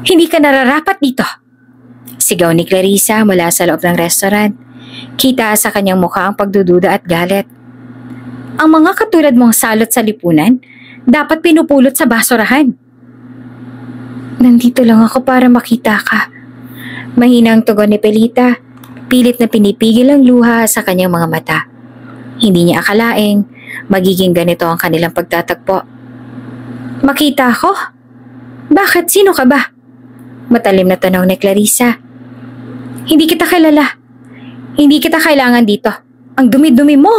Hindi ka nararapat dito! Sigaw ni Clarissa mula sa loob ng restaurant. Kita sa kanyang mukha ang pagdududa at galit. Ang mga katulad mong salot sa lipunan, dapat pinupulot sa basurahan. Nandito lang ako para makita ka. Mahinang tugon ni Pelita, pilit na pinipigil ang luha sa kanyang mga mata. Hindi niya akalaing magiging ganito ang kanilang pagtatagpo. Makita ako? Bakit? Sino ka ba? Matalim na tanong ni Clarissa. Hindi kita kilala. Hindi kita kailangan dito. Ang dumi-dumi mo!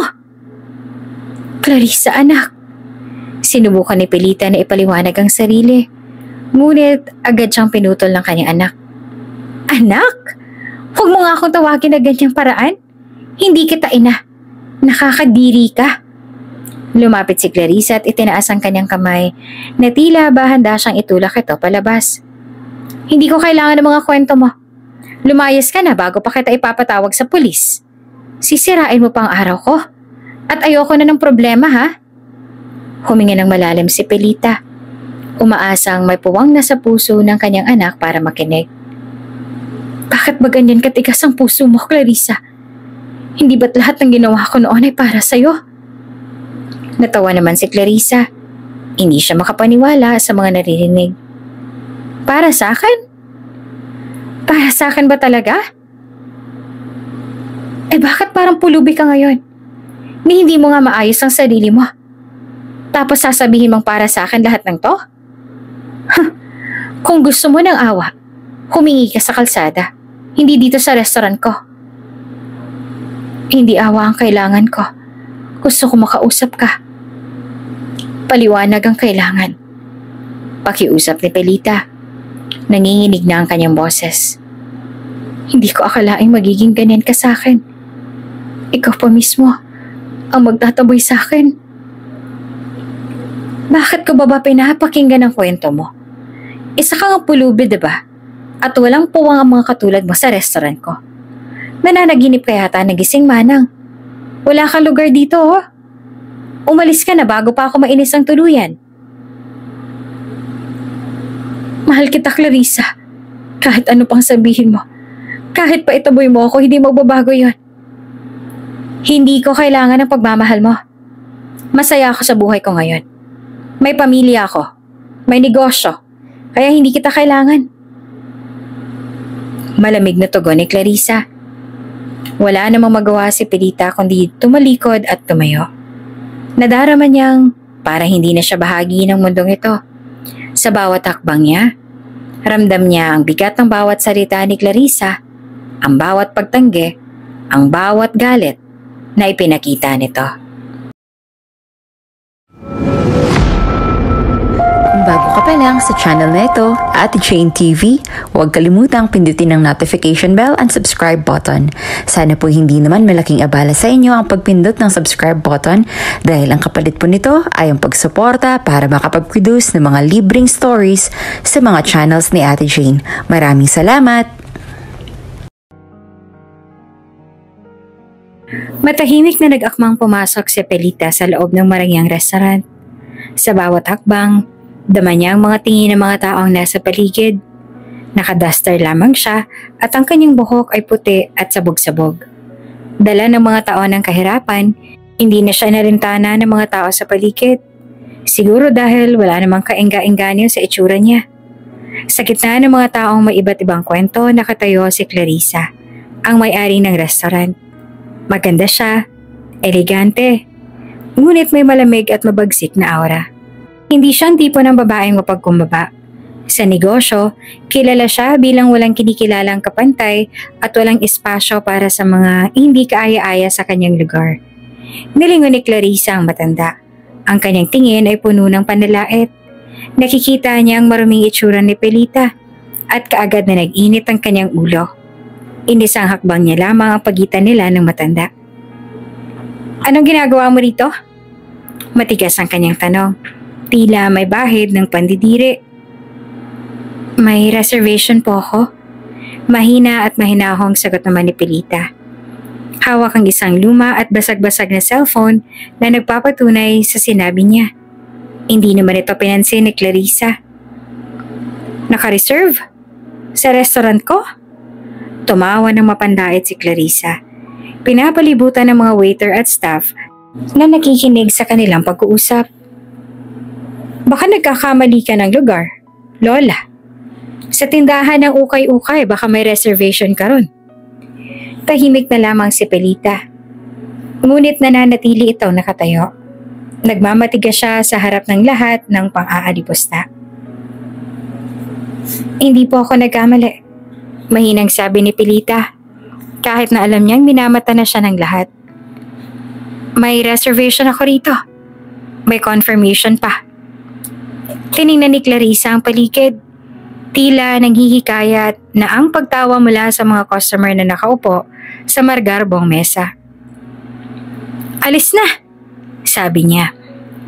Clarissa, anak. Sinubukan ni Pelita na ipaliwanag ang sarili. Ngunit agad siyang pinutol ng kanyang anak. Anak? Huwag mo nga akong tawagin na ganyang paraan. Hindi kita ina. Nakakadiri ka. Lumapit si Clarissa at itinaas ang kanyang kamay na tila ba handa siyang itulak ito palabas. Hindi ko kailangan ng mga kwento mo. Lumayas ka na bago pa kita ipapatawag sa pulis. Sisirain mo pa ang araw ko. At ayoko na ng problema, ha? Huminga ng malalim si Pelita. Umaasang may puwang na sa puso ng kanyang anak para makinig. Bakit ba ganyan katigas ang puso mo, Clarissa? Hindi ba't lahat ng ginawa ko noon ay para sa'yo? Natawa naman si Clarissa. Hindi siya makapaniwala sa mga naririnig. Para sa akin? Para sa akin ba talaga? Eh bakit parang pulubi ka ngayon? Ni hindi mo nga maayos ang sarili mo. Tapos sasabihin mong para sa akin lahat ng to? Kung gusto mo ng awa, humingi ka sa kalsada. Hindi dito sa restaurant ko. Hindi awa ang kailangan ko. Gusto ko makausap ka. Paliwanag ang kailangan. Pakiusap ni Pelita. Nanginginig na ang kanyang boses. Hindi ko akalaing magiging ganyan ka sa akin. Ikaw pa mismo ang magtataboy sa akin. Bakit ko ba pinapakinggan ang kwento mo? Isa kang ang pulubi, diba? At walang puwang ang mga katulad mo sa restaurant ko. Nananaginip ka yata nagising manang. Wala kang lugar dito, oh. Umalis ka na bago pa ako mainis ang tuluyan. Mahal kita, Clarissa. Kahit ano pang sabihin mo. Kahit pa itaboy mo ako, hindi magbabago yon. Hindi ko kailangan ng pagmamahal mo. Masaya ako sa buhay ko ngayon. May pamilya ako. May negosyo. Kaya hindi kita kailangan. Malamig na tugon ni Clarissa. Wala namang magawa si Pelita kundi tumalikod at tumayo. Nadarama niyang para hindi na siya bahagi ng mundong ito. Sa bawat hakbang niya, ramdam niya ang bigat ng bawat salita ni Clarissa, ang bawat pagtanggi, ang bawat galit na ipinakita nito. Kung bago ka pa lang sa channel na ito, Ate Jane TV, huwag kalimutang pindutin ang notification bell and subscribe button. Sana po hindi naman malaking abala sa inyo ang pagpindot ng subscribe button dahil ang kapalit po nito ay ang pagsuporta para makapag-produce ng mga libreng stories sa mga channels ni Ate Jane. Maraming salamat! Matahimik na nag-akmang pumasok si Pelita sa loob ng marangyang restaurant. Sa bawat hakbang, dama niya ang mga tingin ng mga taong nasa paligid. Nakaduster lamang siya at ang kanyang buhok ay puti at sabog-sabog. Dala ng mga taon ng kahirapan, hindi na siya narintana ng mga tao sa paligid. Siguro dahil wala namang kaengga-engganyo sa itsura niya. Sa gitna ng mga taong may iba't ibang kwento, nakatayo si Clarissa, ang may-ari ng restaurant. Maganda siya, elegante, ngunit may malamig at mabagsik na aura. Hindi siyang tipo ng babaeng mapagkumbaba. Sa negosyo, kilala siya bilang walang kinikilalang kapantay at walang espasyo para sa mga hindi kaaya-aya sa kanyang lugar. Nilingon ni Clarissa ang matanda. Ang kanyang tingin ay puno ng panlalait. Nakikita niya ang maruming itsura ni Pelita at kaagad na nag-init ang kanyang ulo. Inisang hakbang niya lamang ang pagitan nila ng matanda. Anong ginagawa mo rito? Matigas ang kanyang tanong. Tila may bahid ng pandidiri. May reservation po ako. Mahina at mahinahong sagot naman ni Pelita. Hawak ang isang luma at basag-basag na cellphone na nagpapatunay sa sinabi niya. Hindi naman ito pinansin ni Clarissa. Naka-reserve? Sa restaurant ko? Tumawa ng mapandait si Clarissa. Pinapalibutan ng mga waiter at staff na nakikinig sa kanilang pag-uusap. Baka nagkakamali ka ng lugar, Lola. Sa tindahan ng ukay-ukay, baka may reservation ka ron. Tahimik na lamang si Pelita. Ngunit nananatili ito nakatayo. Nagmamatigas siya sa harap ng lahat ng pang-aalipusta. Hindi po ako nagkamali. Mahinang sabi ni Pelita, kahit na alam niyang minamata na siya ng lahat. May reservation ako rito. May confirmation pa. Tiningnan ni Clarissa ang paligid. Tila nanghihikayat na ang pagtawa mula sa mga customer na nakaupo sa margarbong mesa. Alis na, sabi niya.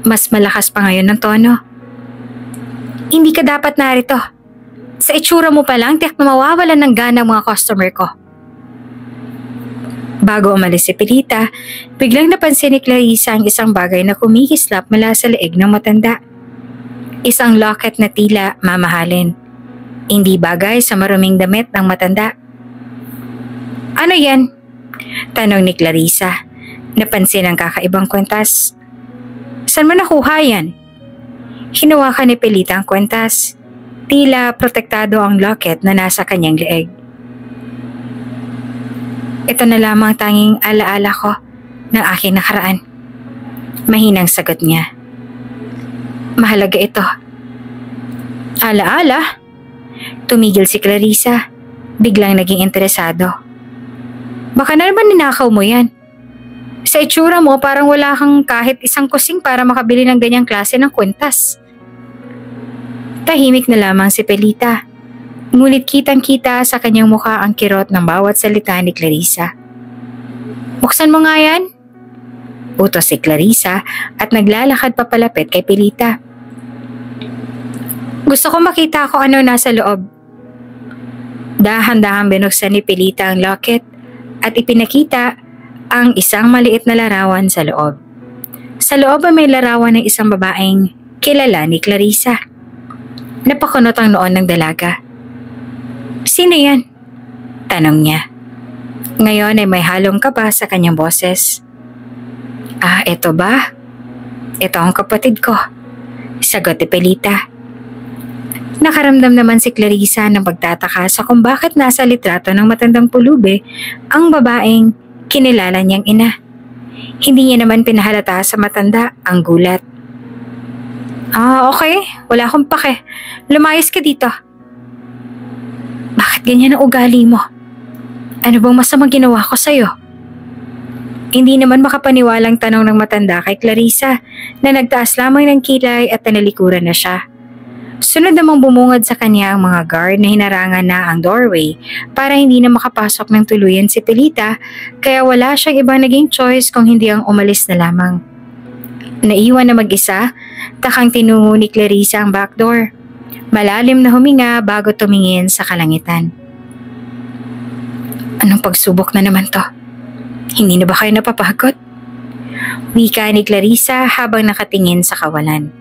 Mas malakas pa ngayon ng tono. Hindi ka dapat narito. Sa itsura mo pa lang, tiyak na mawawalan ng gana ang mga customer ko. Bago umalis si Pelita, biglang napansin ni Clarissa ang isang bagay na kumikislap mula sa leeg ng matanda. Isang locket na tila mamahalin. Hindi bagay sa maruming damit ng matanda. Ano yan? Tanong ni Clarissa. Napansin ang kakaibang kwentas. Saan mo nakuha yan? Hinawakan ni Pelita ang kwentas. Tila protektado ang locket na nasa kanyang leeg. Ito na lamang tanging alaala ko ng aking nakaraan. Mahinang sagot niya. Mahalaga ito. Alaala? Tumigil si Clarissa. Biglang naging interesado. Baka na naman ninakaw mo yan. Sa itsura mo parang wala kang kahit isang kusing para makabili ng ganyang klase ng kwentas. Tahimik na lamang si Pelita. Ngunit kitang-kita sa kanyang mukha ang kirot ng bawat salita ni Clarissa. Buksan mo nga yan? Utos si Clarissa at naglalakad papalapit kay Pelita. Gusto ko makita kung ano nasa loob. Dahan-dahan binuksan ni Pelita ang locket at ipinakita ang isang maliit na larawan sa loob. Sa loob ay may larawan ng isang babaeng kilala ni Clarissa. Napakunot ang noon ng dalaga. Sino yan? Tanong niya. Ngayon ay may halong kaba sa kanyang boses. Eto ba? Ito ang kapatid ko. Sagot ni Pelita. Nakaramdam naman si Clarissa ng pagtataka sa kung bakit nasa litrato ng matandang pulube ang babaeng kinilala niyang ina. Hindi niya naman pinahalata sa matanda ang gulat. Okay. Wala akong pake. Lumayas ka dito. Bakit ganyan ang ugali mo? Ano bang masamang ginawa ko sa'yo? Hindi naman makapaniwalang tanong ng matanda kay Clarissa na nagtaas lamang ng kilay at tanalikuran na siya. Sunod namang bumungad sa kanya ang mga guard na hinarangan na ang doorway para hindi na makapasok ng tuluyan si Pelita, kaya wala siyang ibang naging choice kung hindi ang umalis na lamang. Naiwan na mag-isa, takang tinungo ni Clarissa ang backdoor. Malalim na huminga bago tumingin sa kalangitan. Anong pagsubok na naman to? Hindi na ba kayo napapagod? Wika ni Clarissa habang nakatingin sa kawalan.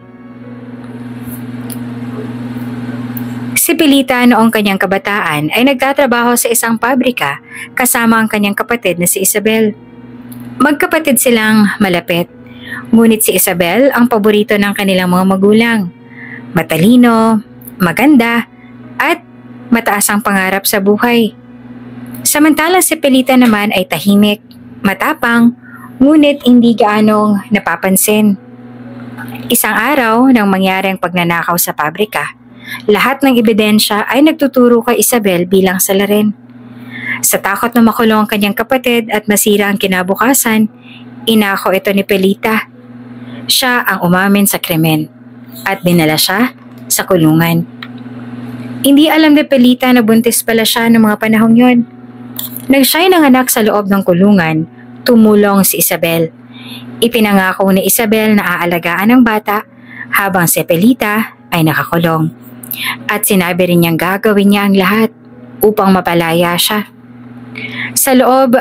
Si Pelita noong kanyang kabataan ay nagtatrabaho sa isang pabrika kasama ang kanyang kapatid na si Isabel. Magkapatid silang malapit. Ngunit si Isabel ang paborito ng kanilang mga magulang. Matalino, maganda, at mataas ang pangarap sa buhay. Samantalang si Pelita naman ay tahimik, matapang, ngunit hindi gaanong napapansin. Isang araw nang mangyari ang pagnanakaw sa pabrika, lahat ng ebidensya ay nagtuturo kay Isabel bilang salarin. Sa takot na makulong ang kanyang kapatid at masira ang kinabukasan, inako ito ni Pelita. Siya ang umamin sa krimen at dinala siya sa kulungan. Hindi alam ni Pelita na buntis pala siya noong mga panahong yon. Nang siya'y nanganak sa loob ng kulungan, tumulong si Isabel. Ipinangako ni Isabel na aalagaan ang bata habang si Pelita ay nakakulong. At sinabi rin niyang gagawin niya ang lahat upang mapalaya siya. Sa loob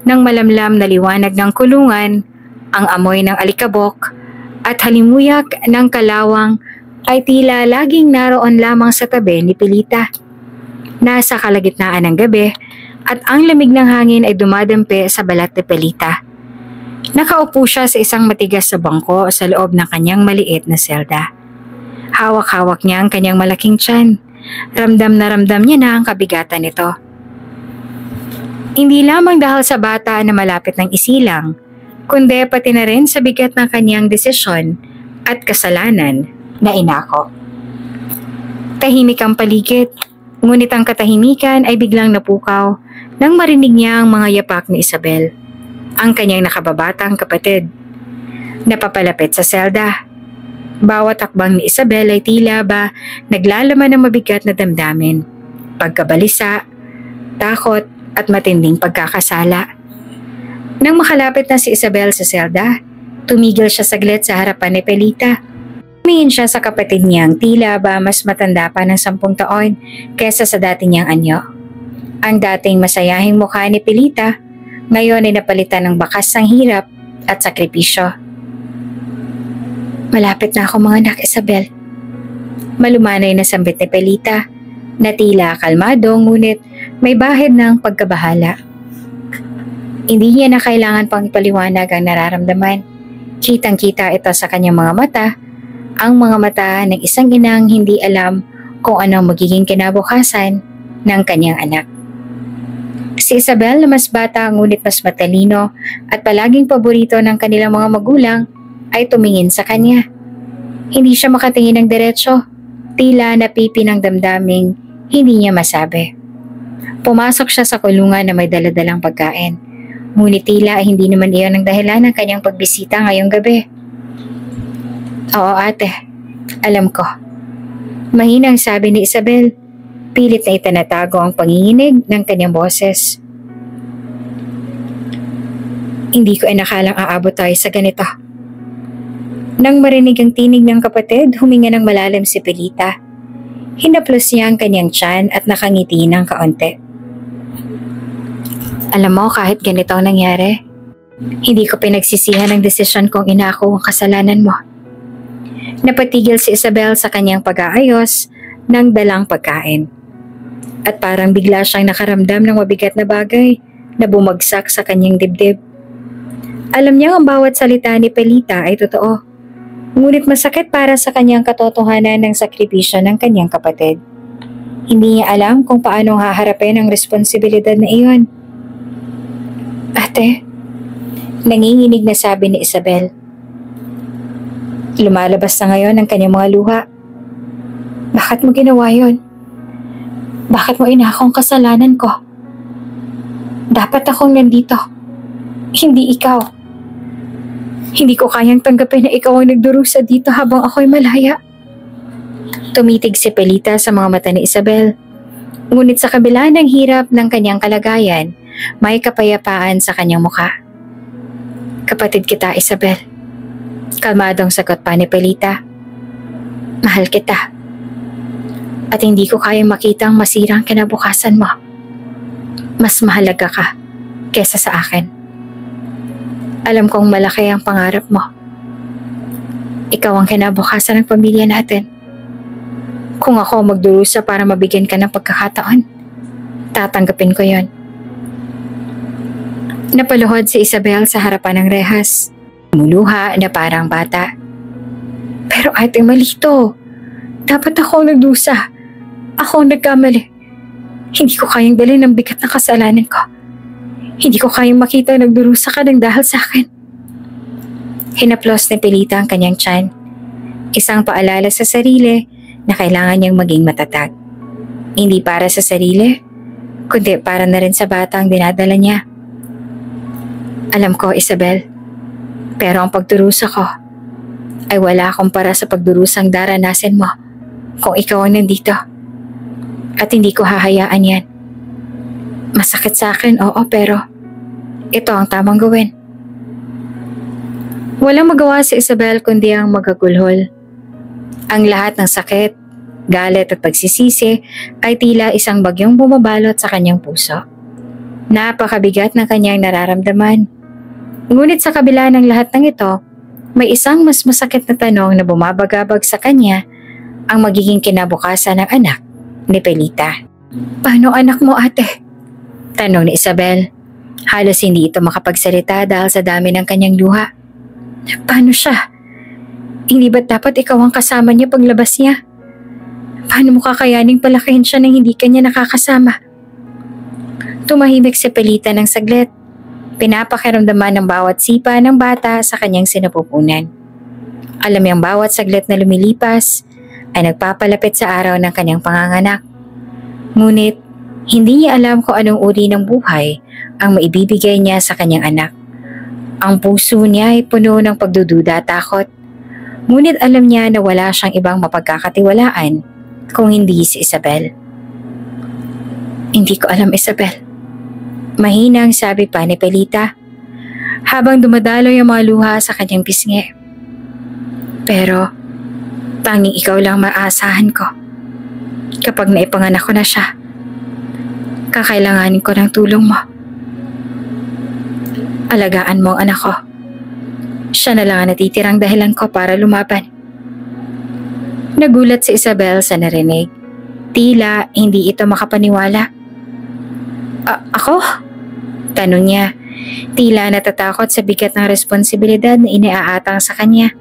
ng malamlam na liwanag ng kulungan, ang amoy ng alikabok at halimuyak ng kalawang ay tila laging naroon lamang sa tabi ni Pilita. Nasa kalagitnaan ng gabi at ang lamig ng hangin ay dumadampi sa balat ni Pilita. Nakaupo siya sa isang matigas na bangko sa loob ng kanyang maliit na selda. Hawak-hawak niya ang kanyang malaking tiyan. Ramdam niya na ang kabigatan nito. Hindi lamang dahil sa bata na malapit ng isilang, kundi pati na rin sa bigat ng kanyang desisyon at kasalanan na inako. Tahimik ang paligid, ngunit ang katahimikan ay biglang napukaw nang marinig niya ang mga yapak ni Isabel, ang kanyang nakababatang kapatid. Napapalapit sa selda. Bawat akbang ni Isabel ay tila ba naglalaman ng mabigat na damdamin, pagkabalisa, takot at matinding pagkakasala. Nang makalapit na si Isabel sa selda, tumigil siya saglit sa harapan ni Pilita. Tumingin siya sa kapatid niyang tila ba mas matanda pa ng 10 taon kesa sa dati niyang anyo. Ang dating masayahing mukha ni Pilita, ngayon ay napalitan ng bakas ng hirap at sakripisyo. Malapit na ako mga anak, Isabel. Malumanay na sambit ni Pilita, na tila kalmado ngunit may bahid ng pagkabahala. Hindi niya na kailangan pang ipaliwanag ang nararamdaman. Kitang-kita ito sa kanyang mga mata, ang mga mata ng isang inang hindi alam kung anong magiging kinabukasan ng kanyang anak. Si Isabel na mas bata ngunit mas matalino at palaging paborito ng kanilang mga magulang ay tumingin sa kanya. Hindi siya makatingin ng diretsyo, tila napipi ng damdaming hindi niya masabi. Pumasok siya sa kulungan na may daladalang pagkain, ngunit tila hindi naman iyon ang dahilan ng kanyang pagbisita ngayong gabi. Oo ate, alam ko. Mahinang sabi ni Isabel, pilit na itinatago ang panginginig ng kanyang boses. Hindi ko inakalang aabot tayo sa ganito. Nang marinig ang tinig ng kapatid, huminga ng malalim si Pilita. Hinaplos niya ang kanyang tiyan at nakangiti ng kaunti. Alam mo, kahit ganito ang nangyari, hindi ko pinagsisihan ang desisyon kong inako ang kasalanan mo. Napatigil si Isabel sa kanyang pag-aayos ng dalang pagkain. At parang bigla siyang nakaramdam ng mabigat na bagay na bumagsak sa kanyang dibdib. Alam niya ang bawat salita ni Pilita ay totoo. Ngunit masakit para sa kanyang katotohanan ng sakripisyo ng kanyang kapatid. Hindi niya alam kung paano haharapin ang responsibilidad na iyon. Ate, nanginginig na sabi ni Isabel. Lumalabas na ngayon ang kanyang mga luha. Bakit mo ginawa yun? Bakit mo inakong kasalanan ko? Dapat akong nandito. Hindi ikaw. Hindi ko kayang tanggapin na ikaw ang nagdurusa dito habang ako'y malaya. Tumitig si Pilita sa mga mata ni Isabel. Ngunit sa kabila ng hirap ng kanyang kalagayan, may kapayapaan sa kanyang mukha. Kapatid kita, Isabel. Kalmadong sagot pa ni Pilita. Mahal kita. At hindi ko kayang makita ang masirang kinabukasan mo. Mas mahalaga ka kesa sa akin. Alam kong malaki ang pangarap mo. Ikaw ang kinabukasan ng pamilya natin. Kung ako magdurusa para mabigyan ka ng pagkakataon, tatanggapin ko yon. Napaluhod si Isabel sa harapan ng rehas. Muluha na parang bata. Pero ate, mali to. Dapat ako ang nagdusa. Ako ang nagkamali. Hindi ko kayang dalhin ang bigat na kasalanan ko. Hindi ko kayang makita nagdurusa ka ng dahil sa akin. Hinaplos ni Pilita ang kanyang tiyan. Isang paalala sa sarili na kailangan niyang maging matatag. Hindi para sa sarili, kundi para na rin sa bata ang dinadala niya. Alam ko, Isabel, pero ang pagdurusa ko ay wala akong para sa pagdurusang daranasin mo kung ikaw ang nandito. At hindi ko hahayaan yan. Masakit sa akin, oo, pero ito ang tamang gawin. Walang magawa si Isabel kundi ang magagulhol. Ang lahat ng sakit, galit at pagsisisi ay tila isang bagyong bumabalot sa kanyang puso. Napakabigat ng kanyang nararamdaman. Ngunit sa kabila ng lahat ng ito, may isang mas masakit na tanong na bumabagabag sa kanya ang magiging kinabukasan ng anak ni Pelita. "Paano anak mo, ate?" tanong ni Isabel. Halos hindi ito makapagsalita dahil sa dami ng kanyang luha. "Paano siya? Hindi ba't dapat ikaw ang kasama niya paglabas niya? Paano mo kakayaning palakihin siya nang hindi ka niya nakakasama?" Tumahimik si Pelita ng saglit. Pinapakiramdaman ng bawat sipa ng bata sa kanyang sinapupunan. Alam niyang bawat saglit na lumilipas ay nagpapalapit sa araw ng kanyang panganganak. Ngunit hindi niya alam kung anong uri ng buhay ang maibibigay niya sa kanyang anak. Ang puso niya ay puno ng pagdududa at takot. Ngunit alam niya na wala siyang ibang mapagkakatiwalaan kung hindi si Isabel. "Hindi ko alam, Isabel," mahinang sabi pa ni Pelita habang dumadaloy ang mga luha sa kanyang pisngi. "Pero tanging ikaw lang maaasahan ko. Kapag naipanganak ko na siya, kakailanganin ko ng tulong mo. Alagaan mo ang anak ko. Siya na lang ang natitirang dahilan ko para lumaban." Nagulat si Isabel sa narinig. Tila hindi ito makapaniwala. Ako?" tanong niya. Tila natatakot sa bigat ng responsibilidad na iniaatang sa kanya.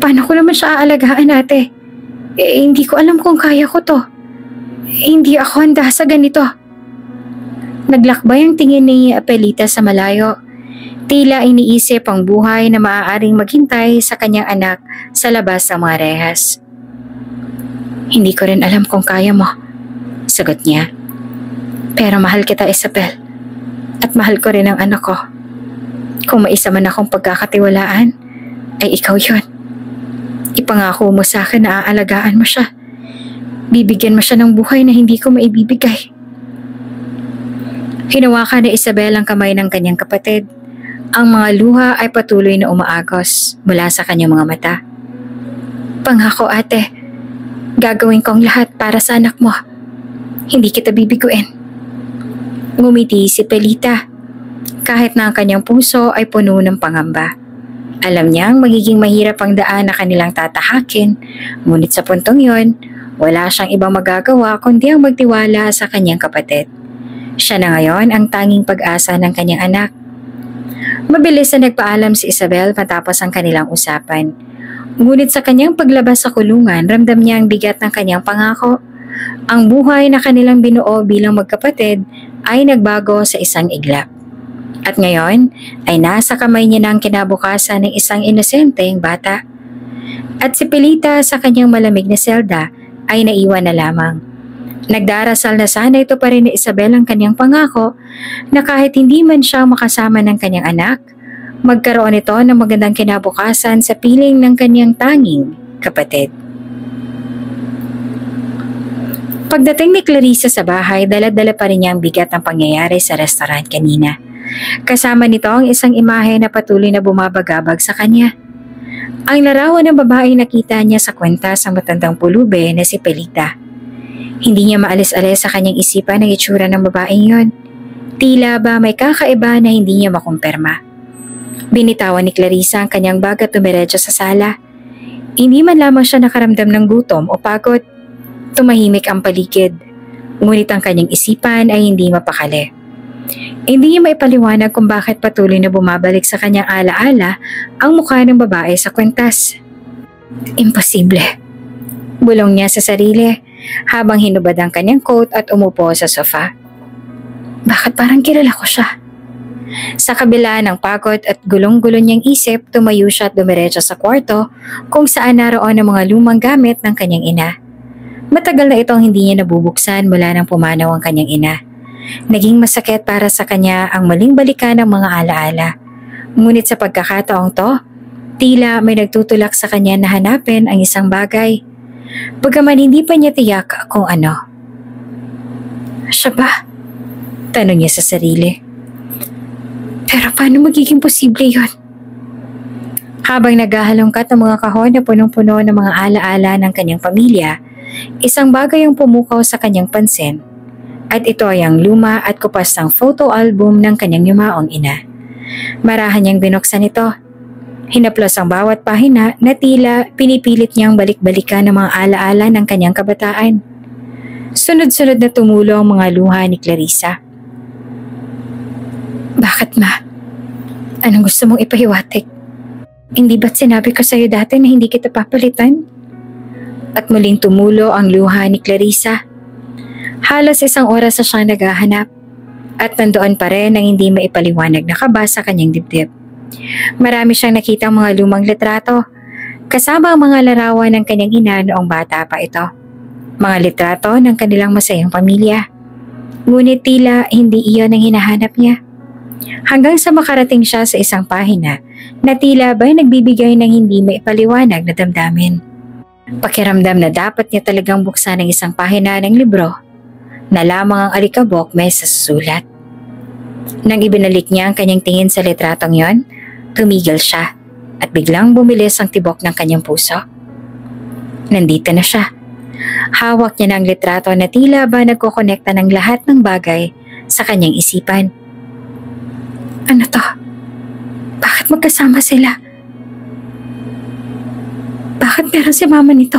Paano ko naman siya aalagaan, ate? Hindi ko alam kung kaya ko to. Hindi ako handa sa ganito." Naglakbay ang tingin ni Pelita sa malayo. Tila iniisip ang buhay na maaaring maghintay sa kanyang anak sa labas ng mga rehas. "Hindi ko rin alam kung kaya mo," sagot niya. "Pero mahal kita, Isabel. At mahal ko rin ang anak ko. Kung may isa man akong pagkakatiwalaan, ay ikaw yun. Ipangako mo sa akin na aalagaan mo siya. Bibigyan mo siya ng buhay na hindi ko maibibigay." Hinawakan ni Isabel ang kamay ng kanyang kapatid. Ang mga luha ay patuloy na umaagos mula sa kanyang mga mata. "Pangako, ate. Gagawin ko ang lahat para sa anak mo. Hindi kita bibiguin." Ngumiti si Pelita. Kahit na ang kanyang puso ay puno ng pangamba. Alam niyang magiging mahirap ang daan na kanilang tatahakin, ngunit sa puntong yon, wala siyang ibang magagawa kundi ang magtiwala sa kanyang kapatid. Siya na ngayon ang tanging pag-asa ng kanyang anak. Mabilis na nagpaalam si Isabel matapos ang kanilang usapan. Ngunit sa kanyang paglabas sa kulungan, ramdam niya ang bigat ng kanyang pangako. Ang buhay na kanilang binuo bilang magkapatid ay nagbago sa isang iglap. At ngayon ay nasa kamay niya ng kinabukasan ng isang inosenteng bata. At si Pelita sa kanyang malamig na selda ay naiwan na lamang. Nagdarasal na sana ito pa rin ni Isabel ang kanyang pangako na kahit hindi man siya makasama ng kanyang anak, magkaroon ito ng magandang kinabukasan sa piling ng kanyang tanging kapatid. Pagdating ni Clarissa sa bahay, dala-dala pa rin niya ang bigat ng pangyayari sa restaurant kanina. Kasama nito ang isang imahe na patuloy na bumabagabag sa kanya. Ang larawan ng babaeng nakita niya sa kwenta sa matandang pulube na si Pelita. Hindi niya maalis-alis sa kanyang isipan ang itsura ng babaeng yon. Tila ba may kakaiba na hindi niya makumpirma. Binitawan ni Clarissa ang kanyang bag at tumiretso sa sala. Hindi man lamang siya nakaramdam ng gutom o pagod. Tumahimik ang paligid, ngunit ang kanyang isipan ay hindi mapakali. Hindi niya maipaliwanag kung bakit patuloy na bumabalik sa kanyang alaala ang mukha ng babae sa kwentas. Imposible, bulong niya sa sarili habang hinubad ang kanyang coat at umupo sa sofa. Bakit parang kilala ko siya? Sa kabila ng pagod at gulong-gulo niyang isip, tumayo siya at dumiretso sa kwarto kung saan naroon ang mga lumang gamit ng kanyang ina. Matagal na itong hindi niya nabubuksan mula nang pumanaw ang kanyang ina. Naging masakit para sa kanya ang maling balikan ng mga alaala. Ngunit sa pagkakataong to, tila may nagtutulak sa kanya na hanapin ang isang bagay. Bagaman hindi pa niya tiyak kung ano. Siya ba? Tanong niya sa sarili. Pero paano magiging posible yon? Habang naghahalongkat ang mga kahon na punong-puno ng mga alaala ng kanyang pamilya, isang bagay ang pumukaw sa kanyang pansin, at ito ay ang luma at kupas ng photo album ng kanyang yumaong ina. Marahan niyang binuksan ito. Hinaplos ang bawat pahina na tila pinipilit niyang balik-balikan ng mga alaala ng kanyang kabataan. Sunod-sunod na tumulo ang mga luha ni Clarissa. Bakit ma? Anong gusto mong ipahiwatig? Hindi ba't sinabi ko sa'yo dati na hindi kita papalitan? At muling tumulo ang luha ni Clarissa. Halos 1 oras na siyang naghahanap at nandoon pa rin ang hindi maipaliwanag na kaba sa kanyang dibdib. Marami siyang nakitang mga lumang litrato, kasama ang mga larawan ng kanyang ina noong bata pa ito. Mga litrato ng kanilang masayang pamilya. Ngunit tila hindi iyon ang hinahanap niya. Hanggang sa makarating siya sa isang pahina na tila ba'y nagbibigay ng hindi maipaliwanag na damdamin. Pakiramdam na dapat niya talagang buksan ang isang pahina ng libro na lamang ang alikabok may sa susulat. Nang ibinalik niya ang kanyang tingin sa litratong yon, tumigil siya at biglang bumilis ang tibok ng kanyang puso. Nandito na siya. Hawak niya ng litrato na tila ba nagkokonekta ng lahat ng bagay sa kanyang isipan. Ano to? Bakit magkasama sila? Bakit meron si mama nito?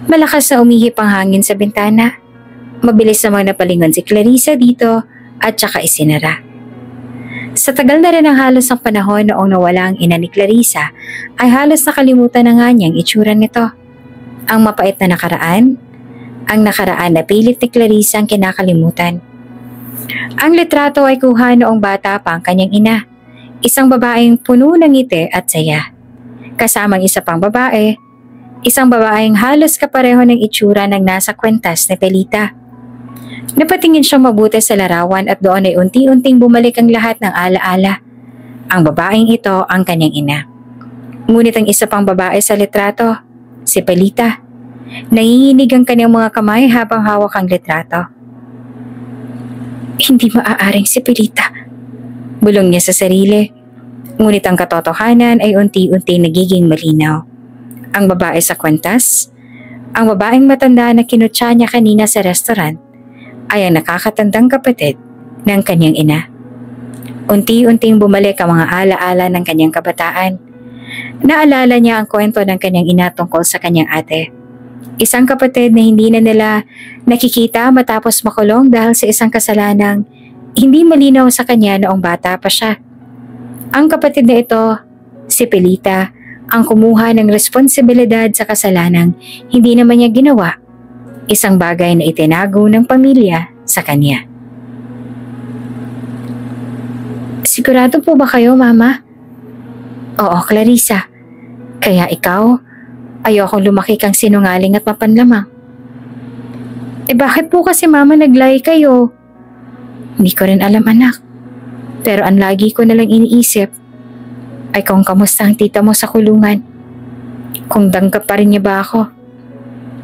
Malakas na umihip ang hangin sa bintana. Mabilis namang napalingon si Clarissa dito at saka isinara. Sa tagal na rin ang halos ng panahon noong nawala ang ina ni Clarissa, ay halos nakalimutan na nga niyang itsura nito. Ang mapait na nakaraan, ang nakaraan na pilit ni Clarissa ang kinakalimutan. Ang litrato ay kuha noong bata pa ang kanyang ina, isang babaeng puno ng ngiti at saya. Kasamang isa pang babae, isang babaeng halos kapareho ng itsura ng nasa kwentas ni Pelita. Napatingin siyang mabuti sa larawan at doon ay unti-unting bumalik ang lahat ng alaala. Ang babaeng ito ang kanyang ina. Ngunit ang isa pang babae sa litrato, si Pelita. Nanginginig ang kanyang mga kamay habang hawak ang litrato. Hindi maaaring si Pelita. Bulong niya sa sarili. Ngunit ang katotohanan ay unti-unti nagiging malinaw. Ang babae sa kwentas, ang babaeng matanda na kinutsa niya kanina sa restaurant, ay ang nakakatandang kapatid ng kanyang ina. Unti-unting bumalik ang mga alaala ng kanyang kabataan. Naalala niya ang kwento ng kanyang ina tungkol sa kanyang ate. Isang kapatid na hindi na nila nakikita matapos makulong dahil sa isang kasalanang hindi malinaw sa kanya noong bata pa siya. Ang kapatid na ito, si Pelita, ang kumuha ng responsibilidad sa kasalanang hindi naman niya ginawa. Isang bagay na itinago ng pamilya sa kanya. Sigurado po ba kayo, Mama? Oo, Clarissa. Kaya ikaw, ayokong lumaki kang sinungaling at mapanlamang. Bakit po kasi Mama naglay kayo? Hindi ko rin alam, anak. Pero ang lagi ko nalang iniisip ay kung kamusta ang tita mo sa kulungan. Kung danggap pa rin niya ba ako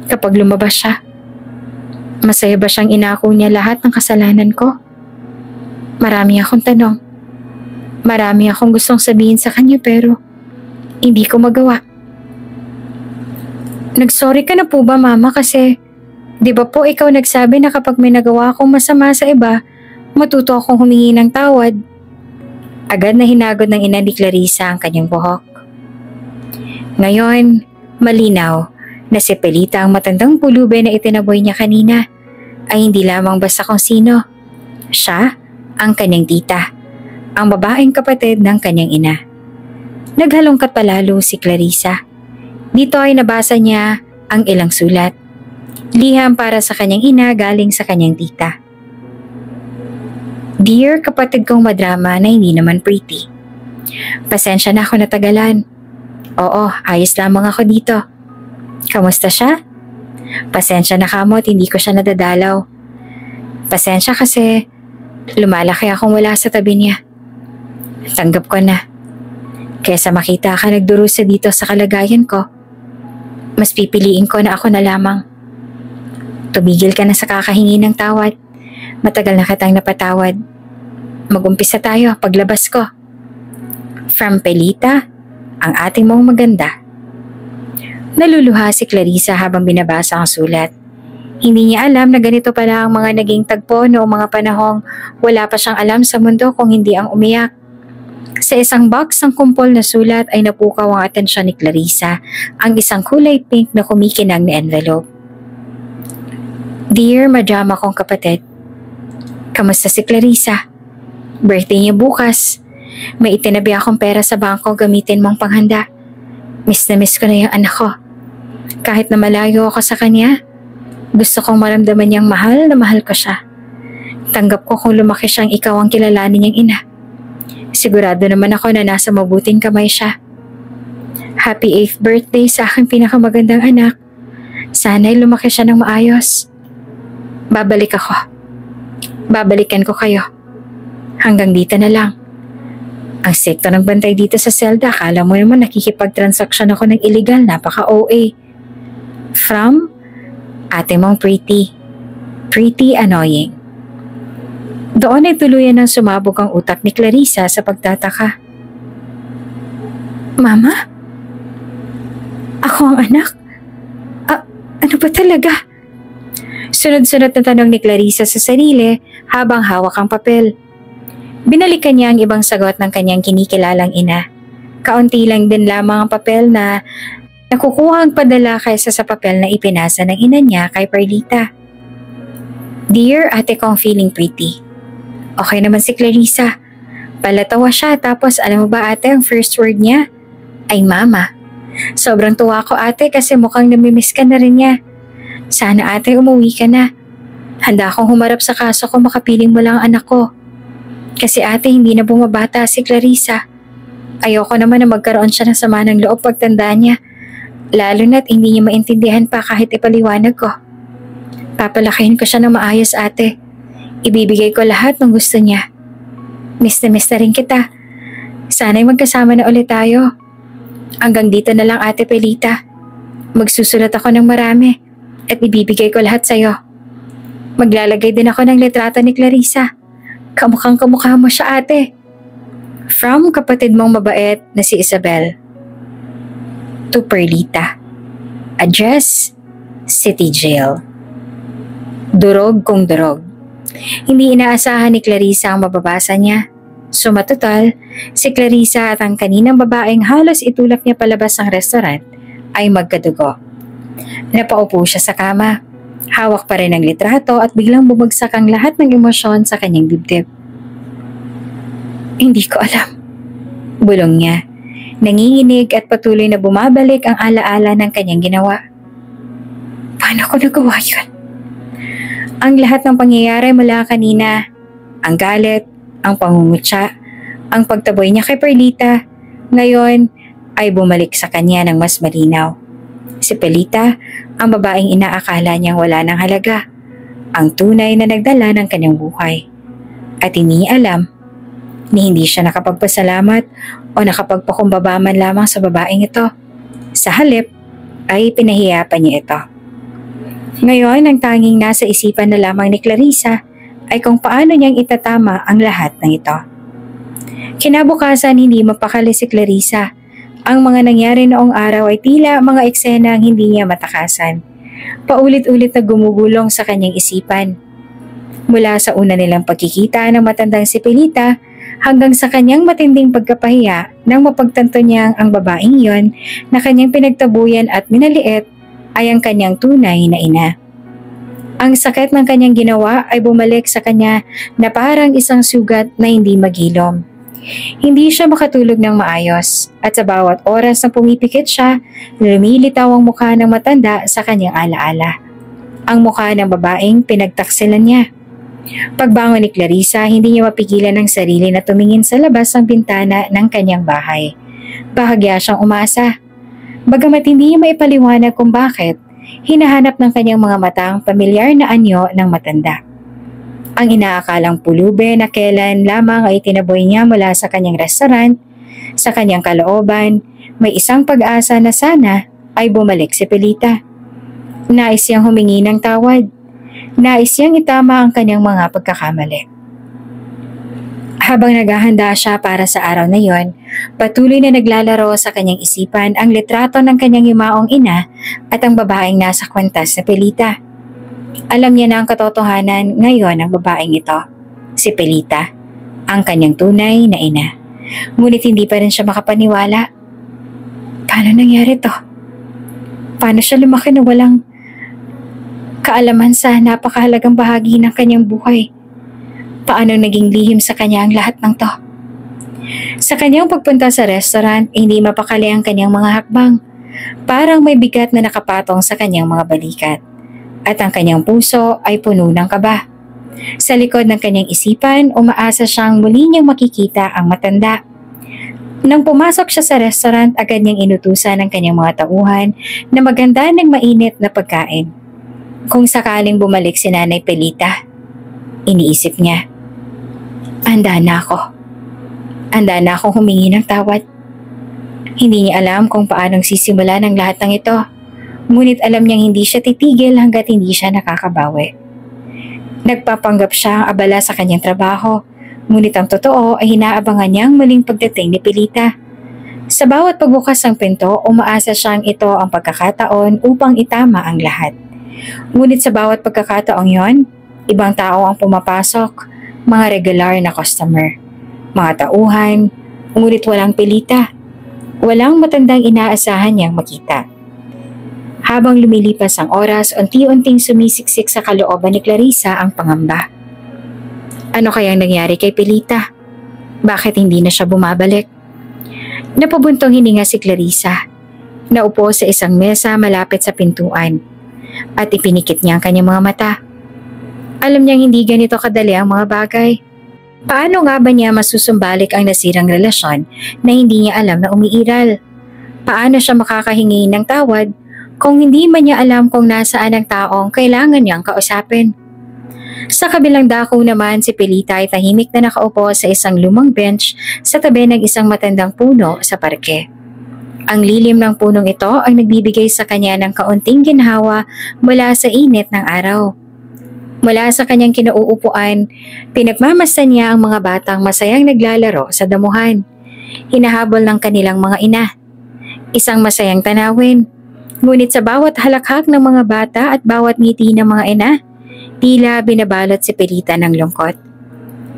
kapag lumabas siya. Masaya ba siyang inako niya lahat ng kasalanan ko? Marami akong tanong. Marami akong gustong sabihin sa kanya pero hindi ko magawa. Nagsorry ka na po ba, Mama? Kasi di ba po ikaw nagsabi na kapag may nagawa akong masama sa iba, matuto akong humingi ng tawad? Agad na hinagod ng ina ni Clarissa ang kanyang buhok. Ngayon, malinaw na si Pelita ang matandang pulube na itinaboy niya kanina ay hindi lamang basta kung sino. Siya ang kanyang tita, ang babaeng kapatid ng kanyang ina. Naghalongkat palalo si Clarissa. Dito ay nabasa niya ang ilang sulat. Liham para sa kanyang ina galing sa kanyang tita. Dear kapatid kong madrama na hindi naman pretty. Pasensya na ako natagalan. Oo, ayos lamang ako dito. Kamusta siya? Pasensya na kamot, hindi ko siya nadadalaw. Pasensya kasi lumalaki akong wala sa tabi niya. Tanggap ko na. Kesa makita ka nagdurusa dito sa kalagayan ko, mas pipiliin ko na ako na lamang. Tumigil ka na sa kakahingi ng tawad. Matagal na kitang napatawad. Mag-umpisa tayo paglabas ko. From Pelita, ang ating mong maganda. Naluluha si Clarissa habang binabasa ang sulat. Hindi niya alam na ganito pala ang mga naging tagpo noong mga panahong wala pa siyang alam sa mundo kung hindi ang umiyak. Sa isang box ng kumpol na sulat ay napukaw ang atensyon ni Clarissa ang isang kulay pink na kumikinang na envelope. Dear madrama kong kapatid, kamusta si Clarissa? Birthday niya bukas. May itinabi akong pera sa bangko, gamitin mong panghanda. Miss na miss ko na yung anak ko. Kahit na malayo ako sa kanya, gusto kong maramdaman niyang mahal na mahal ko siya. Tanggap ko kung lumaki siyang ikaw ang kilalanin niyang ina. Sigurado naman ako na nasa mabuting kamay siya. Happy 8th birthday sa aking pinakamagandang anak. Sana'y lumaki siya ng maayos. Babalik ako. Babalikan ko kayo. Hanggang dito na lang. Ang sekto ng bantay dito sa selda, akala mo naman nakikipag-transaksyon ako ng illegal, napaka-OA. From ate mong pretty. Pretty annoying. Doon ay tuluyan ng sumabog ang utak ni Clarissa sa pagtataka. Mama? Ako ang anak? Ano ba talaga? Sunod-sunod na tanong ni Clarissa sa sarili habang hawak ang papel. Binalikan niya ang ibang sagot ng kanyang kinikilalang ina. Kaunti lang din lamang ang papel na nakukuha ang padala kaysa sa papel na ipinasa ng ina niya kay Perlita. Dear ate kong feeling pretty. Okay naman si Clarissa. Palatawa siya tapos alam mo ba ate ang first word niya? Ay mama. Sobrang tuwa ko ate kasi mukhang namimiss ka na rin niya. Sana ate umuwi ka na. Handa akong humarap sa kaso kung makapiling mo lang ang anak ko. Kasi ate hindi na bumabata si Clarissa. Ayoko naman na magkaroon siya ng sama ng loob pagtanda niya. Lalo na't hindi niya maintindihan pa kahit ipaliwanag ko. Papalakihin ko siya ng maayos ate. Ibibigay ko lahat ng gusto niya. Miss na rin kita. Sana'y magkasama na ulit tayo. Hanggang dito na lang ate Pelita. Magsusulat ako ng marami at ibibigay ko lahat sa'yo. Maglalagay din ako ng litrato ni Clarissa. Kamukhang kamukha mo siya ate. From kapatid mong mabait na si Isabel. To Perlita. Address, City Jail. Durog kung durog. Hindi inaasahan ni Clarissa ang mababasa niya. Sumatotal, si Clarissa at ang kaninang babaeng halos itulak niya palabas ng restaurant ay magkadugo. Napaupo siya sa kama. Hawak pa rin ang litrato at biglang bumagsak ang lahat ng emosyon sa kanyang dibdib. Hindi ko alam. Bulong niya. Nanginginig at patuloy na bumabalik ang alaala ng kanyang ginawa. Paano ko nagawa yun? Ang lahat ng pangyayari mula kanina, ang galit, ang pangungutya, ang pagtaboy niya kay Perlita, ngayon ay bumalik sa kanya ng mas malinaw. Si Pelita, ang babaeng inaakala niyang wala ng halaga, ang tunay na nagdala ng kanyang buhay. At hindi alam ni hindi siya nakapagpasalamat o nakapagpakumbaba man lamang sa babaeng ito. Sa halip ay pinahiya pa niya ito. Ngayon, ang tanging nasa isipan na lamang ni Clarissa ay kung paano niyang itatama ang lahat ng ito. Kinabukasan, hindi mapakali si Clarissa. Ang mga nangyari noong araw ay tila mga eksena ang hindi niya matakasan. Paulit-ulit na gumugulong sa kanyang isipan. Mula sa una nilang pagkikita ng matandang si Pelita hanggang sa kanyang matinding pagkapahiya nang mapagtanto niyang ang babaeng iyon na kanyang pinagtabuyan at minaliit ay ang kanyang tunay na ina. Ang sakit ng kanyang ginawa ay bumalik sa kanya na parang isang sugat na hindi magilom. Hindi siya makatulog ng maayos at sa bawat oras na pumipikit siya, lumilitaw ang mukha ng matanda sa kanyang alaala. Ang mukha ng babaeng pinagtaksilan niya. Pagbangon ni Clarissa, hindi niya mapigilan ang sarili na tumingin sa labas ng bintana ng kanyang bahay. Bahagya siyang umasa. Bagamat hindi niya maipaliwanag kung bakit, hinahanap ng kanyang mga mata ang pamilyar na anyo ng matanda. Ang inaakalang pulube na kailan lamang ay tinaboy niya mula sa kanyang restaurant, sa kanyang kalooban, may isang pag-asa na sana ay bumalik si Pelita. Nais siyang humingi ng tawad. Nais siyang itama ang kanyang mga pagkakamali. Habang naghahanda siya para sa araw na yon, patuloy na naglalaro sa kanyang isipan ang litrato ng kanyang yumaong ina at ang babaeng nasa kwentas na Pelita. Alam niya na ang katotohanan ngayon ng babaeng ito, si Pelita, ang kanyang tunay na ina. Ngunit hindi pa rin siya makapaniwala. Paano nangyari to? Paano siya lumaki na walang kaalaman sa napakahalagang bahagi ng kanyang buhay? Paano naging lihim sa kanya ang lahat ng to? Sa kanyang pagpunta sa restaurant, hindi mapakali ang kanyang mga hakbang. Parang may bigat na nakapatong sa kanyang mga balikat. At ang kanyang puso ay puno ng kaba. Sa likod ng kanyang isipan, umaasa siyang muli niyang makikita ang matanda. Nang pumasok siya sa restaurant, agad niyang inutusan ng kanyang mga tauhan na maganda ng mainit na pagkain. Kung sakaling bumalik si Nanay Pelita, iniisip niya, handa na ako. Handa na akong humingi ng tawad. Hindi niya alam kung paanong sisimula ng lahat ng ito. Ngunit alam niyang hindi siya titigil hanggat hindi siya nakakabawi. Nagpapanggap siya ang abala sa kanyang trabaho, ngunit ang totoo ay hinaabangan niyang muling pagdating ni Pelita. Sa bawat pagbukas ng pinto, umaasa siyang ito ang pagkakataon upang itama ang lahat. Ngunit sa bawat pagkakataong yon, ibang tao ang pumapasok, mga regular na customer, mga tauhan, ngunit walang Pelita. Walang matandang inaasahan niyang makita. Habang lumilipas ang oras, unti-unting sumisiksik sa kalooban ni Clarissa ang pangamba. Ano kayang nangyari kay Pelita? Bakit hindi na siya bumabalik? Napabuntong hininga si Clarissa. Naupo sa isang mesa malapit sa pintuan at ipinikit niya ang kanyang mga mata. Alam niyang hindi ganito kadali ang mga bagay. Paano nga ba niya masusumbalik ang nasirang relasyon na hindi niya alam na umiiral? Paano siya makakahingi ng tawad kung hindi man niya alam kung nasaan ang taong kailangan niyang kausapin? Sa kabilang dako naman, si Pelita ay tahimik na nakaupo sa isang lumang bench sa tabi ng isang matandang puno sa parke. Ang lilim ng punong ito ang nagbibigay sa kanya ng kaunting ginhawa mula sa init ng araw. Mula sa kanyang kinauupuan, pinagmamasdan niya ang mga batang masayang naglalaro sa damuhan. Hinahabol ng kanilang mga ina. Isang masayang tanawin. Ngunit sa bawat halakhak ng mga bata at bawat ngiti ng mga ina, tila binabalot si Pelita ng lungkot.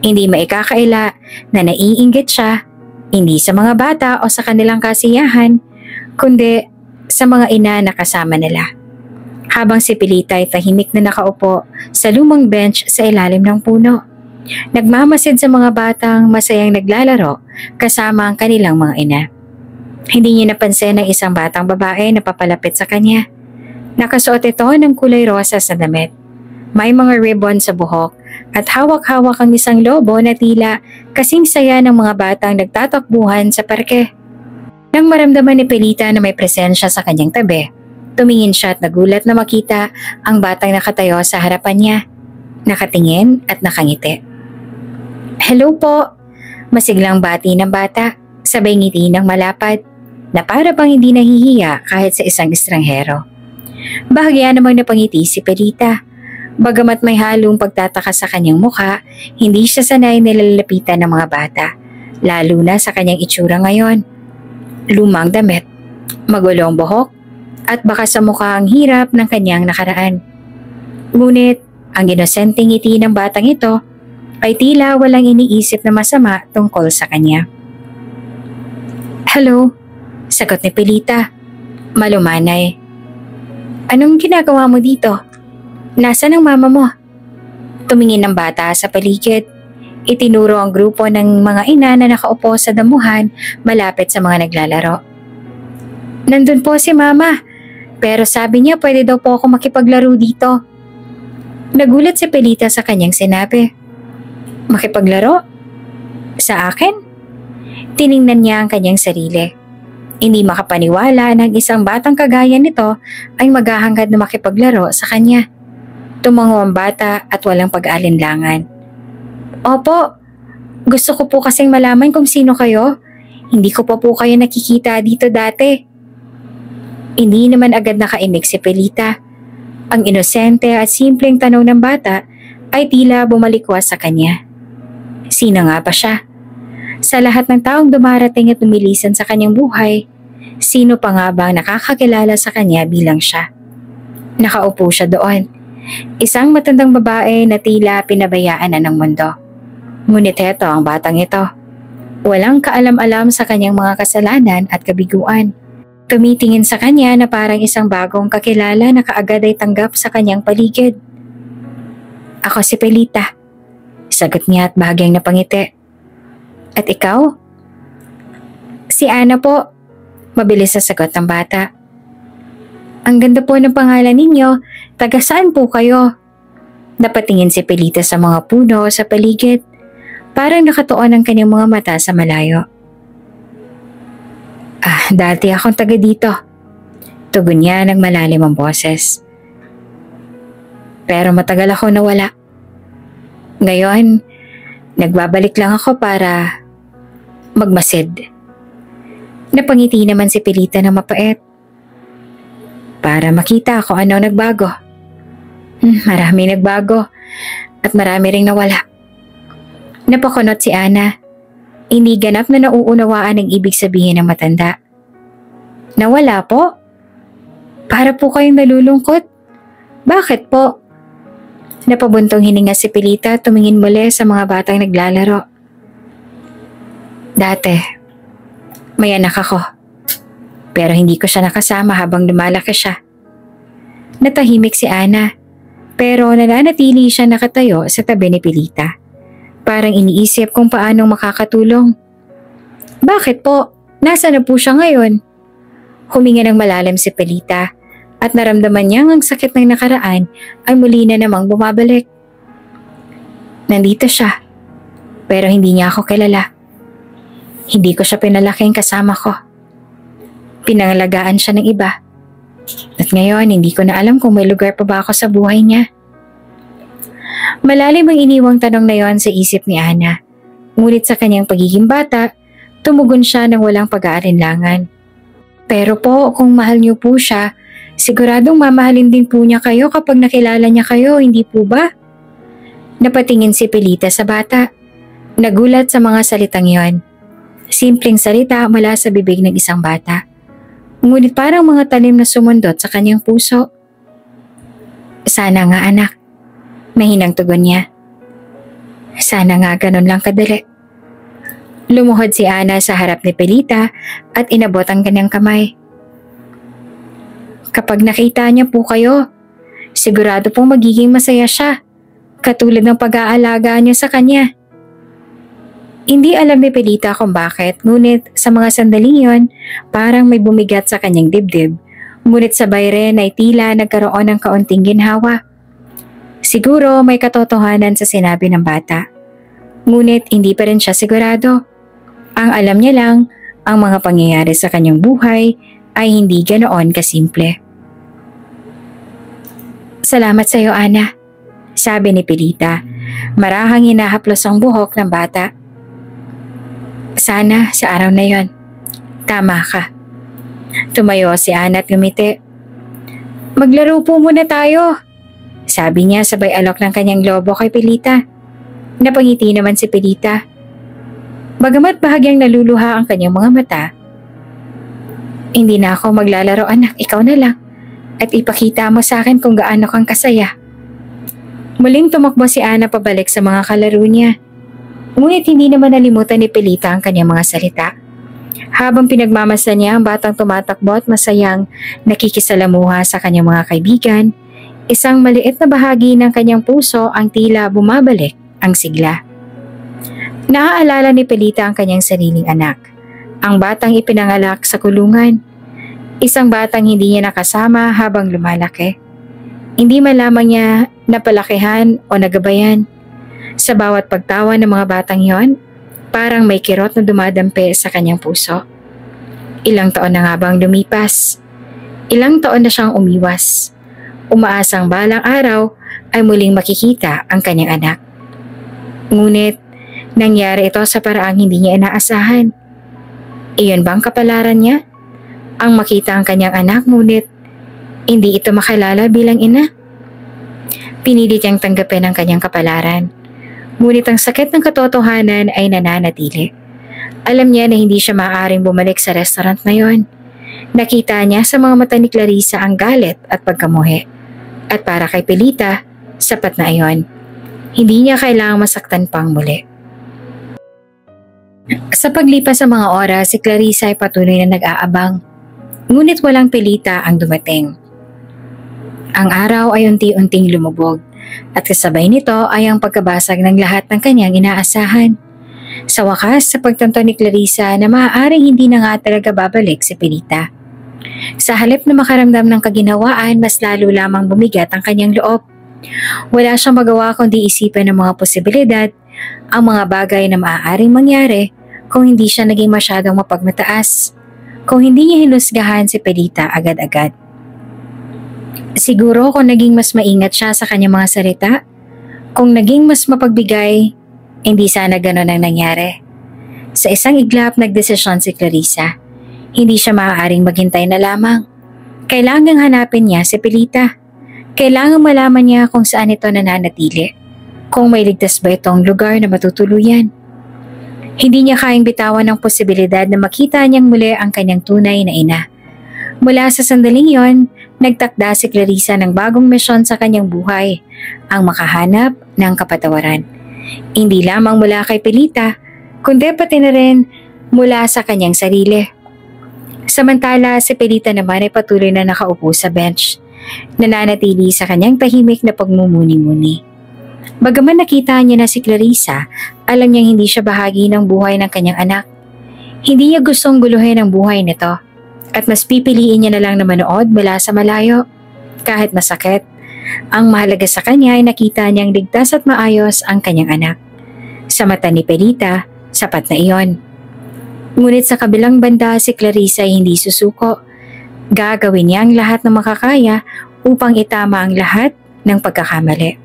Hindi maikakaila na naiinggit siya, hindi sa mga bata o sa kanilang kasiyahan, kundi sa mga ina na kasama nila. Habang si Pelita ay tahimik na nakaupo sa lumang bench sa ilalim ng puno. Nagmamasid sa mga batang masayang naglalaro kasama ang kanilang mga ina. Hindi niya napansin ang isang batang babae na papalapit sa kanya. Nakasuot ito ng kulay rosas na damit. May mga ribbon sa buhok at hawak-hawak ang isang lobo na tila kasing saya ng mga batang nagtatakbuhan sa parke. Nang maramdaman ni Pelita na may presensya sa kanyang tabi, tumingin siya at nagulat na makita ang batang nakatayo sa harapan niya. Nakatingin at nakangiti. Hello po! Masiglang bati ng bata, sabay ngiti ng malapad, na para bang hindi nahihiya kahit sa isang estranghero. Bahagya namang napangiti si Pelita. Bagamat may halong pagtataka sa kanyang mukha, hindi siya sanay nilalapitan ng mga bata, lalo na sa kanyang itsura ngayon. Lumang damit, magulong buhok, at baka sa mukha ang hirap ng kanyang nakaraan. Ngunit ang inosenteng ngiti ng batang ito ay tila walang iniisip na masama tungkol sa kanya. Hello, sagot ni Pelita. Malumanay. Anong ginagawa mo dito? Nasaan ang mama mo? Tumingin ng bata sa paligid. Itinuro ang grupo ng mga ina na nakaupo sa damuhan malapit sa mga naglalaro. Nandun po si mama, pero sabi niya pwede daw po ako makipaglaro dito. Nagulat si Pelita sa kanyang sinabi. Makipaglaro? Sa akin? Tiningnan niya ang kanyang sarili. Hindi makapaniwala na isang batang kagaya nito ay maghahangad na makipaglaro sa kanya. Tumango ang bata at walang pag-alinlangan. Opo, gusto ko po kasing malaman kung sino kayo. Hindi ko pa po kayo nakikita dito dati. Hindi naman agad nakaimik si Pelita. Ang inosente at simpleng tanong ng bata ay tila bumalikwas sa kanya. Sino nga ba siya? Sa lahat ng taong dumarating at lumilisan sa kanyang buhay, sino pa nga ba nakakakilala sa kanya bilang siya? Nakaupo siya doon. Isang matandang babae na tila pinabayaan na ng mundo. Ngunit heto ang batang ito. Walang kaalam-alam sa kanyang mga kasalanan at kabiguan. Tumitingin sa kanya na parang isang bagong kakilala na kaagad ay tanggap sa kanyang paligid. "Ako si Pelita," sagot niya at bahagyang napangiti. "At ikaw?" "Si Ana po," mabilis na sagot ng bata. "Ang ganda po ng pangalan ninyo. Taga saan po kayo?" Napatingin si Pelita sa mga puno sa paligid. Parang nakatuon ang kanyang mga mata sa malayo. Dati akong taga dito," tugon niya ng malalim ang boses. "Pero matagal ako nawala. Ngayon, nagbabalik lang ako para magmasid." Napangiti naman si Pelita na mapait. "Para makita kung ano nagbago." Marami nagbago at marami ring nawala." Napakunot si Ana. Hindi ganap na nauunawaan ang ibig sabihin ng matanda. "Nawala po? Para po kayong nalulungkot. Bakit po?" Napabuntong hininga si Pelita, tumingin muli sa mga batang naglalaro. "Dati, may anak ako. Pero hindi ko siya nakasama habang lumalaki siya." Natahimik si Ana, pero nananatili siya nakatayo sa tabi ni Pelita. Parang iniisip kung paano makakatulong. "Bakit po? Nasaan na po siya ngayon?" Huminga ng malalim si Pelita at naramdaman niyang ang sakit ng nakaraan ay muli na namang bumabalik. "Nandito siya, pero hindi niya ako kilala. Hindi ko siya pinalaking kasama ko. Pinangalagaan siya ng iba. At ngayon hindi ko na alam kung may lugar pa ba ako sa buhay niya." Malalim ang iniwang tanong na yon sa isip ni Ana. Ngunit sa kanyang pagiging bata, tumugon siya ng walang pag-aalinlangan. "Pero po, kung mahal niyo po siya, siguradong mamahalin din po niya kayo kapag nakilala niya kayo, hindi po ba?" Napatingin si Pelita sa bata. Nagulat sa mga salitang yon. Simpleng salita mula sa bibig ng isang bata. Ngunit parang mga talim na sumundot sa kanyang puso. "Sana nga anak," mahinang tugon niya. "Sana nga ganun lang kadali." Lumuhod si Ana sa harap ni Pelita at inabot ang kanyang kamay. "Kapag nakita niya po kayo, sigurado pong magiging masaya siya, katulad ng pag-aalaga niya sa kanya." Hindi alam ni Pelita kung bakit, ngunit sa mga sandaling yon, parang may bumigat sa kanyang dibdib, ngunit sabay rin ay tila nagkaroon ng kaunting ginhawa. Siguro may katotohanan sa sinabi ng bata. Ngunit hindi pa rin siya sigurado. Ang alam niya lang, ang mga pangyayari sa kanyang buhay ay hindi ganoon kasimple. "Salamat sa iyo, Ana," sabi ni Pelita. Marahang hinahaplos ang buhok ng bata. "Sana sa araw na yon, tama ka." Tumayo si Ana at ngumiti. "Maglaro po muna tayo," sabi niya sabay alok ng kanyang lobo kay Pelita. Napangiti naman si Pelita. Bagamat bahagyang naluluha ang kanyang mga mata, "Hindi na ako maglalaro anak, ikaw na lang. At ipakita mo sa akin kung gaano kang kasaya." Muling tumakbo si Ana pabalik sa mga kalaro niya. Ngunit hindi naman nalimutan ni Pelita ang kanyang mga salita. Habang pinagmamasdan niya ang batang tumatakbo at masayang nakikisalamuha sa kanyang mga kaibigan, isang maliit na bahagi ng kanyang puso ang tila bumabalik ang sigla. Naaalala ni Pelita ang kanyang sariling anak, ang batang ipinangalak sa kulungan, isang batang hindi niya nakasama habang lumalaki. Hindi man lamang niya napalakihan o nagabayan. Sa bawat pagtawa ng mga batang yon, parang may kirot na dumadampi sa kanyang puso. Ilang taon na nga bang lumipas? Ilang taon na siyang umiwas. Umaasang balang araw ay muling makikita ang kanyang anak. Ngunit nangyari ito sa paraang hindi niya inaasahan. Iyon bang kapalaran niya? Ang makita ang kanyang anak ngunit hindi ito makilala bilang ina? Pinilit niyang tanggapin ang kanyang kapalaran. Ngunit ang sakit ng katotohanan ay nananatili. Alam niya na hindi siya maaaring bumalik sa restaurant na yon. Nakita niya sa mga mata ni Clarissa ang galit at pagkamuhi. At para kay Pelita, sapat na iyon. Hindi niya kailangang masaktan pang muli. Sa paglipas ng mga oras, si Clarissa ay patuloy na nag-aabang. Ngunit walang Pelita ang dumating. Ang araw ay unti-unting lumubog at kasabay nito ay ang pagkabasag ng lahat ng kanyang inaasahan. Sa wakas, sa pagtanto ni Clarissa na maaaring hindi na nga talaga babalik si Pelita. Sa halip na makaramdam ng kaginhawaan, mas lalo lamang bumigat ang kanyang loob. Wala siyang magawa kundi isipin ng mga posibilidad, ang mga bagay na maaaring mangyari kung hindi siya naging masyadong mapagmataas, kung hindi niya hinusgahan si Pelita agad-agad. Siguro kung naging mas maingat siya sa kanyang mga salita, kung naging mas mapagbigay, hindi sana ganon ang nangyari. Sa isang iglap, nagdesisyon si Clarissa. Hindi siya maaaring maghintay na lamang. Kailangang hanapin niya si Pelita. Kailangang malaman niya kung saan ito nananatili. Kung may ligtas ba itong lugar na matutuluyan. Hindi niya kayang bitawan ng posibilidad na makita niyang muli ang kanyang tunay na ina. Mula sa sandaling yon, nagtakda si Clarissa ng bagong misyon sa kanyang buhay, ang makahanap ng kapatawaran. Hindi lamang mula kay Pelita, kundi pati na rin mula sa kanyang sarili. Samantala, si Pelita naman ay patuloy na nakaupo sa bench, nananatili sa kanyang tahimik na pagmumuni-muni. Bagaman nakita niya na si Clarissa, alam niyang hindi siya bahagi ng buhay ng kanyang anak. Hindi niya gustong guluhin ang buhay nito at mas pipiliin niya na lang na manood mula sa malayo. Kahit masakit, ang mahalaga sa kanya ay nakita niyang ligtas at maayos ang kanyang anak. Sa mata ni Pelita, sapat na iyon. Ngunit sa kabilang banda, si Clarissa ay hindi susuko. Gagawin niya ang lahat ng makakaya upang itama ang lahat ng pagkakamali.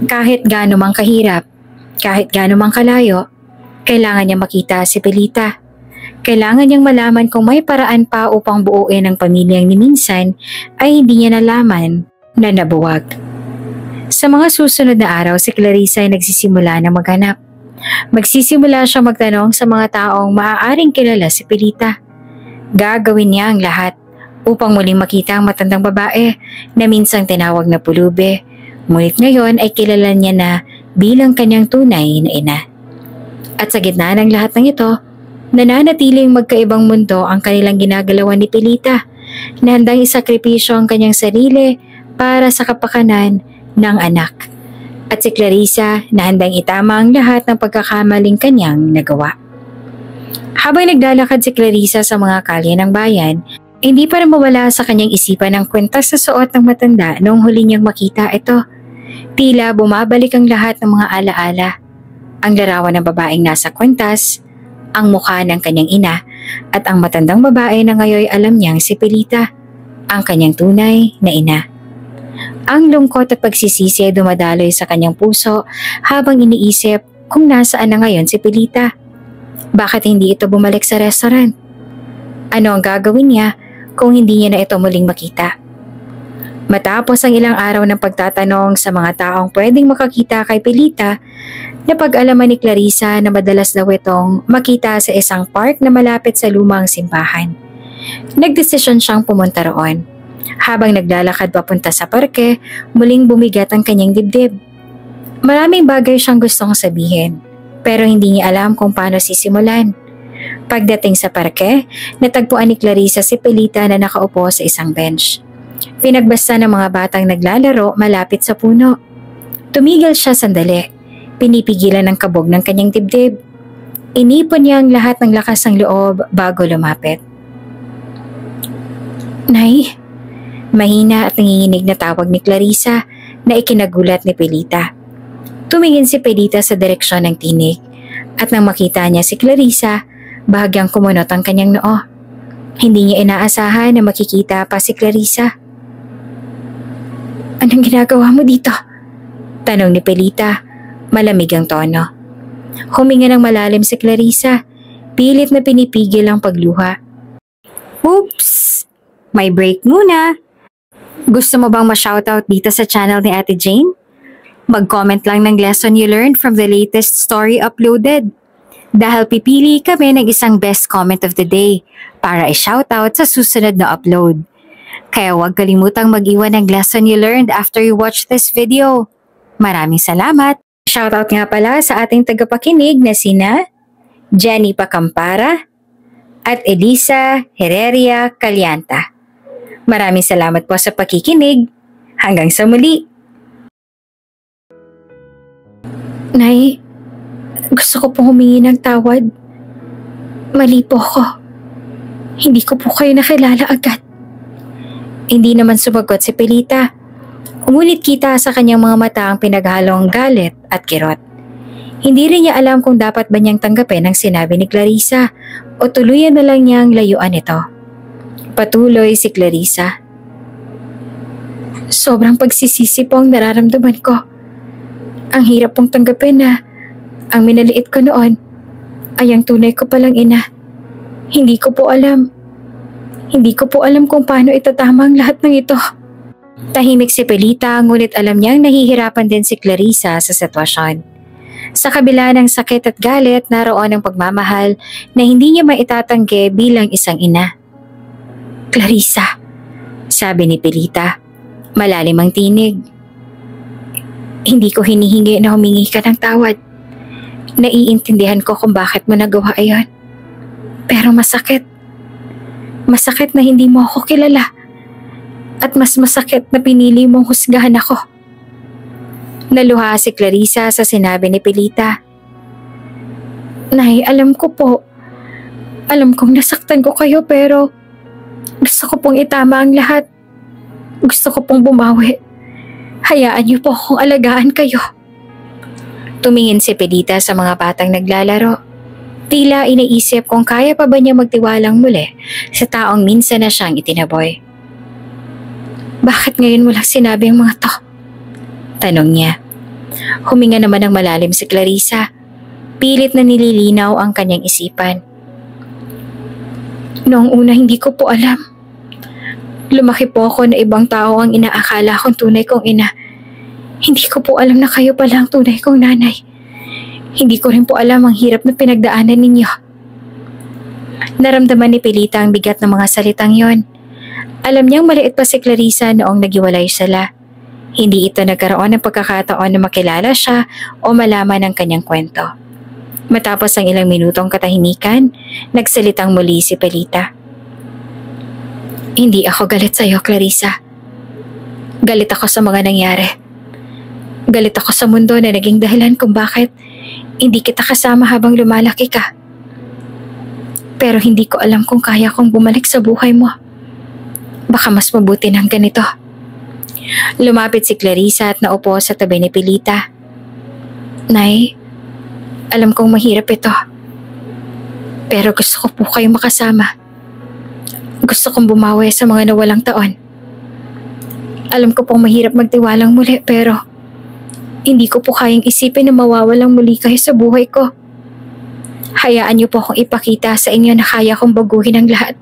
Kahit gaano mang kahirap, kahit gaano mang kalayo, kailangan niya makita si Pelita. Kailangan niyang malaman kung may paraan pa upang buuin ang pamilyang ni minsan ay hindi niya nalaman na nabuwag. Sa mga susunod na araw, si Clarissa ay nagsisimula na maghanap. Magsisimula siya magtanong sa mga taong maaaring kilala si Pelita. Gagawin niya ang lahat upang muling makita ang matandang babae na minsang tinawag na pulubi, ngunit ngayon ay kilala niya na bilang kanyang tunay na ina. At sa gitna ng lahat ng ito, nananatiling magkaibang mundo ang kanilang ginagalawan ni Pelita na handang isakripisyo ang kanyang sarili para sa kapakanan ng anak. At si Clarissa na handang itama ang lahat ng pagkakamaling kanyang nagawa. Habang naglalakad si Clarissa sa mga kalye ng bayan, hindi pa rin mawala sa kanyang isipan ang kwintas sa suot ng matanda noong huli niyang makita ito. Tila bumabalik ang lahat ng mga alaala. Ang larawan ng babaeng nasa kwintas, ang mukha ng kanyang ina, at ang matandang babae na ngayon alam niyang si Pelita, ang kanyang tunay na ina. Ang lungkot at pagsisisi ay dumadaloy sa kanyang puso habang iniisip kung nasaan na ngayon si Pelita. Bakit hindi ito bumalik sa restaurant? Ano ang gagawin niya kung hindi niya na ito muling makita? Matapos ang ilang araw ng pagtatanong sa mga taong pwedeng makakita kay Pelita, napag-alaman ni Clarissa na madalas daw itong makita sa isang park na malapit sa lumang simbahan. Nagdesisyon siyang pumunta roon. Habang naglalakad papunta sa parke, muling bumigat ang kanyang dibdib. Maraming bagay siyang gustong sabihin, pero hindi niya alam kung paano sisimulan. Pagdating sa parke, natagpuan ni Clarissa si Pelita na nakaupo sa isang bench. Pinagbasta ng mga batang naglalaro malapit sa puno. Tumigil siya sandali. Pinipigilan ng kabog ng kanyang dibdib. Inipon niya ang lahat ng lakas ng loob bago lumapit. Nay, mahina at nanginginig na tawag ni Clarissa na ikinagulat ni Pelita. Tumingin si Pelita sa direksyon ng tinig at nang makita niya si Clarissa, bahagyang kumunot ang kanyang noo. Hindi niya inaasahan na makikita pa si Clarissa. Anong ginagawa mo dito? Tanong ni Pelita, malamig ang tono. Huminga ng malalim si Clarissa, pilit na pinipigil ang pagluha. Oops! May break muna. Gusto mo bang ma-shoutout dito sa channel ni Ate Jane? Mag-comment lang ng lesson you learned from the latest story uploaded. Dahil pipili kami ng isang best comment of the day para i-shoutout sa susunod na upload. Kaya huwag kalimutang mag-iwan ng lesson you learned after you watch this video. Maraming salamat! Shoutout nga pala sa ating tagapakinig na sina Jenny Pacampara, at Elisa Heredia Calianta. Maraming salamat po sa pakikinig. Hanggang sa muli. Nay, gusto ko pong humingi ng tawad. Mali po ako. Hindi ko po kayo nakilala agad. Hindi naman sumagot si Pelita. Umulit kita sa kanyang mga mata ang pinaghalong galit at kirot. Hindi rin niya alam kung dapat ba niyang tanggapin ang sinabi ni Clarissa o tuluyan na lang niyang layuan ito. Patuloy si Clarissa. Sobrang pagsisisi po ang nararamdaman ko. Ang hirap pong tanggapin na ang minaliit ko noon ay ang tunay ko palang ina. Hindi ko po alam. Hindi ko po alam kung paano itatama ang lahat ng ito. Tahimik si Pelita, ngunit alam niyang nahihirapan din si Clarissa sa sitwasyon. Sa kabila ng sakit at galit, naroon ang pagmamahal na hindi niya maitatanggi bilang isang ina. Clarissa, sabi ni Pelita, malalim ang tinig. Hindi ko hinihingi na humingi ka ng tawad. Naiintindihan ko kung bakit mo nagawa ayon. Pero masakit. Masakit na hindi mo ako kilala. At mas masakit na pinili mong husgahan ako. Naluha si Clarissa sa sinabi ni Pelita. Nay, alam ko po. Alam kong nasaktan ko kayo pero gusto ko pong itama ang lahat. Gusto ko pong bumawi. Hayaan niyo po akong alagaan kayo. Tumingin si Pelita sa mga batang naglalaro. Tila iniisip kung kaya pa ba niya magtiwalang muli sa taong minsan na siyang itinaboy. Bakit ngayon mo lang sinabi ang mga to? Tanong niya. Huminga naman ng malalim si Clarissa. Pilit na nililinaw ang kanyang isipan. Noong una hindi ko po alam. Lumaki po ako na ibang tao ang inaakala kong tunay kong ina. Hindi ko po alam na kayo pala ang tunay kong nanay. Hindi ko rin po alam ang hirap na pinagdaanan ninyo. Naramdaman ni Pelita ang bigat ng mga salitang yon. Alam niyang maliit pa si Clarissa noong naghiwalay sila. Hindi ito nagkaroon ng pagkakataon na makilala siya o malaman ang kanyang kwento. Matapos ang ilang minutong katahimikan, nagsalitang muli si Pelita. Hindi ako galit sa iyo, Clarissa. Galit ako sa mga nangyari. Galit ako sa mundo na naging dahilan kung bakit hindi kita kasama habang lumalaki ka. Pero hindi ko alam kung kaya kong bumalik sa buhay mo. Baka mas mabuti ng ganito. Lumapit si Clarissa at naupo sa tabi ni Pelita. Nay, alam kong mahirap ito. Pero gusto ko po kayo makasama. Gusto kong bumawi sa mga nawalang taon. Alam ko pong mahirap magtiwalang muli pero hindi ko po kayang isipin na mawawalang muli kayo sa buhay ko. Hayaan niyo po akong ipakita sa inyo na kaya kong baguhin ang lahat.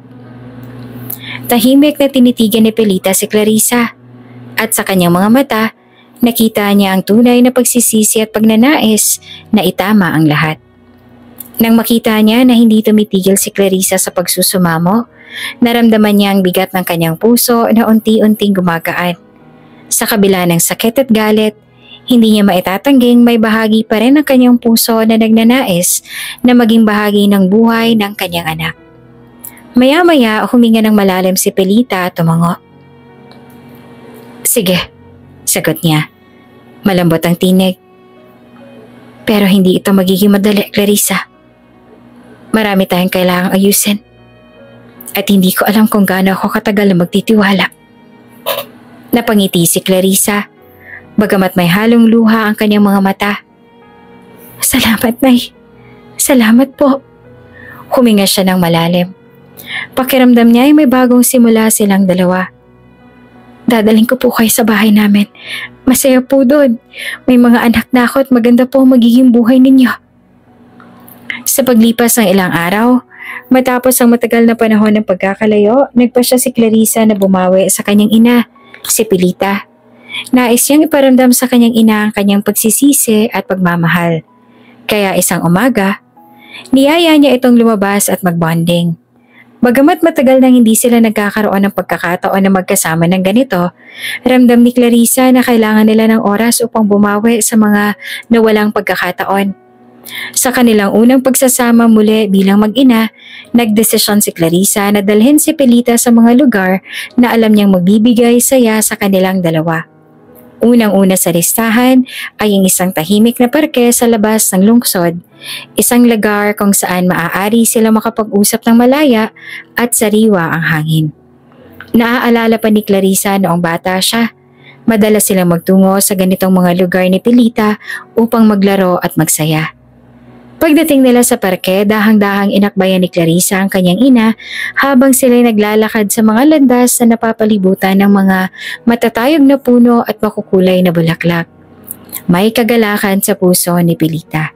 Tahimik na tinitigan ni Pelita si Clarissa at sa kanyang mga mata, nakita niya ang tunay na pagsisisi at pagnanais na itama ang lahat. Nang makita niya na hindi tumitigil si Clarissa sa pagsusumamo, naramdaman niya ang bigat ng kanyang puso na unti-unting gumagaan. Sa kabila ng sakit at galit, hindi niya maitatangging may bahagi pa rin ng kanyang puso na nagnanais na maging bahagi ng buhay ng kanyang anak. Maya-maya huminga ng malalim si Pelita at tumango. Sige, sagot niya. Malambot ang tinig. Pero hindi ito magiging madali, Clarissa. Marami tayong kailangang ayusin. At hindi ko alam kung gaano ako katagal na magtitiwala. Napangiti si Clarissa, bagamat may halong luha ang kanyang mga mata. Salamat, Nay. Salamat po. Huminga siya ng malalim. Pakiramdam niya ay may bagong simula silang dalawa. Dadaling ko po kayo sa bahay namin. Masaya po doon. May mga anak na ako at maganda po ang magiging buhay ninyo. Sa paglipas ng ilang araw, matapos ang matagal na panahon ng pagkakalayo, nagpa siya si Clarissa na bumawi sa kanyang ina, si Pelita. Nais niyang iparamdam sa kanyang ina ang kanyang pagsisisi at pagmamahal. Kaya isang umaga, niyaya niya itong lumabas at magbonding. Bagamat matagal nang hindi sila nagkakaroon ng pagkakataon na magkasama ng ganito, ramdam ni Clarissa na kailangan nila ng oras upang bumawi sa mga nawalang pagkakataon. Sa kanilang unang pagsasama muli bilang mag-ina, nagdesisyon si Clarissa na dalhin si Pelita sa mga lugar na alam niyang magbibigay saya sa kanilang dalawa. Unang-una sa listahan ay ang isang tahimik na parke sa labas ng lungsod, isang lugar kung saan maaari sila makapag-usap ng malaya at sariwa ang hangin. Naaalala pa ni Clarissa noong bata siya, madalas silang magtungo sa ganitong mga lugar ni Pelita upang maglaro at magsaya. Pagdating nila sa parke, dahang-dahang inakbayan ni Clarissa ang kanyang ina habang sila'y naglalakad sa mga landas na napapalibutan ng mga matatayog na puno at makukulay na bulaklak. May kagalakan sa puso ni Pelita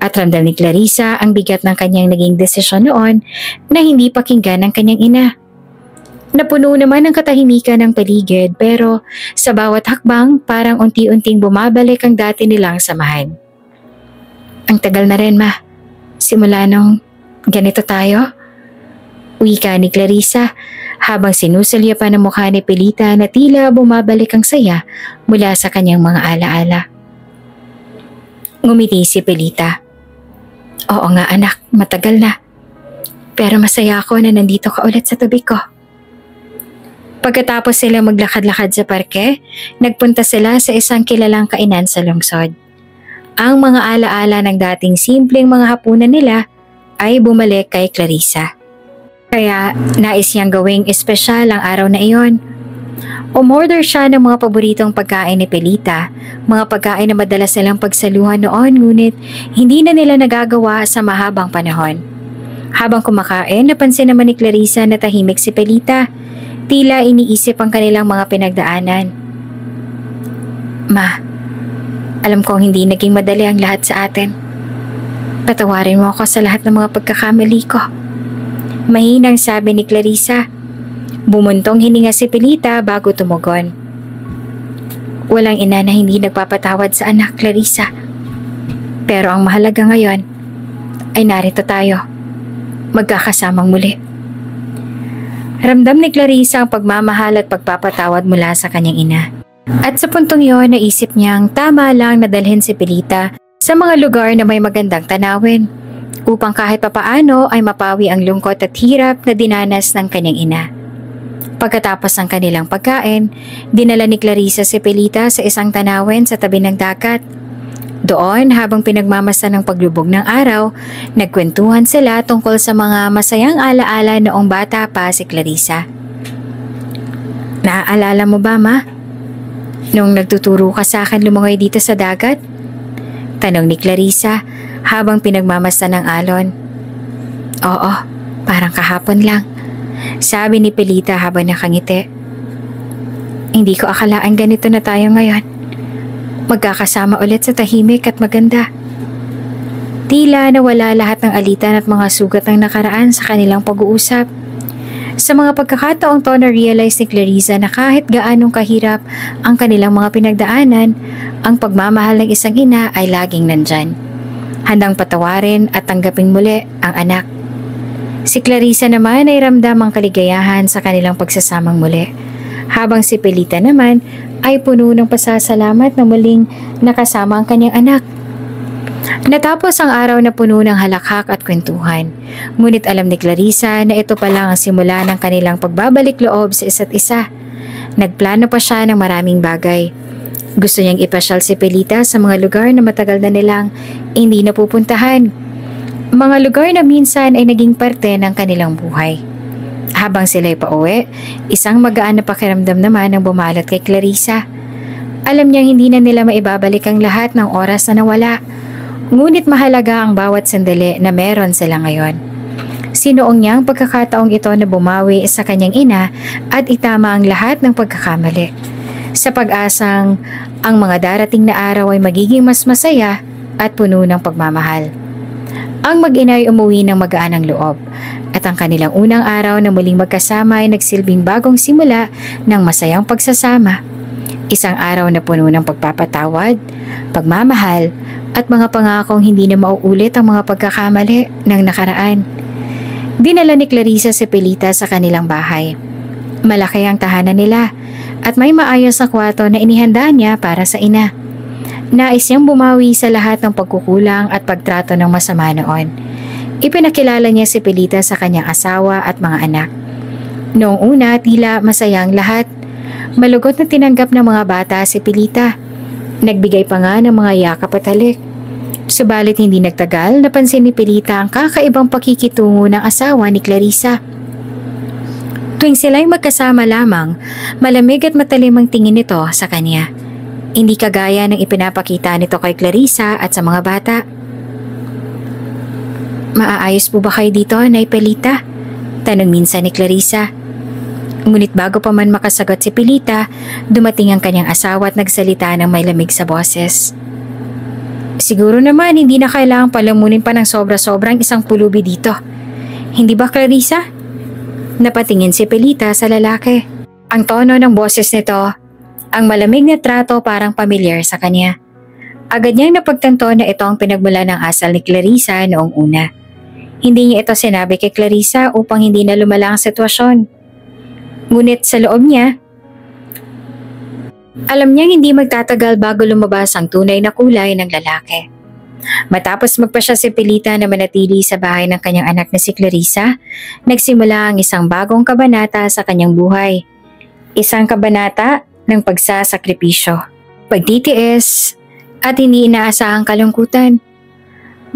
at ramdam ni Clarissa ang bigat ng kanyang naging desisyon noon na hindi pakinggan ng kanyang ina. Napuno naman ang katahimikan ng paligid pero sa bawat hakbang parang unti-unting bumabalik ang dati nilang samahan. Ang tagal na rin, ma. Simula nung ganito tayo. Wika ni Clarissa habang sinusulya pa ng mukha ni Pelita na tila bumabalik ang saya mula sa kanyang mga alaala. Ngumiti si Pelita. Oo nga anak, matagal na. Pero masaya ako na nandito ka ulit sa tabi ko. Pagkatapos sila maglakad-lakad sa parke, nagpunta sila sa isang kilalang kainan sa lungsod. Ang mga alaala ng dating simpleng mga hapunan nila ay bumalik kay Clarissa. Kaya nais niyang gawing espesyal ang araw na iyon. Umorder siya ng mga paboritong pagkain ni Pelita, mga pagkain na madalas nilang pagsaluhan noon ngunit hindi na nila nagagawa sa mahabang panahon. Habang kumakain, napansin naman ni Clarissa na tahimik si Pelita, tila iniisip ang kanilang mga pinagdaanan. Ma, alam kong hindi naging madali ang lahat sa atin. Patawarin mo ako sa lahat ng mga pagkakamali ko. Mahinang sabi ni Clarissa. Bumuntong hininga si Pelita bago tumugon. Walang ina na hindi nagpapatawad sa anak, Clarissa. Pero ang mahalaga ngayon ay narito tayo. Magkakasamang muli. Ramdam ni Clarissa ang pagmamahal at pagpapatawad mula sa kanyang ina. At sa puntong iyon, naisip niyang tama lang na dalhin si Pelita sa mga lugar na may magandang tanawin upang kahit papaano ay mapawi ang lungkot at hirap na dinanas ng kanyang ina. Pagkatapos ng kanilang pagkain, dinala ni Clarissa si Pelita sa isang tanawin sa tabi ng dagat. Doon, habang pinagmamasdan ng paglubog ng araw, nagkwentuhan sila tungkol sa mga masayang alaala noong bata pa si Clarissa. Naaalala mo ba, ma? Nung nagtuturo ka sa akin lumangoy dito sa dagat? Tanong ni Clarissa habang pinagmamasdan ng alon. Oo, parang kahapon lang. Sabi ni Pelita habang nakangiti. Hindi ko akalaan ganito na tayo ngayon. Magkakasama ulit sa tahimik at maganda. Tila nawala lahat ng alitan at mga sugat ng nakaraan sa kanilang pag-uusap. Sa mga pagkakataong to na-realize ni Clarissa na kahit gaanong kahirap ang kanilang mga pinagdaanan, ang pagmamahal ng isang ina ay laging nandyan. Handang patawarin at tanggapin muli ang anak. Si Clarissa naman ay ramdam ang kaligayahan sa kanilang pagsasamang muli, habang si Pelita naman ay puno ng pasasalamat na muling nakasama ang kanyang anak. Natapos ang araw na puno ng halakhak at kwentuhan, ngunit alam ni Clarissa na ito pa lang ang simula ng kanilang pagbabalik loob sa isa't isa. Nagplano pa siya ng maraming bagay. Gusto niyang ipasyal si Pelita sa mga lugar na matagal na nilang hindi napupuntahan. Mga lugar na minsan ay naging parte ng kanilang buhay. Habang sila'y pauwi, isang magaan na pakiramdam naman ang bumalot kay Clarissa. Alam niyang hindi na nila maibabalik ang lahat ng oras na nawala. Ngunit mahalaga ang bawat sandali na meron sila ngayon. Sinuong niya ang pagkakataong ito na bumawi sa kanyang ina at itama ang lahat ng pagkakamali. Sa pag-asang ang mga darating na araw ay magiging mas masaya at puno ng pagmamahal. Ang mag-ina ay umuwi ng magaan ang loob at ang kanilang unang araw na muling magkasama ay nagsilbing bagong simula ng masayang pagsasama. Isang araw na puno ng pagpapatawad, pagmamahal, at mga pangakong hindi na mauulit ang mga pagkakamali ng nakaraan. Dinala ni Clarissa si Pelita sa kanilang bahay. Malaki ang tahanan nila at may maayos na kwarto na inihanda niya para sa ina. Nais niyang bumawi sa lahat ng pagkukulang at pagtrato ng masama noon. Ipinakilala niya si Pelita sa kanyang asawa at mga anak. Noong una, tila masayang lahat. Malugot na tinanggap ng mga bata si Pelita. Nagbigay pa nga ng mga yakap at halik. Subalit hindi nagtagal, napansin ni Pelita ang kakaibang pakikitungo ng asawa ni Clarissa. Tuwing sila'y magkasama lamang, malamig at matalim ang tingin nito sa kanya. Hindi kagaya ng ipinapakita nito kay Clarissa at sa mga bata. "Maaayos po ba kayo dito, Nay Pelita?" tanong minsan ni Clarissa. Ngunit bago pa man makasagot si Pelita, dumating ang kanyang asawa at nagsalita ng may lamig sa boses. "Siguro naman hindi na kailangang palamunin pa ng sobra-sobrang isang pulubi dito. Hindi ba, Clarissa?" Napatingin si Pelita sa lalaki. Ang tono ng boses nito, ang malamig na trato parang pamilyar sa kanya. Agad niyang napagtanto na ito ang pinagmula ng asal ni Clarissa noong una. Hindi niya ito sinabi kay Clarissa upang hindi na lumala ang sitwasyon. Ngunit sa loob niya, alam niyang hindi magtatagal bago lumabas ang tunay na kulay ng lalaki. Matapos magpasya si Pelita na manatili sa bahay ng kanyang anak na si Clarissa, nagsimula ang isang bagong kabanata sa kanyang buhay. Isang kabanata ng pagsasakripisyo, pagtitiis, at hindi inaasahang kalungkutan.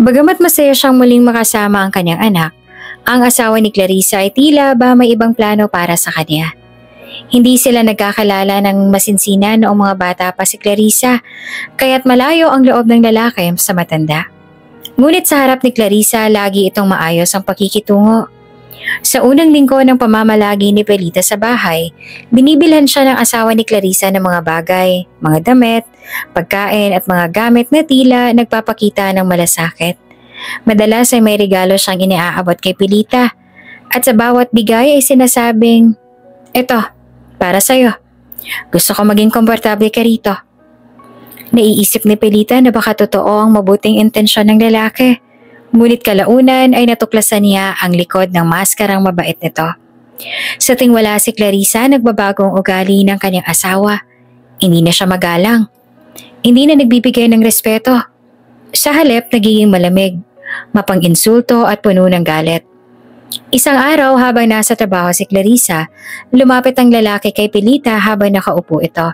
Bagamat masaya siyang muling makasama ang kanyang anak, ang asawa ni Clarissa ay tila ba may ibang plano para sa kanya. Hindi sila nagkakalala ng masinsinan noong mga bata pa si Clarissa, kaya't malayo ang loob ng lalaki sa matanda. Ngunit sa harap ni Clarissa, lagi itong maayos ang pakikitungo. Sa unang linggo ng pamamalagi ni Pelita sa bahay, binibilhan siya ng asawa ni Clarissa ng mga bagay, mga damit, pagkain at mga gamit na tila nagpapakita ng malasakit. Madalas ay may regalo siyang iniaabot kay Pelita at sa bawat bigay ay sinasabing, "Ito, para sa'yo. Gusto ko maging komportable ka rito." Naiisip ni Pelita na baka totoo ang mabuting intensyon ng lalaki. Ngunit kalaunan ay natuklasan niya ang likod ng maskarang mabait nito. Sa tuwing wala si Clarissa, nagbabagong ugali ng kanyang asawa. Hindi na siya magalang. Hindi na nagbibigay ng respeto. Sa halip, nagiging malamig, mapang-insulto at puno ng galit. Isang araw habang nasa trabaho si Clarissa, lumapit ang lalaki kay Pelita habang nakaupo ito.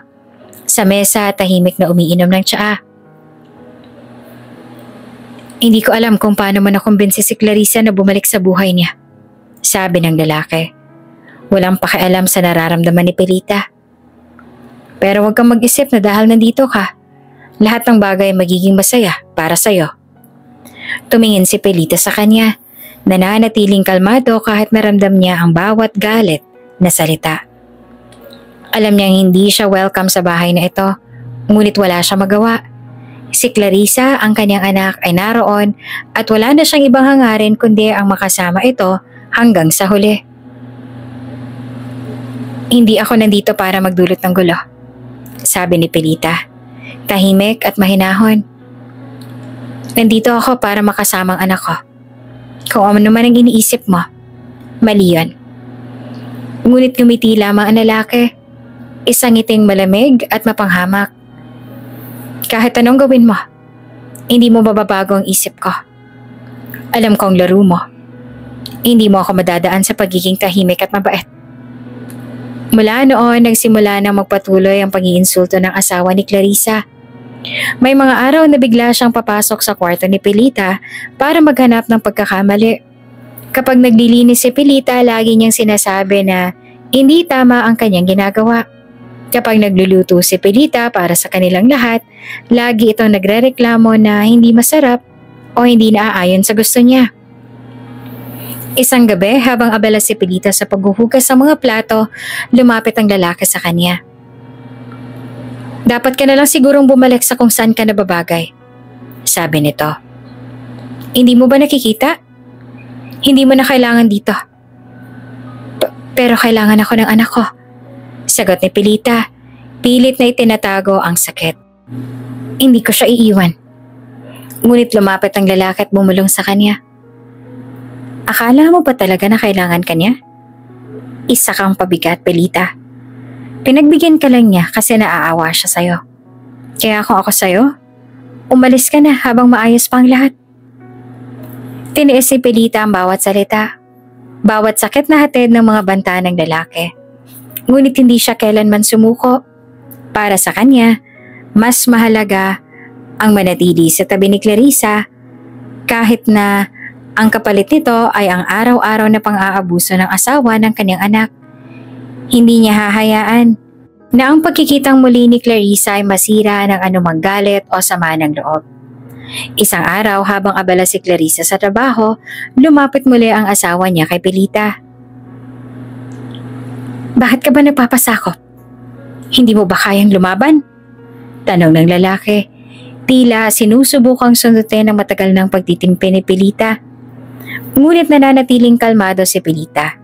Sa mesa, tahimik na umiinom ng tsaa. "Hindi ko alam kung paano mo nakumbinsi si Clarissa na bumalik sa buhay niya," sabi ng lalaki. Walang pakialam sa nararamdaman ni Pelita. "Pero huwag kang mag-isip na dahil nandito ka, lahat ng bagay magiging masaya para sa'yo." Tumingin si Pelita sa kanya. Nananatiling kalmado kahit naramdam niya ang bawat galit na salita. Alam niyang hindi siya welcome sa bahay na ito, ngunit wala siya magawa. Si Clarissa, ang kanyang anak, ay naroon at wala na siyang ibang hangarin kundi ang makasama ito hanggang sa huli. "Hindi ako nandito para magdulot ng gulo," sabi ni Pelita, tahimik at mahinahon. "Nandito ako para makasama ang anak ko. Kung ano man ang iniisip mo, mali yun." Ngunit ngumiti lamang ang lalaki, isang ngiting malamig at mapanghamak. "Kahit anong gawin mo, hindi mo mababago ang isip ko. Alam ko ang laro mo. Hindi mo ako madadaan sa pagiging tahimik at mabait." Mula noon, nagsimula na magpatuloy ang pag-iinsulto ng asawa ni Clarissa. May mga araw na bigla siyang papasok sa kwarto ni Pelita para maghanap ng pagkakamali. Kapag naglilinis si Pelita, lagi niyang sinasabi na hindi tama ang kanyang ginagawa. Kapag nagluluto si Pelita para sa kanilang lahat, lagi itong nagrereklamo na hindi masarap o hindi naaayon sa gusto niya. Isang gabi, habang abala si Pelita sa paghuhugas sa mga plato, lumapit ang lalaki sa kanya. "Dapat ka na lang sigurong bumalik sa kung saan ka nababagay," sabi nito. "Hindi mo ba nakikita? Hindi mo na kailangan dito." Pero kailangan ako ng anak ko," sagot ni Pelita. Pilit na itinatago ang sakit. "Hindi ko siya iiwan." Ngunit lumapit ang lalaki at bumulong sa kanya. "Akala mo ba talaga na kailangan ka niya? Isa kang pabigat, Pelita. Pinagbigyan ka lang niya kasi naaawa siya sa'yo. Kaya kung ako sa'yo, Umalis ka na habang maayos pa ang lahat. Tiniis ni Pilita ang bawat salita, bawat sakit na hatid ng mga banta ng lalaki. Ngunit hindi siya kailanman sumuko. Para sa kanya, mas mahalaga ang manatili sa tabi ni Clarissa kahit na ang kapalit nito ay ang araw-araw na pang-aabuso ng asawa ng kanyang anak. Hindi niya hahayaan na ang pagkikitang muli ni Clarissa ay masira ng anumang galit o sama ng loob. Isang araw habang abala si Clarissa sa trabaho, lumapit muli ang asawa niya kay Pilita. Bakit ka ba nagpapasakop? Hindi mo ba kayang lumaban? Tanong ng lalaki. Tila sinusubukang sundutin ang matagal ng pagtitimpi ni Pilita. Ngunit nananatiling kalmado si Pilita.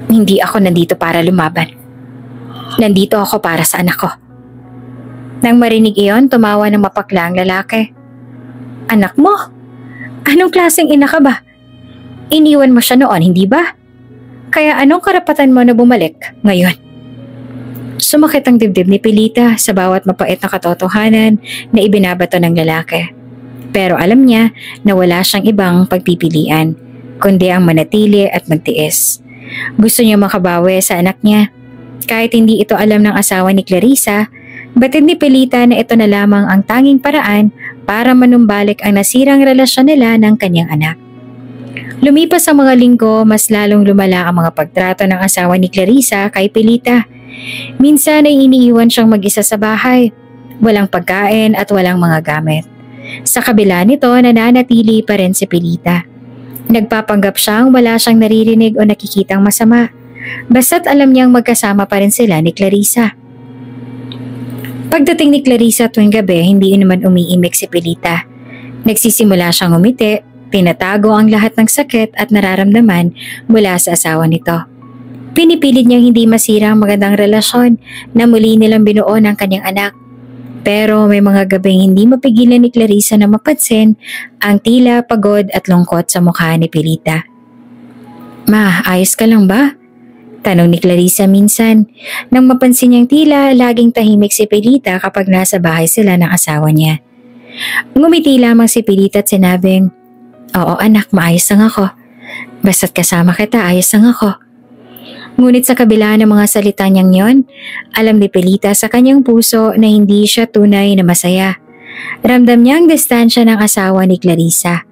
Hindi ako nandito para lumaban. Nandito ako para sa anak ko. Nang marinig iyon, tumawa ng mapakla ang lalaki. Anak mo? Anong klaseng ina ka ba? Iniwan mo siya noon, hindi ba? Kaya anong karapatan mo na bumalik ngayon? Sumakit ang dibdib ni Pilita sa bawat mapait na katotohanan na ibinabato ng lalaki. Pero alam niya na wala siyang ibang pagpipilian, kundi ang manatili at magtiis. Gusto niya makabawi sa anak niya. Kahit hindi ito alam ng asawa ni Clarissa, batid ni Pilita na ito na lamang ang tanging paraan para manumbalik ang nasirang relasyon nila ng kanyang anak. Lumipas ang mga linggo, mas lalong lumala ang mga pagtrato ng asawa ni Clarissa kay Pilita. Minsan ay iniiwan siyang mag-isa sa bahay, walang pagkain at walang mga gamit. Sa kabila nito, nananatili pa rin si Pilita. Nagpapanggap siyang wala siyang naririnig o nakikitang masama, basta't alam niyang magkasama pa rin sila ni Clarissa. Pagdating ni Clarissa tuwing gabi, hindi naman umiimik si Pilita. Nagsisimula siyang umiti, tinatago ang lahat ng sakit at nararamdaman mula sa asawa nito. Pinipilit niyang hindi masira ang magandang relasyon na muli nilang binuo ng kanyang anak. Pero may mga gabing hindi mapigilan ni Clarissa na mapansin ang tila pagod at lungkot sa mukha ni Pilita. Ma, ayos ka lang ba? Tanong ni Clarissa minsan nang mapansin niyang tila laging tahimik si Pilita kapag nasa bahay sila ng asawa niya. Ngumiti lamang si Pilita at sinabing, Oo anak, maayos lang ako. Basta't kasama kita, ayos lang ako. Ngunit sa kabila ng mga salita niyang yon, alam ni Pilita sa kanyang puso na hindi siya tunay na masaya. Ramdam niya ang distansya ng asawa ni Clarissa.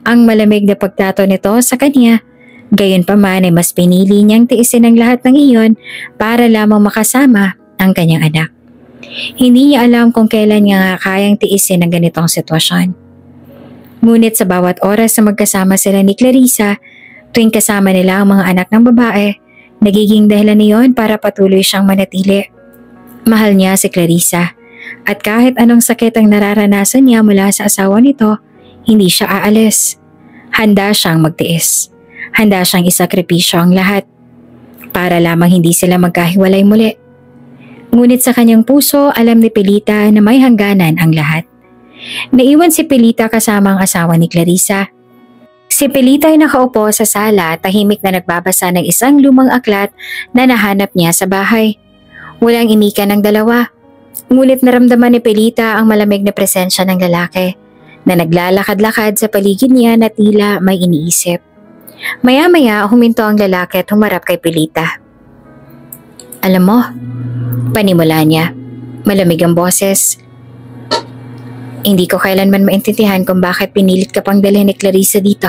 Ang malamig na pagtrato nito sa kanya, gayon pa man ay mas pinili niyang tiisin ang lahat ng iyon para lamang makasama ang kanyang anak. Hindi niya alam kung kailan niya kayang tiisin ang ganitong sitwasyon. Ngunit sa bawat oras na magkasama sila ni Clarissa, tuwing kasama nila ang mga anak ng babae, nagiging dahilan niyon para patuloy siyang manatili. Mahal niya si Clarissa at kahit anong sakit ang nararanasan niya mula sa asawa nito, hindi siya aalis. Handa siyang magtiis. Handa siyang isakripisyo ang lahat para lamang hindi sila magkahiwalay muli. Ngunit sa kanyang puso, alam ni Pilita na may hangganan ang lahat. Naiwan si Pilita kasama ang asawa ni Clarissa. Si Pilita ay nakaupo sa sala, tahimik na nagbabasa ng isang lumang aklat na nahanap niya sa bahay. Walang imika ng dalawa. Ngunit naramdaman ni Pilita ang malamig na presensya ng lalaki na naglalakad-lakad sa paligid niya na tila may iniisip. Maya-maya huminto ang lalaki at humarap kay Pilita. Alam mo, panimula niya, malamig ang boses. Hindi ko kailanman maintindihan kung bakit pinilit ka pang dalhin ni Clarissa dito.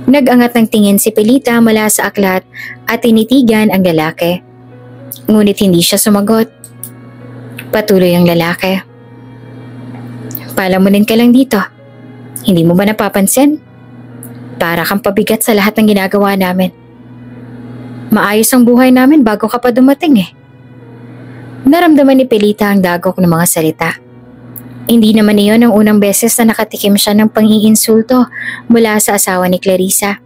Nag-angat ng tingin si Pilita mula sa aklat at tinitigan ang lalaki. Ngunit hindi siya sumagot. Patuloy ang lalaki. Palamunin ka lang dito. Hindi mo ba napapansin? Para kang pabigat sa lahat ng ginagawa namin. Maayos ang buhay namin bago ka pa dumating eh. Naramdaman ni Pilita ang dagok ng mga salita. Hindi naman iyon ang unang beses na nakatikim siya ng pang-iinsulto mula sa asawa ni Clarissa.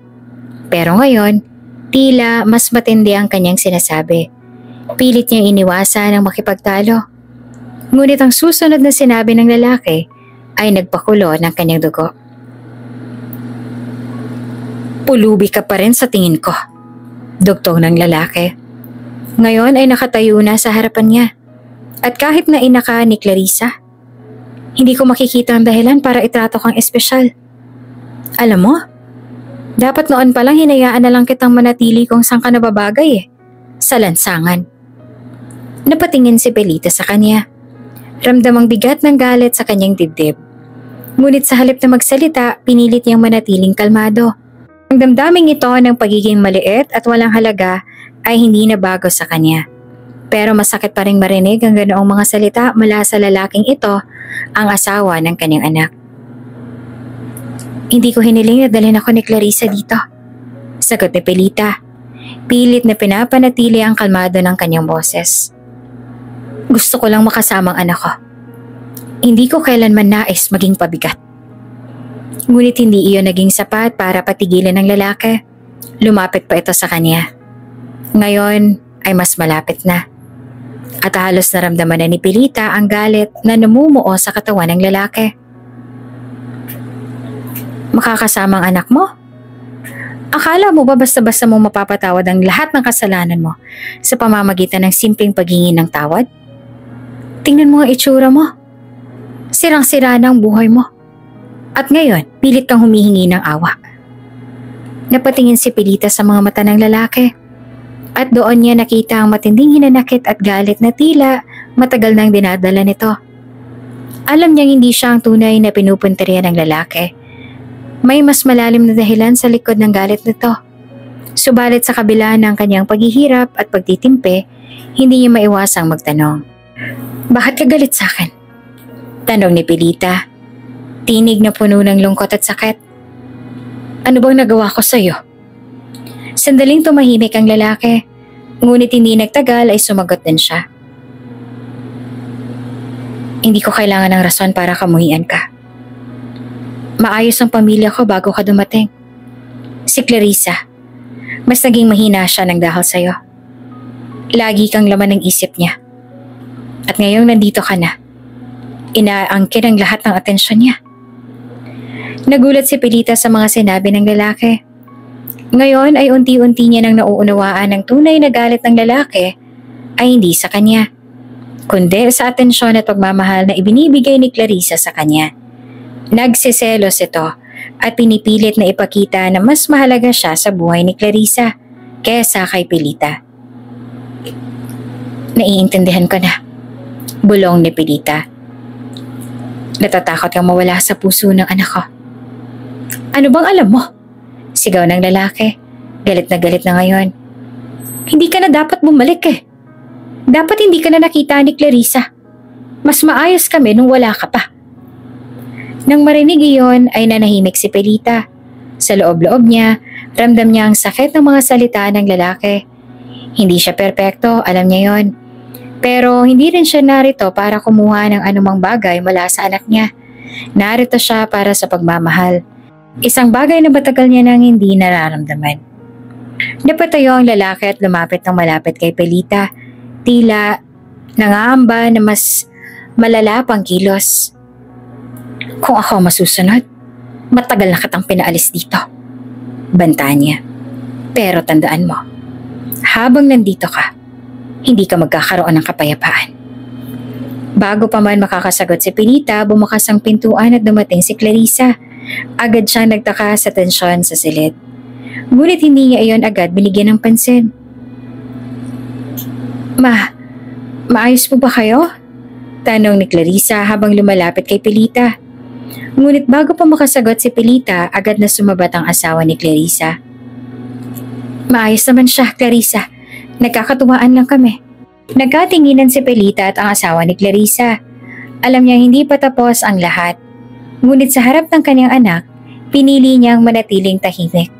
Pero ngayon, tila mas matindi ang kanyang sinasabi. Pilit niyang iniwasan ang makipagtalo. Ngunit ang susunod na sinabi ng lalaki ay nagpakulo ng kanyang dugo. Pulubi ka pa rin sa tingin ko, dugtong ng lalaki. Ngayon ay nakatayo na sa harapan niya. At kahit na ina ka ni Clarissa, Hindi ko makikita ang dahilan para itrato kang espesyal. Alam mo, dapat noon palang hinayaan na lang kitang manatili kung saan ka nababagay sa lansangan. Napatingin si Pelita sa kanya. Ramdamang bigat ng galit sa kanyang dibdib. Ngunit sa halip na magsalita, pinilit niyang manatiling kalmado. Ang damdaming ito ng pagiging maliit at walang halaga ay hindi na bago sa kanya. Pero masakit pa rin marinig ang ganoong mga salita mula sa lalaking ito, ang asawa ng kanyang anak. Hindi ko hiniling na dalhin ako ni Clarissa dito. Sagot ni Pelita. Pilit na pinapanatili ang kalmado ng kanyang boses. Gusto ko lang makasamang anak ko. Hindi ko kailanman nais maging pabigat. Ngunit hindi iyon naging sapat para patigilan ng lalaki. Lumapit pa ito sa kanya. Ngayon ay mas malapit na. At halos naramdaman na ni Pelita ang galit na namumuo sa katawan ng lalaki. Makakasama ang anak mo? Akala mo ba basta-basta mo mapapatawad ang lahat ng kasalanan mo sa pamamagitan ng simpleng paghingi ng tawad? Tingnan mo ang itsura mo. Sirang-sira na ang buhay mo. At ngayon, pilit kang humihingi ng awa. Napatingin si Pelita sa mga mata ng lalaki. At doon niya nakita ang matinding hinanakit at galit na tila matagal nang dinadala nito. Alam niyang hindi siya ang tunay na pinupunteriya ng lalaki. May mas malalim na dahilan sa likod ng galit nito. Subalit sa kabila ng kanyang paghihirap at pagtitimpe, hindi niya maiwasang magtanong. Bakit ka galit sa akin? Tanong ni Pelita. Tinig na puno ng lungkot at sakit. Ano bang nagawa ko sa iyo? Sandaling tumahimik ang lalaki, ngunit hindi nagtagal ay sumagot din siya. Hindi ko kailangan ng rason para kamuhian ka. Maayos ang pamilya ko bago ka dumating. Si Clarissa, mas naging mahina siya ng dahil sa'yo. Lagi kang laman ng isip niya. At ngayong nandito ka na, inaangkin ang lahat ng atensyon niya. Nagulat si Pelita sa mga sinabi ng lalaki. Ngayon ay unti-unti niya nang nauunawaan ng tunay na galit ng lalaki ay hindi sa kanya, kundi sa atensyon at pagmamahal na ibinibigay ni Clarissa sa kanya. Nagsiselos ito at pinipilit na ipakita na mas mahalaga siya sa buhay ni Clarissa kesa kay Pelita. Naiintindihan ko na, bulong ni Pelita. Natatakot kang mawala sa puso ng anak ko. Ano bang alam mo? Sigaw ng lalaki. Galit na ngayon. Hindi ka na dapat bumalik Dapat hindi ka na nakita ni Clarissa. Mas maayos kami nung wala ka pa. Nang marinig iyon ay nanahimik si Pelita. Sa loob-loob niya, ramdam niya ang sakit ng mga salita ng lalaki. Hindi siya perpekto, alam niya yon. Pero hindi rin siya narito para kumuha ng anumang bagay mula sa anak niya. Narito siya para sa pagmamahal. Isang bagay na matagal niya nang hindi nararamdaman. Napatayo ang lalaki at lumapit ng malapit kay Pelita. Tila nangaamba na mas malala pang kilos. Kung ako masusunod, matagal na kitang pinaalis dito. Banta niya. Pero tandaan mo, habang nandito ka, hindi ka magkakaroon ng kapayapaan. Bago pa man makakasagot si Pelita, bumukas ang pintuan at dumating si Clarissa. Agad siyang nagtaka sa tensyon sa silid. Ngunit hindi niya iyon agad binigyan ng pansin. Maayos po ba kayo? Tanong ni Clarissa habang lumalapit kay Pelita. Ngunit bago pa makasagot si Pelita, agad na sumabat ang asawa ni Clarissa. Maayos naman siya, Clarissa. Nagkakatuwaan lang kami. Nagkatinginan si Pelita at ang asawa ni Clarissa. Alam niyang hindi pa tapos ang lahat. Ngunit sa harap ng kanyang anak, pinili niyang manatiling tahimik.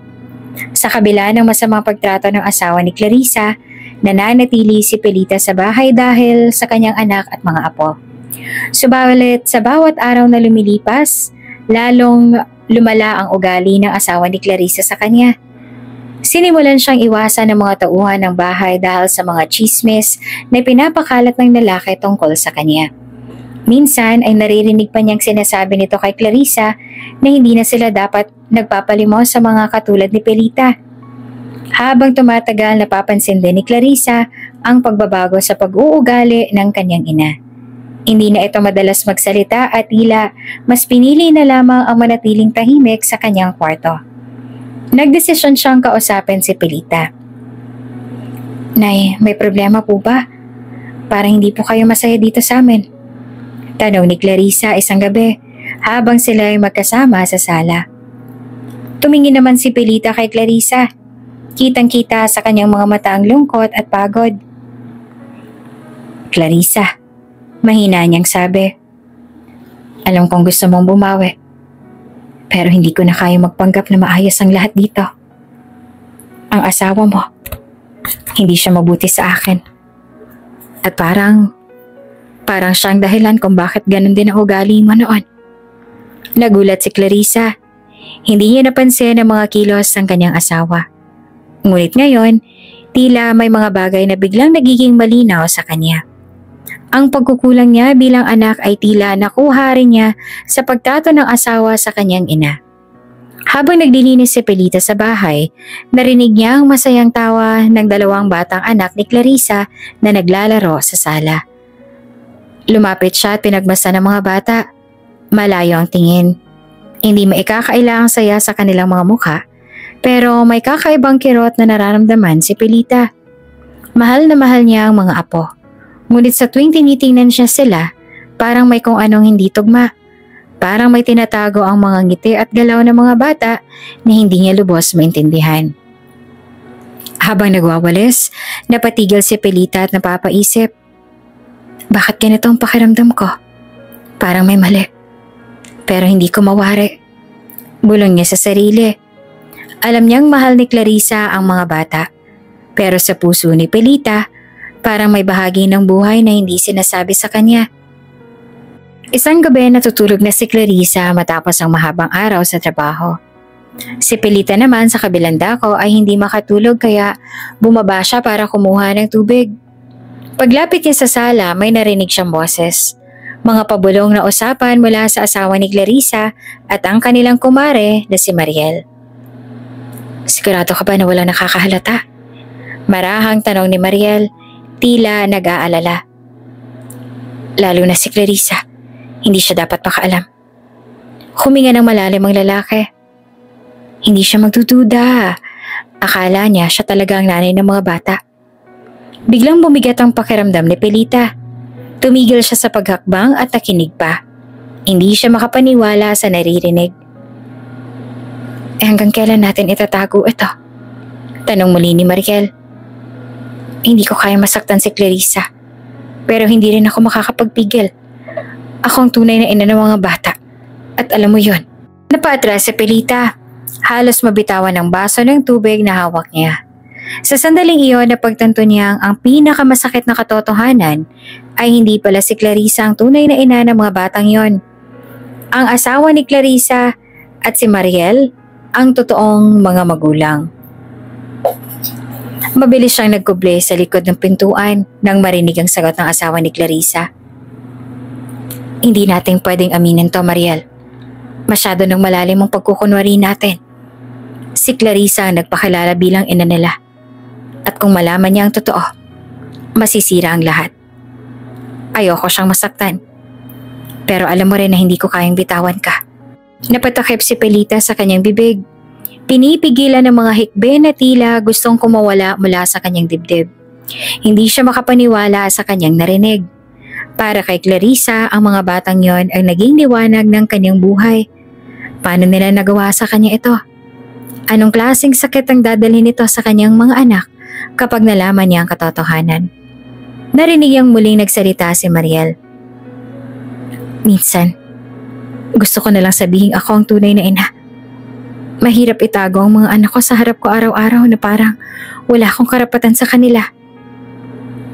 Sa kabila ng masamang pagtrato ng asawa ni Clarissa, nananatili si Pelita sa bahay dahil sa kanyang anak at mga apo. Subalit sa bawat araw na lumilipas, lalong lumala ang ugali ng asawa ni Clarissa sa kanya. Sinimulan siyang iwasan ng mga tauhan ng bahay dahil sa mga chismis na pinapakalat ng lalaki tungkol sa kanya. Minsan ay naririnig pa niyang sinasabi nito kay Clarissa na hindi na sila dapat nagpapalimos sa mga katulad ni Pelita. Habang tumatagal, napapansin din ni Clarissa ang pagbabago sa pag-uugali ng kanyang ina. Hindi na ito madalas magsalita at tila mas pinili na lamang ang manatiling tahimik sa kanyang kwarto. Nagdesisyon siyang kausapin si Pilita. Nay, may problema po ba? Parang hindi po kayo masaya dito sa amin. Tanong ni Clarissa isang gabi habang sila ay magkasama sa sala. Tumingin naman si Pilita kay Clarissa. Kitang-kita sa kanyang mga mata ang lungkot at pagod. Clarissa, mahina niyang sabi. Alam kong gusto mong bumawi. Pero hindi ko na kaya magpanggap na maayos ang lahat dito. Ang asawa mo, hindi siya mabuti sa akin. At parang siyang dahilan kung bakit ganun din ang ugali mo noon. Nagulat si Clarissa. Hindi niya napansin ang mga kilos ng kanyang asawa. Ngunit ngayon, tila may mga bagay na biglang nagiging malinaw sa kanya. Ang pagkukulang niya bilang anak ay tila nakuha rin niya sa pagtato ng asawa sa kanyang ina. Habang naglilinis si Pilita sa bahay, narinig niya ang masayang tawa ng dalawang batang anak ni Clarissa na naglalaro sa sala. Lumapit siya at pinagmasdan ng mga bata. Malayo ang tingin. Hindi maikakailangang saya sa kanilang mga mukha, pero may kakaibang kirot na nararamdaman si Pilita. Mahal na mahal niya ang mga apo. Ngunit sa tuwing tinitingnan siya sila, parang may kung anong hindi tugma. Parang may tinatago ang mga ngiti at galaw ng mga bata na hindi niya lubos maintindihan. Habang nagwawalis, napatigil si Pilita at napapaisip. Bakit ganito ang pakiramdam ko? Parang may mali. Pero hindi ko mawari. Bulong niya sa sarili. Alam niyang mahal ni Clarissa ang mga bata. Pero sa puso ni Pilita, parang may bahagi ng buhay na hindi sinasabi sa kanya. Isang gabi natutulog na si Clarissa matapos ang mahabang araw sa trabaho. Si Pilita naman sa kabilang dako ay hindi makatulog kaya bumaba siya para kumuha ng tubig. Paglapit niya sa sala may narinig siyang boses. Mga pabulong na usapan mula sa asawa ni Clarissa at ang kanilang kumare na si Mariel. Sigurado ka ba na wala nakakahalata? Marahang tanong ni Mariel, tila nag-aalala. Lalo na si Clarissa. Hindi siya dapat makaalam. Huminga ng malalim ang lalaki. Hindi siya magdududa. Akala niya siya talaga ang nanay ng mga bata. Biglang bumigat ang pakiramdam ni Pilita. Tumigil siya sa paghakbang at nakinig pa. Hindi siya makapaniwala sa naririnig. Hanggang kailan natin itatago ito? Tanong muli ni Mariel. Hindi ko kaya masaktan si Clarissa. Pero hindi rin ako makakapagpigil. Ako ang tunay na ina ng mga bata. At alam mo yon. Napaatras si Pilita. Halos mabitawan ng baso ng tubig na hawak niya. Sa sandaling iyon napagtanto niyang ang pinakamasakit na katotohanan ay hindi pala si Clarissa ang tunay na ina ng mga batang yon. Ang asawa ni Clarissa at si Mariel ang totoong mga magulang. Mabilis siyang nagkuble sa likod ng pintuan nang marinig ang sagot ng asawa ni Clarissa. Hindi natin pwedeng aminin to, Mariel. Masyado nang malalim ang pagkukunwari natin. Si Clarissa ang nagpakilala bilang ina nila. At kung malaman niya ang totoo, masisira ang lahat. Ayoko siyang masaktan. Pero alam mo rin na hindi ko kayang bitawan ka. Napatakip si Pilita sa kanyang bibig. Pinipigilan ng mga hikbe na tila gustong kumawala mula sa kanyang dibdib. Hindi siya makapaniwala sa kanyang narinig. Para kay Clarissa, ang mga batang yon ay naging liwanag ng kanyang buhay. Paano nila nagawa sa kanya ito? Anong klaseng sakit ang dadalhin nito sa kanyang mga anak kapag nalaman niya ang katotohanan? Narinig niyang muling nagsalita si Mariel. Minsan, gusto ko nalang sabihin ako ang tunay na ina. Mahirap itago ang mga anak ko sa harap ko araw-araw na parang wala akong karapatan sa kanila.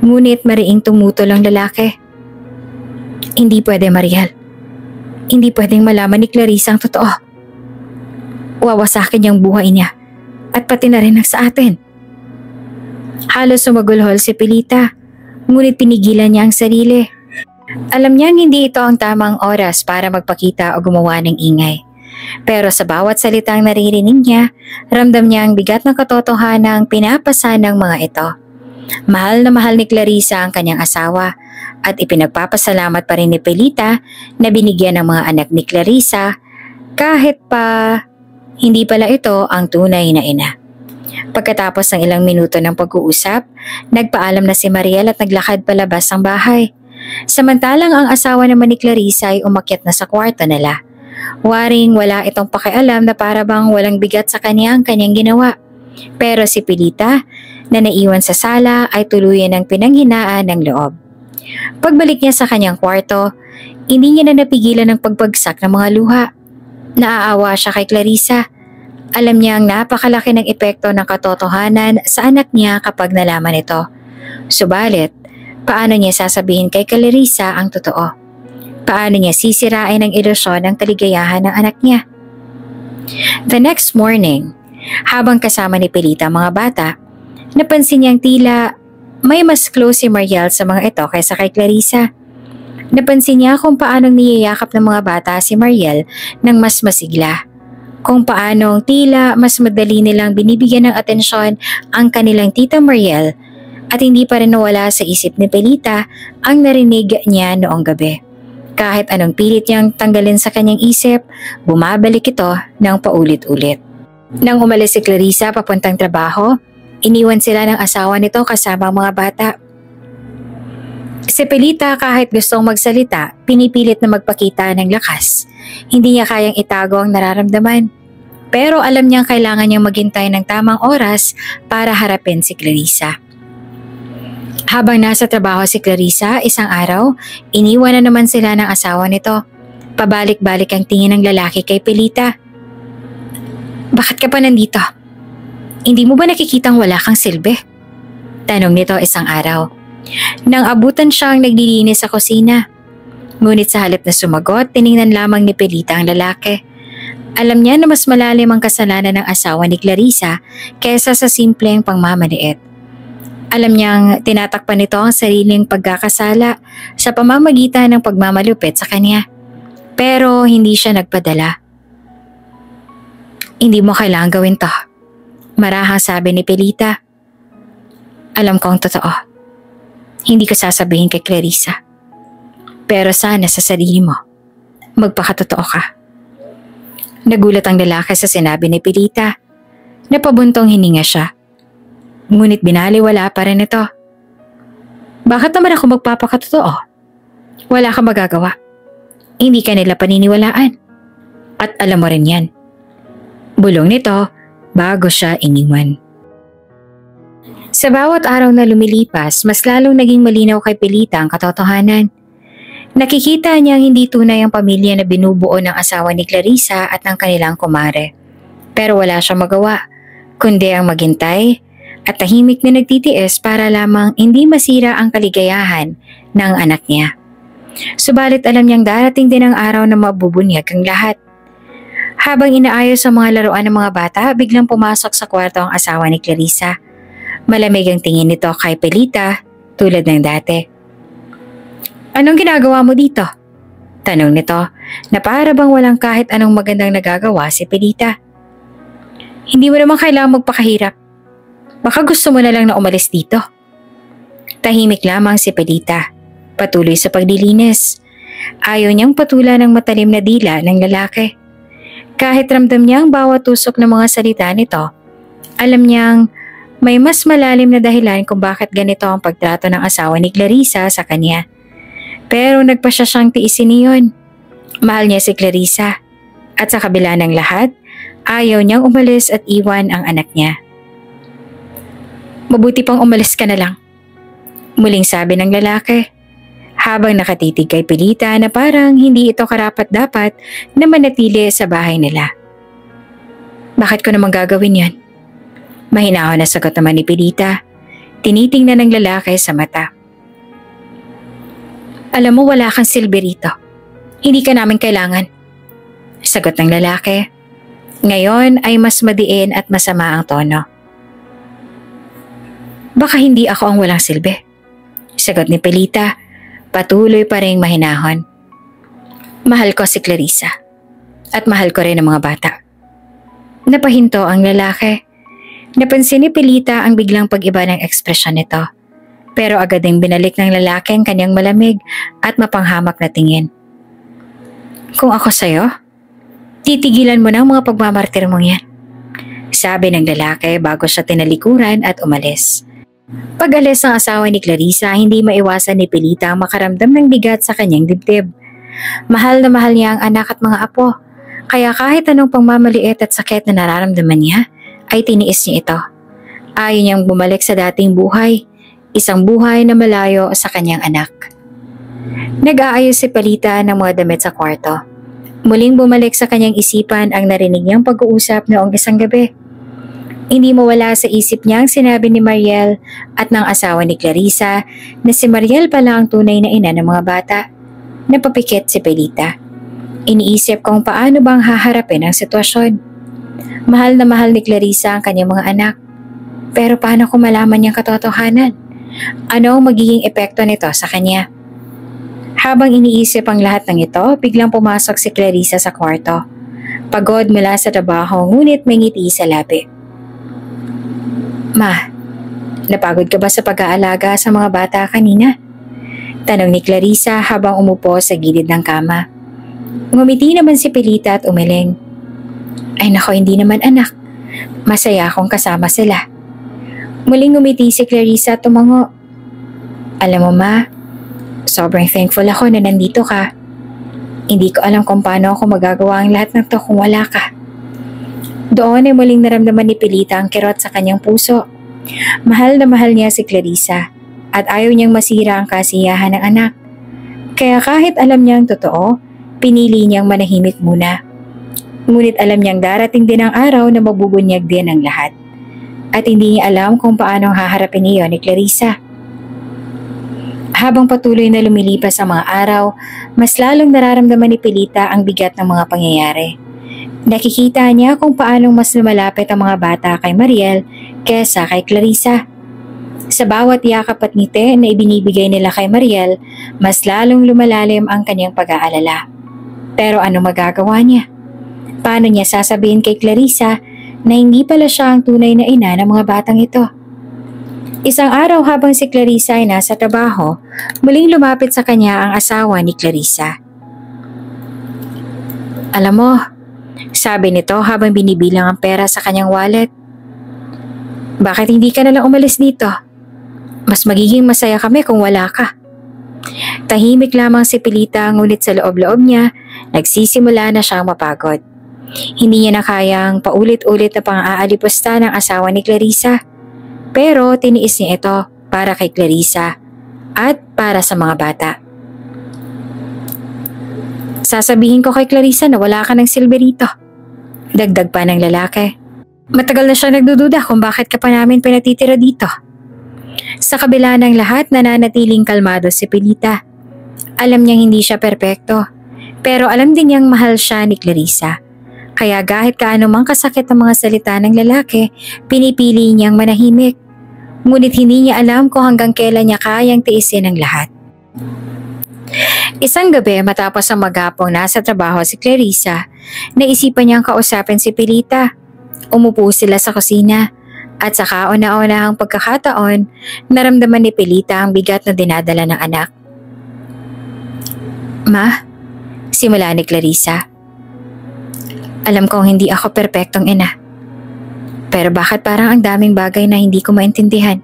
Ngunit mariing tumutol ang lalaki. Hindi pwede, Mariel. Hindi pwedeng malaman ni Clarissa ang totoo. Wawasakin niyang buhay niya at pati na rin ang sa atin. Halos sumagulhol si Pilita, ngunit pinigilan niya ang sarili. Alam niyang hindi ito ang tamang oras para magpakita o gumawa ng ingay. Pero sa bawat salitang naririnig niya, ramdam niya ang bigat ng katotohanang pinapasa ng mga ito. Mahal na mahal ni Clarissa ang kanyang asawa at ipinagpapasalamat pa rin ni Pelita na binigyan ng mga anak ni Clarissa kahit pa hindi pala ito ang tunay na ina. Pagkatapos ng ilang minuto ng pag-uusap, nagpaalam na si Mariel at naglakad palabas ng bahay. Samantalang ang asawa naman ni Clarissa ay umakyat na sa kwarto nila. Waring wala itong pakialam na para bang walang bigat sa kanyang ginawa. Pero si Pelita na naiwan sa sala ay tuluyan ng pinanghinaan ng loob. Pagbalik niya sa kanyang kwarto, hindi niya na napigilan ng pagbagsak ng mga luha. Naaawa siya kay Clarissa. Alam niya ang napakalaki ng epekto ng katotohanan sa anak niya kapag nalaman ito. Subalit, paano niya sasabihin kay Clarissa ang totoo? Paano niya sisirain ang ilusyon ng kaligayahan ng anak niya? The next morning, habang kasama ni Pelita ang mga bata, napansin niyang tila may mas close si Mariel sa mga ito kaysa kay Clarissa. Napansin niya kung paanong niyayakap ng mga bata si Mariel ng mas masigla. Kung paanong tila mas madali nilang binibigyan ng atensyon ang kanilang tita Mariel at hindi pa rin nawala sa isip ni Pelita ang narinig niya noong gabi. Kahit anong pilit niyang tanggalin sa kanyang isip, bumabalik ito ng paulit-ulit. Nang umalis si Clarissa papuntang trabaho, iniwan sila ng asawa nito kasama ang mga bata. Si Pelita kahit gustong magsalita, pinipilit na magpakita ng lakas. Hindi niya kayang itago ang nararamdaman. Pero alam niyang kailangan niyang maghintay ng tamang oras para harapin si Clarissa. Habang nasa trabaho si Clarissa, isang araw, iniwan na naman sila ng asawa nito. Pabalik-balik ang tingin ng lalaki kay Pelita. Bakit ka pa nandito? Hindi mo ba nakikitang wala kang silbi? Tanong nito isang araw. Nang abutan siyang naglilinis sa kusina. Ngunit sa halip na sumagot, tiningnan lamang ni Pelita ang lalaki. Alam niya na mas malalim ang kasalanan ng asawa ni Clarissa kaysa sa simpleng pangmamaliit. Alam niyang tinatakpan nito ang sariling pagkakasala sa pamamagitan ng pagmamalupit sa kanya. Pero hindi siya nagpadala. Hindi mo kailangang gawin to. Marahang sabi ni Pelita. Alam ko ang totoo. Hindi ko sasabihin kay Clarissa. Pero sana sa sarili mo, magpakatotoo ka. Nagulat ang lalaki sa sinabi ni Pelita. Napabuntong hininga siya. Ngunit binaliwala pa rin ito. Bakit naman ako magpapakatotoo? Wala kang magagawa. Hindi ka nila paniniwalaan. At alam mo rin yan. Bulong nito bago siya iniwan. Sa bawat araw na lumilipas, mas lalong naging malinaw kay Pelita ang katotohanan. Nakikita niyang hindi tunay ang pamilya na binubuo ng asawa ni Clarissa at ng kanilang kumare. Pero wala siyang magawa, kundi ang maghintay at tahimik na nagtitiis para lamang hindi masira ang kaligayahan ng anak niya. Subalit alam niyang darating din ang araw na mabubunyag ang lahat. Habang inaayos ang mga laruan ng mga bata, biglang pumasok sa kwarto ang asawa ni Clarissa. Malamig ang tingin nito kay Pelita tulad ng dati. Anong ginagawa mo dito? Tanong nito na para bang walang kahit anong magandang nagagawa si Pelita. Hindi mo naman kailangang magpakahirap. Baka gusto mo na lang na umalis dito. Tahimik lamang si Pelita, patuloy sa paglilinis. Ayaw niyang patulan ng matalim na dila ng lalaki. Kahit ramdam niya ang bawat tusok ng mga salita nito, alam niyang may mas malalim na dahilan kung bakit ganito ang pagtrato ng asawa ni Clarissa sa kanya. Pero nagpasya siyang tiisin niyon. Mahal niya si Clarissa at sa kabila ng lahat, ayaw niyang umalis at iwan ang anak niya. Mabuti pang umalis ka na lang, muling sabi ng lalaki. Habang nakatitig kay Pelita na parang hindi ito karapat-dapat na manatili sa bahay nila. Bakit ko naman gagawin yan? Mahinahon na sagot naman ni Pelita. Tinitingnan ng lalaki sa mata. Alam mo wala kang silbi rito. Hindi ka namin kailangan. Sagot ng lalaki. Ngayon ay mas madiin at masama ang tono. Baka hindi ako ang walang silbi. Sagot ni Pelita. Patuloy pa rin mahinahon. Mahal ko si Clarissa. At mahal ko rin ang mga bata. Napahinto ang lalaki. Napansin ni Pilita ang biglang pag-iba ng ekspresyon nito. Pero agad ding binalik ng lalaki ang kanyang malamig at mapanghamak na tingin. Kung ako sa'yo, titigilan mo na ang mga pagmamartir mong yan. Sabi ng lalaki bago siya tinalikuran at umalis. Pag-alis ng asawa ni Clarissa, hindi maiwasan ni Pilita ang makaramdam ng bigat sa kanyang dibdib. Mahal na mahal niya ang anak at mga apo, kaya kahit anong pangmamaliit at sakit na nararamdaman niya, ay tiniis niya ito. Ayaw niyang bumalik sa dating buhay, isang buhay na malayo sa kanyang anak. Nag-aayos si Pilita ng mga damit sa kwarto. Muling bumalik sa kanyang isipan ang narinig niyang pag-uusap noong isang gabi. Hindi mawala sa isip niya ang sinabi ni Mariel at ng asawa ni Clarissa na si Mariel pala ang tunay na ina ng mga bata. Napapikit si Pilita. Iniisip kung paano bang haharapin ang sitwasyon. Mahal na mahal ni Clarissa ang kanyang mga anak. Pero paano kung malaman niyang katotohanan? Ano ang magiging epekto nito sa kanya? Habang iniisip ang lahat ng ito, biglang pumasok si Clarissa sa kwarto. Pagod mula sa trabaho ngunit may ngiti sa labi. Ma, napagod ka ba sa pag-aalaga sa mga bata kanina? Tanong ni Clarissa habang umupo sa gilid ng kama. Ngumiti naman si Pilita at umiling. Ay nako, hindi naman anak. Masaya akong kasama sila. Muling ngumiti si Clarissa at tumango. Alam mo ma, sobrang thankful ako na nandito ka. Hindi ko alam kung paano ako magagawa ang lahat ng to kung wala ka. Doon ay muling naramdaman ni Pilita ang kirot sa kanyang puso. Mahal na mahal niya si Clarissa at ayaw niyang masira ang kasiyahan ng anak. Kaya kahit alam niyang totoo, pinili niyang manahimik muna. Ngunit alam niyang darating din ang araw na mabubunyag din ang lahat. At hindi niya alam kung paano haharapin iyon ni Clarissa. Habang patuloy na lumilipas ang mga araw, mas lalong nararamdaman ni Pilita ang bigat ng mga pangyayari. Nakikita niya kung paano mas lumalapit ang mga bata kay Mariel kesa kay Clarissa. Sa bawat yakap at ngiti na ibinibigay nila kay Mariel, mas lalong lumalalim ang kanyang pag-aalala. Pero ano magagawa niya? Paano niya sasabihin kay Clarissa na hindi pala siya ang tunay na ina ng mga batang ito? Isang araw habang si Clarissa ay nasa trabaho, muling lumapit sa kanya ang asawa ni Clarissa. Alam mo, sabi nito habang binibilang ang pera sa kanyang wallet. Bakit hindi ka nalang umalis dito? Mas magiging masaya kami kung wala ka. Tahimik lamang si Pilita ngunit sa loob-loob niya, nagsisimula na siyang mapagod. Hindi niya na kayang paulit-ulit na pang-aalipusta ng asawa ni Clarissa. Pero tiniis niya ito para kay Clarissa at para sa mga bata. Sasabihin ko kay Clarissa na wala ka ng silbi rito. Dagdag pa ng lalaki. Matagal na siya nagdududa kung bakit ka pa namin pinatitira dito. Sa kabila ng lahat, nananatiling kalmado si Pilita. Alam niyang hindi siya perpekto, pero alam din niyang mahal siya ni Clarissa. Kaya kahit kaano mang kasakit ang mga salita ng lalaki, pinipili niyang manahimik. Ngunit hindi niya alam kung hanggang kailan niya kayang tiisin ang lahat. Isang gabi matapos ang maghapong nasa trabaho si Clarissa, naisipan niyang kausapin si Pilita. Umupo sila sa kusina at sa kauna-unahang pagkakataon, naramdaman ni Pilita ang bigat na dinadala ng anak. Ma, simula ni Clarissa. Alam kong hindi ako perpektong ina. Pero bakit parang ang daming bagay na hindi ko maintindihan?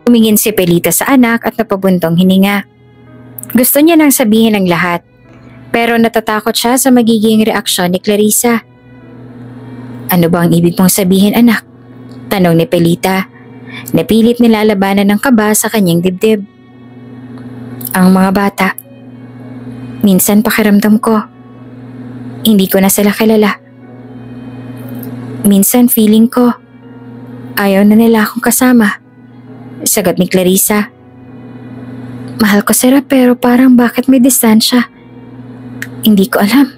Tumingin si Pilita sa anak at napabuntong hininga. Gusto niya nang sabihin ang lahat, pero natatakot siya sa magiging reaksyon ni Clarissa. Ano ba ang ibig mong sabihin, anak? Tanong ni Pilita. Napilit nilalabanan ng kaba sa kanyang dibdib. Ang mga bata. Minsan pakiramdam ko, hindi ko na sila kilala. Minsan feeling ko, ayaw na nila akong kasama. Sagot ni Clarissa. Mahal ko sila pero parang bakit may distansya? Hindi ko alam.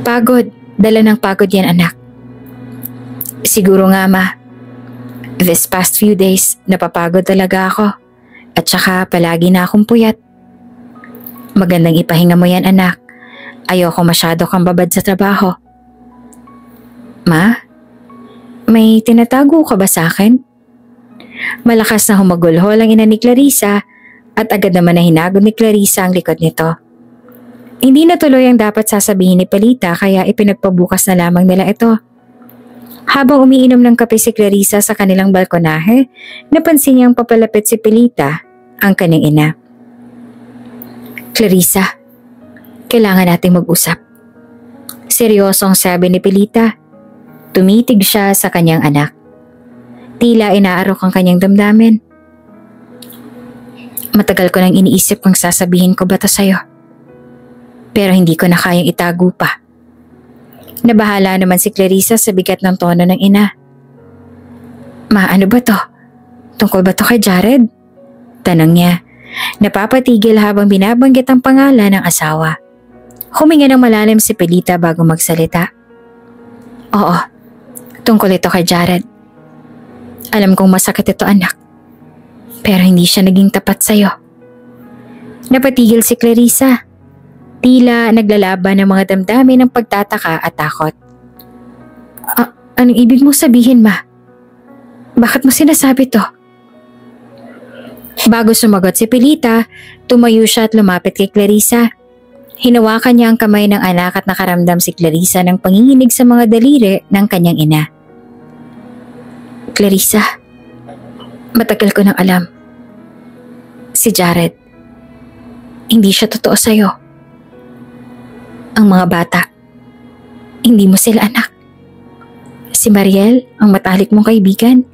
Pagod. Dala ng pagod yan, anak. Siguro nga, ma. This past few days, napapagod talaga ako. At saka palagi na akong puyat. Magandang ipahinga mo yan, anak. Ayoko masyado kang babad sa trabaho. Ma, may tinatago ka ba sa akin? Malakas na humagulhol ang ina ni Clarissa at agad naman na hinagod ni Clarissa ang likod nito. Hindi natuloy ang dapat sasabihin ni Pelita kaya ipinagpabukas na lamang nila ito. Habang umiinom ng kape si Clarissa sa kanilang balkonahe, napansin niyang papalapit si Pelita, ang kanyang ina. Clarissa, kailangan nating mag-usap. Seryosong sabi ni Pelita. Tumitig siya sa kanyang anak. Tila inaarok ang kanyang damdamin. Matagal ko nang iniisip kung sasabihin ko ba ito sa'yo. Pero hindi ko na kayang itago pa. Nabahala naman si Clarissa sa bigat ng tono ng ina. Ma, ano ba to? Tungkol ba to kay Jared? Tanong niya. Napapatigil habang binabanggit ang pangalan ng asawa. Huminga ng malalim si Pelita bago magsalita. Oo, tungkol ito kay Jared. Alam kong masakit ito anak. Pero hindi siya naging tapat sa'yo. Napatigil si Clarissa. Tila naglalaban ng mga damdamin ng pagtataka at takot. Anong ibig mo sabihin, Ma? Bakit mo sinasabi to? Bago sumagot si Pelita, tumayo siya at lumapit kay Clarissa. Hinawakan niya ang kamay ng anak at nakaramdam si Clarissa ng panginginig sa mga daliri ng kanyang ina. Clarissa, matagal ko nang alam. Si Jared, hindi siya totoo sa'yo. Ang mga bata, hindi mo sila anak. Si Mariel, ang matalik mong kaibigan,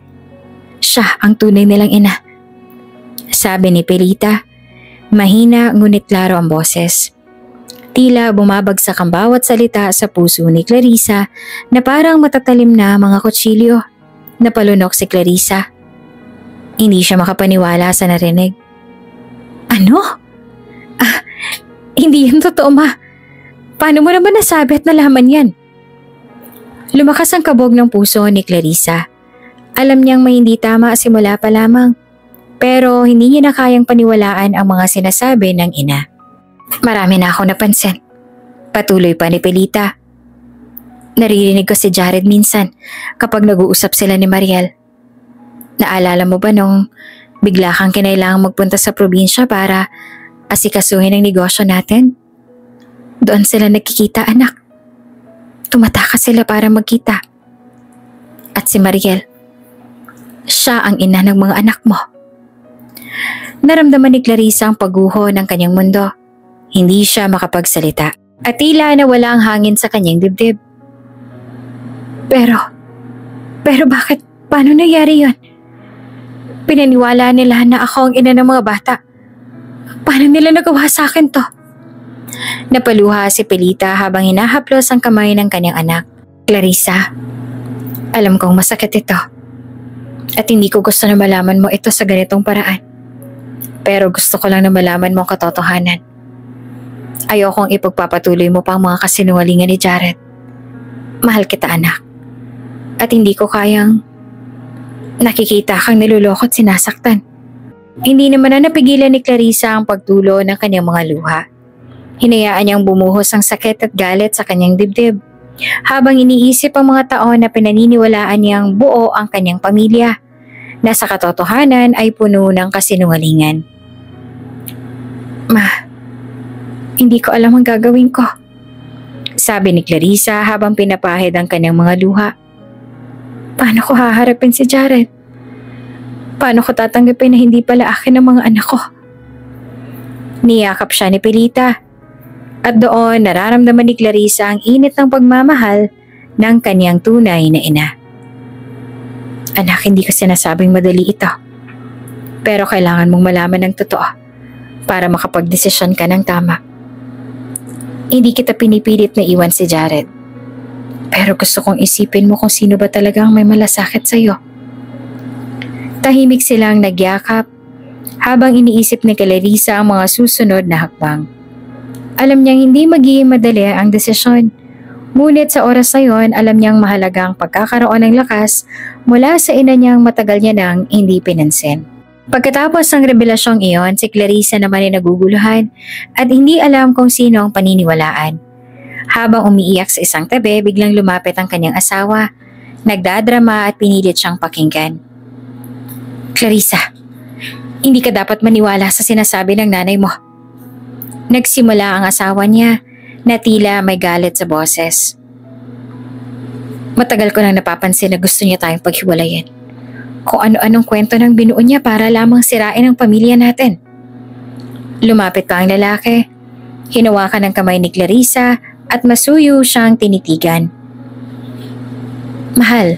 siya ang tunay nilang ina. Sabi ni Pelita, mahina ngunit klaro ang boses. Tila bumabagsak ang bawat salita sa puso ni Clarissa na parang matatalim na mga kutsilyo. Napalunok si Clarissa. Hindi siya makapaniwala sa narinig. Ano? Hindi yan totoo, Ma. Paano mo naman nasabi at nalaman yan? Lumakas ang kabog ng puso ni Clarissa. Alam niyang may hindi tama simula pa lamang. Pero hindi niya na kayang paniwalaan ang mga sinasabi ng ina. Marami na ako napansin. Patuloy pa ni Pelita. Naririnig ko si Jared minsan kapag nag-uusap sila ni Mariel. Naalala mo ba nung bigla kang kinailangang magpunta sa probinsya para asikasuhin ang negosyo natin? Doon sila nagkikita, anak. Tumatakas sila para magkita. At si Mariel, siya ang ina ng mga anak mo. Naramdaman ni Clarissa ang pagguho ng kanyang mundo. Hindi siya makapagsalita at tila nawala ang hangin sa kanyang dibdib. Pero bakit? Paano nangyari yon? Pinaniwala nila na ako ang ina ng mga bata. Paano nila nagawa sa akin to? Napaluha si Pelita habang hinahaplos ang kamay ng kanyang anak. Clarissa, alam kong masakit ito. At hindi ko gusto na malaman mo ito sa ganitong paraan. Pero gusto ko lang na malaman mo ang katotohanan. Ayokong ipagpapatuloy mo pa ang mga kasinungalingan ni Jared. Mahal kita, anak. At hindi ko kayang nakikita kang niluloko at sinasaktan. Hindi naman na napigilan ni Clarissa ang pagtulo ng kanyang mga luha. Hinayaan niyang bumuhos ang sakit at galit sa kanyang dibdib habang iniisip ang mga taon na pinaniniwalaan niyang buo ang kanyang pamilya na sa katotohanan ay puno ng kasinungalingan. Ma, hindi ko alam ang gagawin ko, sabi ni Clarissa habang pinapahid ang kanyang mga luha. Paano ko haharapin si Jared? Paano ko tatanggapin na hindi pala akin ang mga anak ko? Niyakap siya ni Pelita. At doon nararamdaman ni Clarissa ang init ng pagmamahal ng kanyang tunay na ina. Anak, hindi ko sinasabing madali ito. Pero kailangan mong malaman ng totoo para makapagdesisyon ka ng tama. Hindi kita pinipilit na iwan si Jared. Pero gusto kong isipin mo kung sino ba talaga ang may malasakit sa'yo. Tahimik silang nagyakap habang iniisip ni Clarissa ang mga susunod na hakbang. Alam niyang hindi magiging madali ang desisyon. Ngunit sa oras na yon, alam niyang mahalaga ang pagkakaroon ng lakas mula sa ina niyang matagal niya nang hindi pinansin. Pagkatapos ng revelasyong iyon, si Clarissa naman ay naguguluhan at hindi alam kung sino ang paniniwalaan. Habang umiiyak sa isang tabi, biglang lumapit ang kanyang asawa. Nagdadrama at pinilit siyang pakinggan. Clarissa, hindi ka dapat maniwala sa sinasabi ng nanay mo. Nagsimula ang asawa niya na tila may galit sa boses. Matagal ko nang napapansin na gusto niya tayong paghiwalayin. Kung ano-anong kwento ng binuo niya para lamang sirain ang pamilya natin. Lumapit pa ang lalaki. Hinawakan ng kamay ni Clarissa at masuyo siyang tinitigan. Mahal,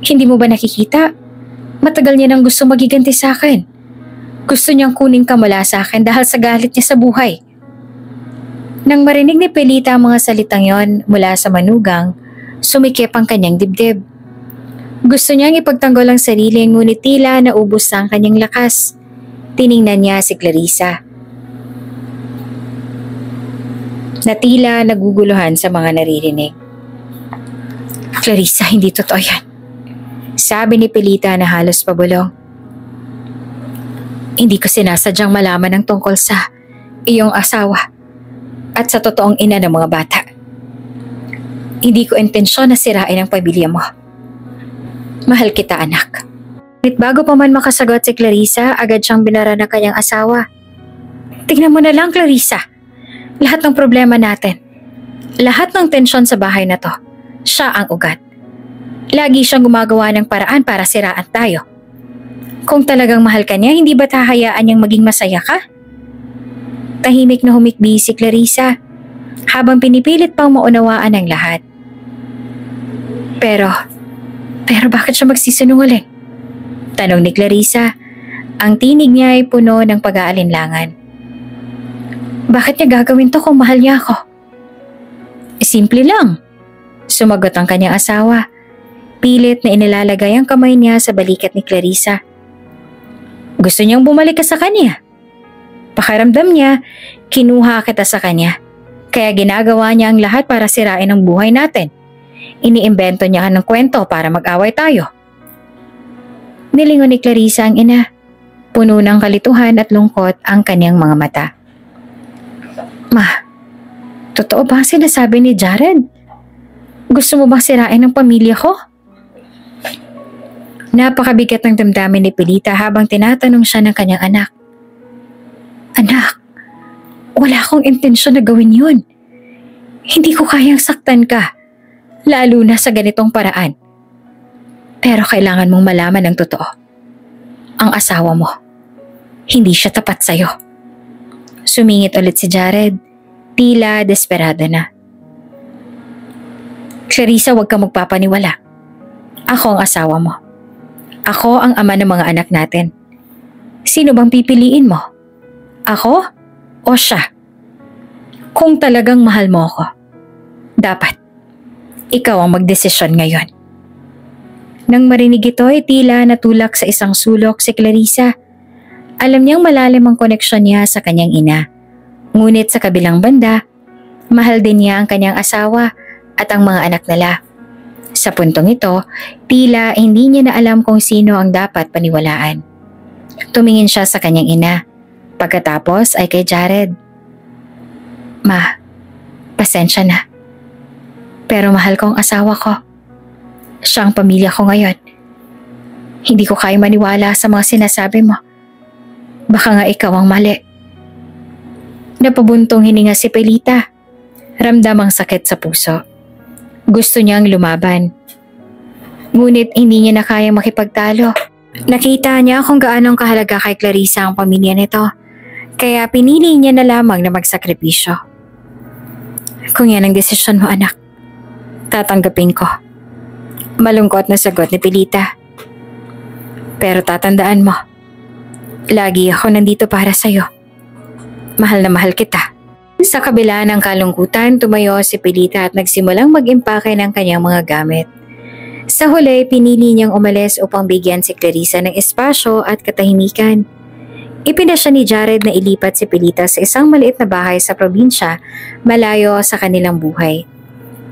hindi mo ba nakikita? Matagal niya nang gusto magiganti sa akin. Gusto niyang kunin ka mula sa akin dahil sa galit niya sa buhay. Nang marinig ni Pelita ang mga salitang yon mula sa manugang, sumikip ang kanyang dibdib. Gusto niyang ipagtanggol ang sarili ngunit tila naubos ang kanyang lakas. Tiningnan niya si Clarissa. Na tila naguguluhan sa mga naririnig. Clarissa, hindi totoo yan. Sabi ni Pelita na halos pabulong. Hindi ko sinasadyang malaman ang tungkol sa iyong asawa at sa totoong ina ng mga bata. Hindi ko intensyon na sirain ang pamilya mo. Mahal kita, anak. Ngunit bago pa man makasagot si Clarissa, agad siyang binara ng kanyang asawa. Tingnan mo na lang, Clarissa. Lahat ng problema natin, lahat ng tensyon sa bahay na to, siya ang ugat. Lagi siyang gumagawa ng paraan para siraan tayo. Kung talagang mahal ka niya, hindi ba hahayaan niyang maging masaya ka? Tahimik na humikbi si Clarissa habang pinipilit pang maunawaan ang lahat. Pero bakit siya magsisinungaling? Tanong ni Clarissa. Ang tinig niya ay puno ng pag-aalinlangan. Bakit niya gagawin to kung mahal niya ako? Simple lang. Sumagot ang kanyang asawa. Pilit na inilalagay ang kamay niya sa balikat ni Clarissa. Gusto niyang bumalik ka sa kanya. Pakiramdam niya, kinuha kita sa kanya. Kaya ginagawa niya ang lahat para sirain ang buhay natin. Iniimbento niya ng kwento para mag-away tayo. Nilingon ni Clarissa ang ina. Puno ng kalituhan at lungkot ang kanyang mga mata. Ma, totoo ba ang sinasabi ni Jared? Gusto mo bang sirain ang pamilya ko? Napakabigat ng damdamin ni Pelita habang tinatanong siya ng kanyang anak. Anak, wala akong intensyon na gawin yun. Hindi ko kayang saktan ka, lalo na sa ganitong paraan. Pero kailangan mong malaman ang totoo. Ang asawa mo, hindi siya tapat sa'yo. Sumingit ulit si Jared, tila desperado na. Clarissa, huwag ka magpapaniwala. Ako ang asawa mo. Ako ang ama ng mga anak natin. Sino bang pipiliin mo? Ako o siya? Kung talagang mahal mo ako, dapat ikaw ang magdesisyon ngayon. Nang marinig ito ay tila natulak sa isang sulok si Clarissa. Alam niyang malalim ang koneksyon niya sa kanyang ina. Ngunit sa kabilang banda, mahal din niya ang kanyang asawa at ang mga anak nila. Sa puntong ito, tila hindi niya na alam kung sino ang dapat paniwalaan. Tumingin siya sa kanyang ina. Pagkatapos ay kay Jared. Ma, pasensya na. Pero mahal ko ang asawa ko. Siya ang pamilya ko ngayon. Hindi ko kaya maniwala sa mga sinasabi mo. Baka nga ikaw ang mali. Napabuntong hininga si Pelita. Ramdam ang sakit sa puso. Gusto niyang lumaban. Ngunit hindi niya na kayang makipagtalo. Nakita niya kung gaanong kahalaga kay Clarissa ang pamilya nito. Kaya pinili niya na lamang na magsakripisyo. Kung yan ang desisyon mo, anak, tatanggapin ko. Malungkot na sagot ni Pelita. Pero tatandaan mo, lagi ako nandito para sa'yo. Mahal na mahal kita. Sa kabila ng kalungkutan, tumayo si Pelita at nagsimulang mag-impake ng kanyang mga gamit. Sa huli, pinili niyang umalis upang bigyan si Clarissa ng espasyo at katahimikan. Ipinasya ni Jared na ilipat si Pelita sa isang maliit na bahay sa probinsya, malayo sa kanilang buhay.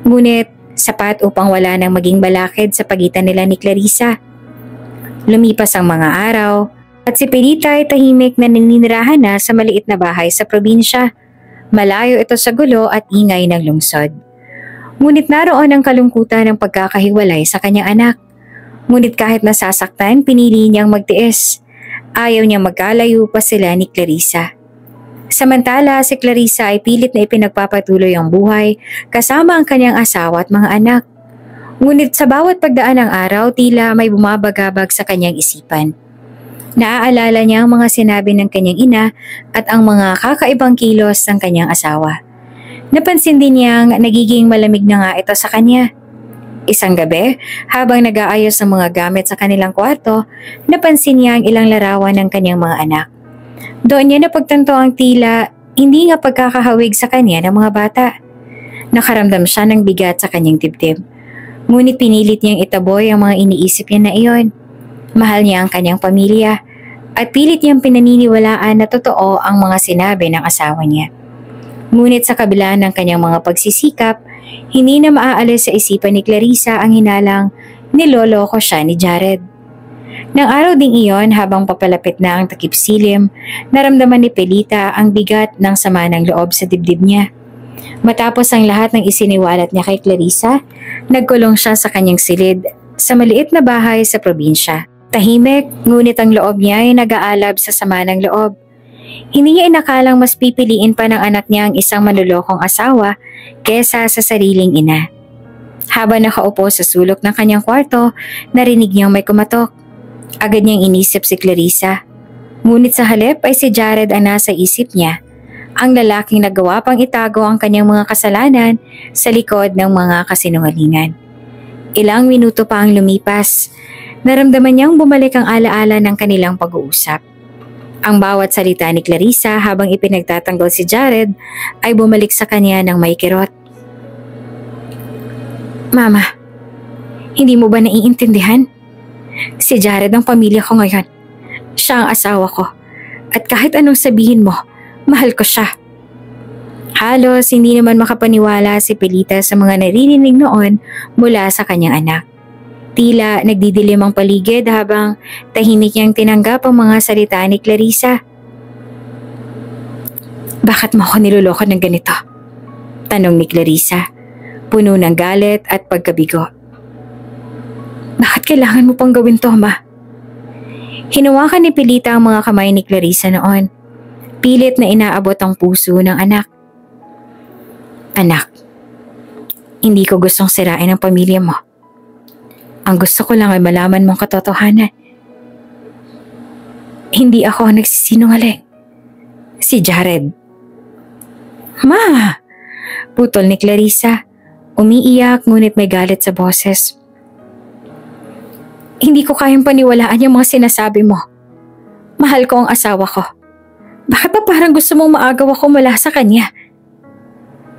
Ngunit, sapat upang wala nang maging balakid sa pagitan nila ni Clarissa. Lumipas ang mga araw at si Pelita ay tahimik na naninirahan na sa maliit na bahay sa probinsya. Malayo ito sa gulo at ingay ng lungsod. Ngunit naroon ang kalungkutan ng pagkakahiwalay sa kanyang anak. Ngunit kahit nasasaktan, pinili niyang magtiis. Ayaw niyang magkalayo pa sila ni Clarissa. Samantala, si Clarissa ay pilit na ipinagpapatuloy ang buhay kasama ang kanyang asawa at mga anak. Ngunit sa bawat pagdaan ng araw, tila may bumabagabag sa kanyang isipan. Naaalala niya ang mga sinabi ng kanyang ina at ang mga kakaibang kilos ng kanyang asawa. Napansin din niyang nagiging malamig na nga ito sa kanya. Isang gabi, habang nag-aayos ng mga gamit sa kanilang kwarto, napansin niya ang ilang larawan ng kanyang mga anak. Doon niya napagtanto ang tila hindi nga pagkakahawig sa kanya ng mga bata. Nakaramdam siya ng bigat sa kanyang dibdib. Ngunit pinilit niyang itaboy ang mga iniisip niya na iyon. Mahal niya ang kanyang pamilya at pilit niyang pinaniniwalaan na totoo ang mga sinabi ng asawa niya. Ngunit sa kabila ng kanyang mga pagsisikap, hindi na maaalis sa isipan ni Clarissa ang hinalang niloloko siya ni Jared. Nang araw ding iyon, habang papalapit na ang takip silim, naramdaman ni Pelita ang bigat ng sama ng loob sa dibdib niya. Matapos ang lahat ng isiniwalat niya kay Clarissa, nagkulong siya sa kanyang silid sa maliit na bahay sa probinsya. Tahimik, ngunit ang loob niya ay nag-aalab sa sama ng loob. Hindi niya inakalang mas pipiliin pa ng anak niya ang isang manlolokong asawa kesa sa sariling ina. Habang nakaupo sa sulok ng kanyang kwarto, narinig niyang may kumatok. Agad niyang inisip si Clarissa. Ngunit sa halip ay si Jared ang nasa isip niya. Ang lalaking nagawa pang itago ang kanyang mga kasalanan sa likod ng mga kasinungalingan. Ilang minuto pa ang lumipas. Naramdaman niyang bumalik ang alaala ng kanilang pag-uusap. Ang bawat salita ni Clarissa habang ipinagtatanggol si Jared ay bumalik sa kanya ng may kirot. Mama, hindi mo ba naiintindihan? Si Jared ang pamilya ko ngayon. Siya ang asawa ko. At kahit anong sabihin mo, mahal ko siya. Halos hindi naman makapaniwala si Pelita sa mga naririnig noon mula sa kanyang anak. Tila nagdidilim ang paligid habang tahimik niyang tinanggap ang mga salita ni Clarissa. Bakit mo ako niloloko ng ganito? Tanong ni Clarissa, puno ng galit at pagkabigo. Bakit kailangan mo pang gawin to, Ma? Hinawakan ni Pelita ang mga kamay ni Clarissa noon. Pilit na inaabot ang puso ng anak. Anak, hindi ko gustong sirain ang pamilya mo. Ang gusto ko lang ay malaman mong katotohanan. Hindi ako nagsisinungaling. Si Jared. Ma! Putol ni Clarissa. Umiiyak ngunit may galit sa boses. Hindi ko kayang paniwalaan yung mga sinasabi mo. Mahal ko ang asawa ko. Bakit ba parang gusto mong maagaw ako mula sa kanya?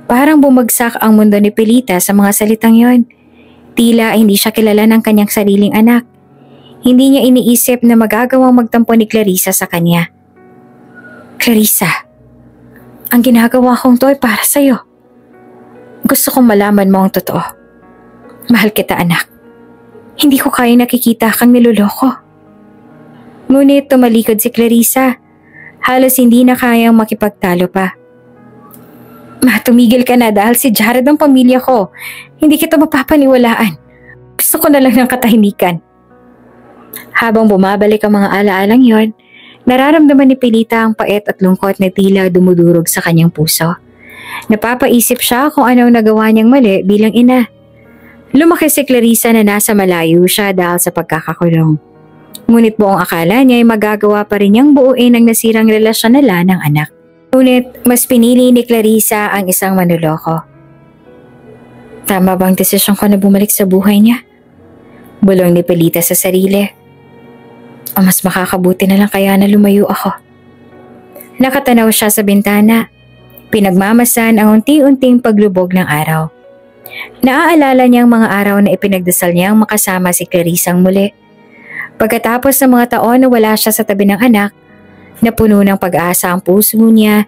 Parang bumagsak ang mundo ni Pelita sa mga salitang yon. Tila hindi siya kilala ng kanyang sariling anak. Hindi niya iniisip na magagawang magtampo ni Clarissa sa kanya. Clarissa, ang ginagawa kong to ay para sa'yo. Gusto kong malaman mo ang totoo. Mahal kita, anak. Hindi ko kaya nakikita kang niloloko. Ngunit tumalikod si Clarissa. Halos hindi na kayang makipagtalo pa. Ma, tumigil ka na dahil si Jared ang pamilya ko. Hindi kita mapapaniwalaan. Gusto ko na lang ng katahimikan. Habang bumabalik ang mga alaalang yon, nararamdaman ni Pelita ang pait at lungkot na tila dumudurog sa kanyang puso. Napapaisip siya kung anong nagawa niyang mali bilang ina. Lumaki si Clarissa na nasa malayo siya dahil sa pagkakakulong. Ngunit buong akala niya ay magagawa pa rin niyang buuin ang nasirang relasyon nila ng anak. Ngunit mas pinili ni Clarissa ang isang manloloko. Tama bang desisyon ko na bumalik sa buhay niya? Bulong ni Pelita sa sarili. O mas makakabuti na lang kaya na lumayo ako. Nakatanaw siya sa bintana. Pinagmamasan ang unti-unting paglubog ng araw. Naaalala niya ang mga araw na ipinagdasal niyang makasama si Clarissang muli. Pagkatapos ng mga taon na wala siya sa tabi ng anak, napuno ng pag-asa ang puso niya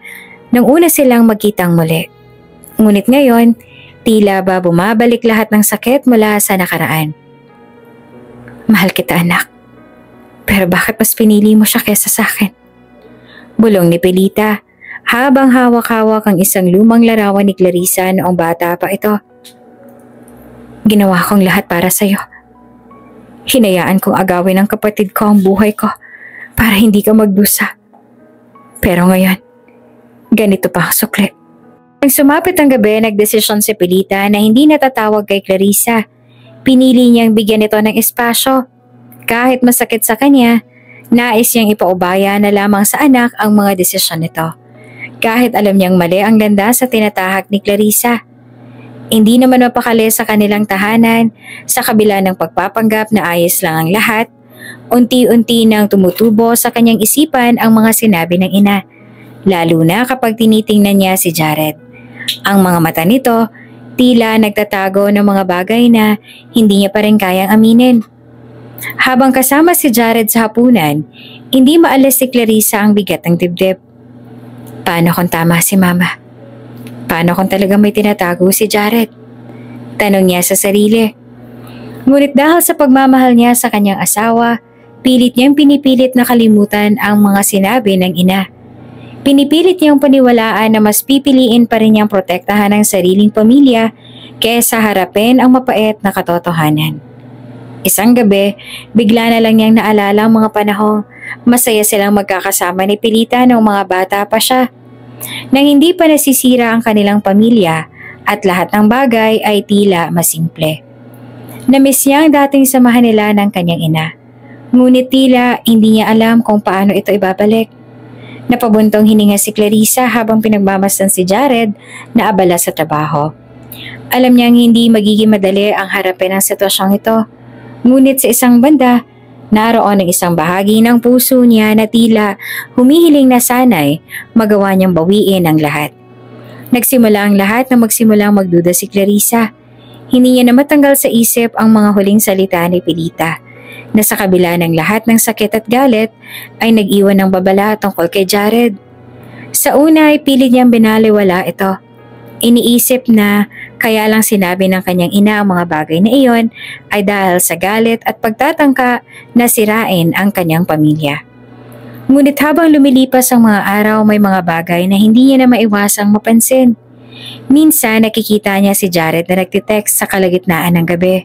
nang una silang magkitang muli. Ngunit ngayon, tila ba bumabalik lahat ng sakit mula sa nakaraan. Mahal kita, anak. Pero bakit mas pinili mo siya kesa sa akin? Bulong ni Pelita habang hawak-hawak ang isang lumang larawan ni Clarissa noong bata pa ito. Ginawa kong lahat para sa'yo. Hinayaan kong agawin ng kapatid ko ang buhay ko para hindi ka magdusa. Pero ngayon, ganito pa ang sukli. Nang sumapit ang gabi, nagdesisyon si Pilita na hindi natatawag kay Clarissa. Pinili niyang bigyan ito ng espasyo. Kahit masakit sa kanya, nais niyang ipaubaya na lamang sa anak ang mga desisyon nito. Kahit alam niyang mali ang landas sa tinatahak ni Clarissa. Hindi naman mapakali sa kanilang tahanan, sa kabila ng pagpapanggap na ayos lang ang lahat, unti-unti nang tumutubo sa kanyang isipan ang mga sinabi ng ina, lalo na kapag tinitingnan niya si Jared. Ang mga mata nito, tila nagtatago ng mga bagay na hindi niya pa rin kayang aminin. Habang kasama si Jared sa hapunan, hindi maalis si Clarissa ang bigat ng dibdib. Paano kung tama si Mama? Paano kung talagang may tinatago si Jared? Tanong niya sa sarili. Ngunit dahil sa pagmamahal niya sa kanyang asawa, pilit niyang pinipilit na kalimutan ang mga sinabi ng ina. Pinipilit niyang paniwalaan na mas pipiliin pa rin niyang protektahan ang sariling pamilya kaysa harapin ang mapait na katotohanan. Isang gabi, bigla na lang niyang naalala ang mga panahong masaya silang magkakasama ni Pilita nung mga bata pa siya. Nang hindi pa nasisira ang kanilang pamilya at lahat ng bagay ay tila masimple. Namiss niya ang dating samahan nila ng kanyang ina. Ngunit tila hindi niya alam kung paano ito ibabalik. Napabuntong hininga si Clarissa habang pinagmamasdan si Jared na abala sa trabaho. Alam niyang hindi magiging madali ang harapin ang sitwasyong ito. Ngunit sa isang banda, naroon ang isang bahagi ng puso niya na tila humihiling na sanay magawa niyang bawiin ang lahat. Nagsimula ang lahat na magsimulang magduda si Clarissa. Hindi niya na matanggal sa isip ang mga huling salita ni Pilita na sa kabila ng lahat ng sakit at galit ay nag-iwan ng babala tungkol kay Jared. Sa una ay pilit niyang binaliwala ito. Iniisip na kaya lang sinabi ng kanyang ina ang mga bagay na iyon ay dahil sa galit at pagtatangka na sirain ang kanyang pamilya. Ngunit habang lumilipas ang mga araw, may mga bagay na hindi niya na maiwasang mapansin. Minsan nakikita niya si Jared na nagtitext sa kalagitnaan ng gabi.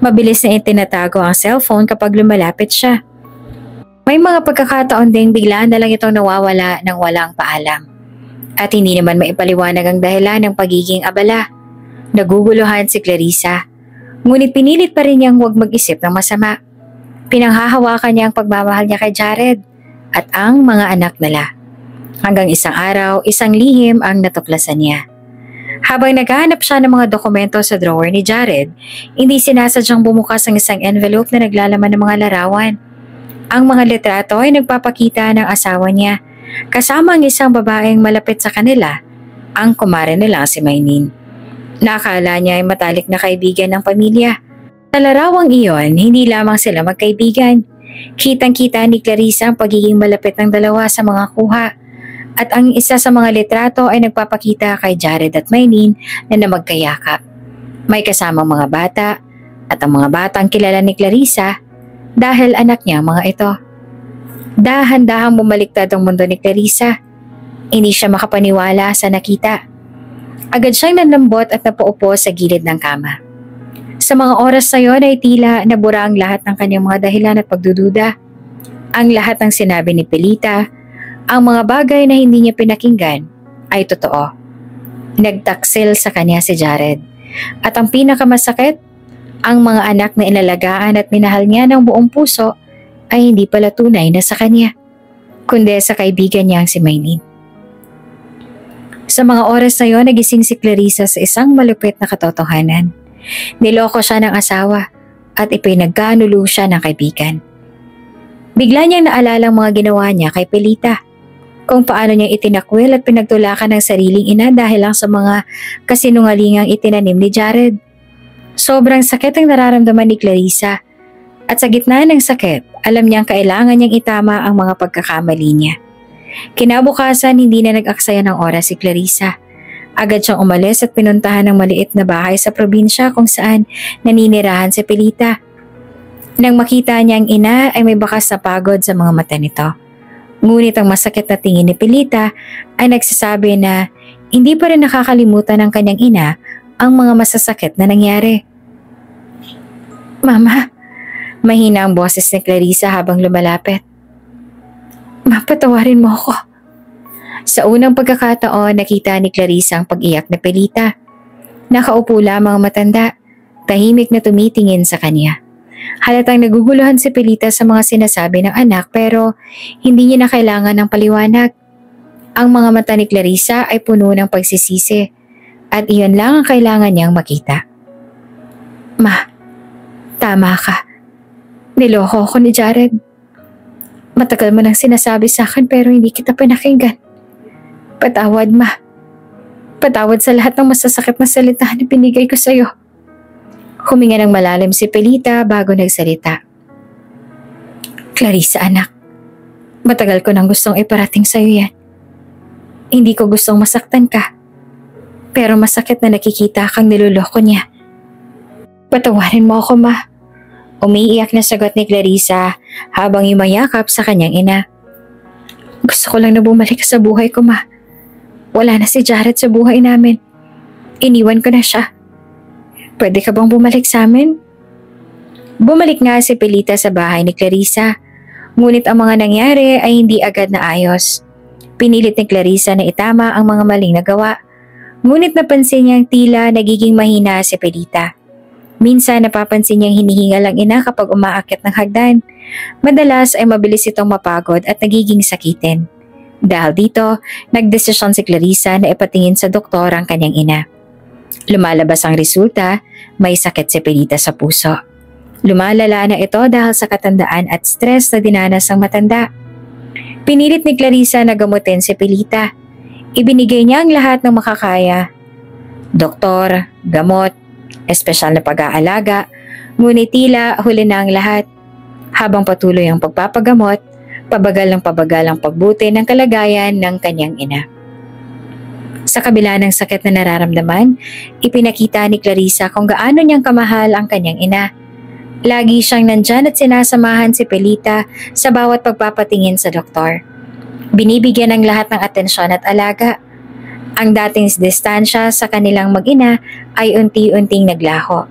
Mabilis na itinatago ang cellphone kapag lumalapit siya. May mga pagkakataon ding bigla na lang itong nawawala ng walang paalam. At hindi naman maipaliwanag ang dahilan ng pagiging abala. Naguguluhan si Clarissa. Ngunit pinilit pa rin niyang huwag mag-isip ng masama. Pinanghahawakan niya ang pagmamahal niya kay Jared at ang mga anak nila. Hanggang isang araw, isang lihim ang natuklasan niya. Habang naghahanap siya ng mga dokumento sa drawer ni Jared, hindi sinasadyang bumukas ang isang envelope na naglalaman ng mga larawan. Ang mga litrato ay nagpapakita ng asawa niya, kasama ang isang babaeng malapit sa kanila, ang kumare nila si Maylene. Nakala niya ay matalik na kaibigan ng pamilya. Sa larawang iyon, hindi lamang sila magkaibigan. Kitang-kita ni Clarissa ang pagiging malapit ng dalawa sa mga kuha. At ang isa sa mga litrato ay nagpapakita kay Jared at Maylene na magkayakap. May kasamang mga bata at ang mga batang kilala ni Clarissa dahil anak niya mga ito. Dahan-dahang bumaliktad ang mundo ni Clarissa. Hindi siya makapaniwala sa nakita. Agad siyang nanlambot at napaupo sa gilid ng kama. Sa mga oras na yon ay tila nabura ang lahat ng kanyang mga dahilan at pagdududa. Ang lahat ng sinabi ni Pilita, ang mga bagay na hindi niya pinakinggan ay totoo. Nagtaksil sa kanya si Jared. At ang pinakamasakit, ang mga anak na inalagaan at minahal niya ng buong puso ay hindi pala tunay na sa kanya, kundi sa kaibigan niyang si Maylene. Sa mga oras na yon, nagising si Clarissa sa isang malupit na katotohanan. Niloko siya ng asawa at ipinagkanulo siya ng kaibigan. Bigla niyang naalala ang mga ginawa niya kay Pilita. Kung paano niya itinakwil at pinagtulakan ng sariling ina dahil lang sa mga kasinungalingang itinanim ni Jared. Sobrang sakit ang nararamdaman ni Clarissa. At sa gitna ng sakit, alam niyang kailangan niyang itama ang mga pagkakamali niya. Kinabukasan, hindi na nag-aksaya ng oras si Clarissa. Agad siyang umalis at pinuntahan ng maliit na bahay sa probinsya kung saan naninirahan si Pilita. Nang makita niya ang ina ay may bakas na pagod sa mga mata nito. Ngunit ang masakit na tingin ni Pilita ay nagsasabi na hindi pa rin nakakalimutan ng kanyang ina ang mga masasakit na nangyari. Mama, mahina ang boses ni Clarissa habang lumalapit. Mapatawarin mo ako. Sa unang pagkakataon, nakita ni Clarissa ang pag-iyak na Pelita. Nakaupo lamang ang matanda, tahimik na tumitingin sa kanya. Halatang naguguluhan si Pelita sa mga sinasabi ng anak pero hindi niya na kailangan ng paliwanag. Ang mga mata ni Clarissa ay puno ng pagsisisi at iyon lang ang kailangan niyang makita. Ma, tama ka. Niloko ako ni Jared. Matagal mo nang sinasabi sa akin pero hindi kita pinakinggan. Patawad, Ma. Patawad sa lahat ng masasakit na salita na binigay ko sa'yo. Huminga ng malalim si Pelita bago nagsalita. Clarissa, anak. Matagal ko nang gustong iparating sa'yo yan. Hindi ko gustong masaktan ka. Pero masakit na nakikita kang niloloko niya. Patawarin mo ako, Ma. Umiiyak na sagot ni Clarissa habang yumayakap sa kanyang ina. Gusto ko lang na bumalik sa buhay ko, Ma. Wala na si Jared sa buhay namin. Iniwan ko na siya. Pwede ka bang bumalik sa amin? Bumalik nga si Pelita sa bahay ni Clarissa. Ngunit ang mga nangyari ay hindi agad na ayos. Pinilit ni Clarissa na itama ang mga maling nagawa. Ngunit napansin niyang tila nagiging mahina si Pelita. Minsan napapansin niyang hinihingal ang ina kapag umaakit ng hagdan. Madalas ay mabilis itong mapagod at nagiging sakitin. Dahil dito, nagdesisyon si Clarissa na ipatingin sa doktor ang kanyang ina. Lumalabas ang resulta, may sakit si Pelita sa puso. Lumalala na ito dahil sa katandaan at stress na dinanas ng matanda. Pinilit ni Clarissa na gamutin si Pelita. Ibinigay niya ang lahat ng makakaya. Doktor, gamot, espesyal na pag-aalaga, ngunit tila huli na ang lahat. Habang patuloy ang pagpapagamot, pabagal ang pagbuti ng kalagayan ng kanyang ina. Sa kabila ng sakit na nararamdaman, ipinakita ni Clarissa kung gaano niyang kamahal ang kanyang ina. Lagi siyang nandyan at sinasamahan si Pelita sa bawat pagpapatingin sa doktor. Binibigyan ng lahat ng atensyon at alaga. Ang dating distansya sa kanilang mag-ina ay unti-unting naglaho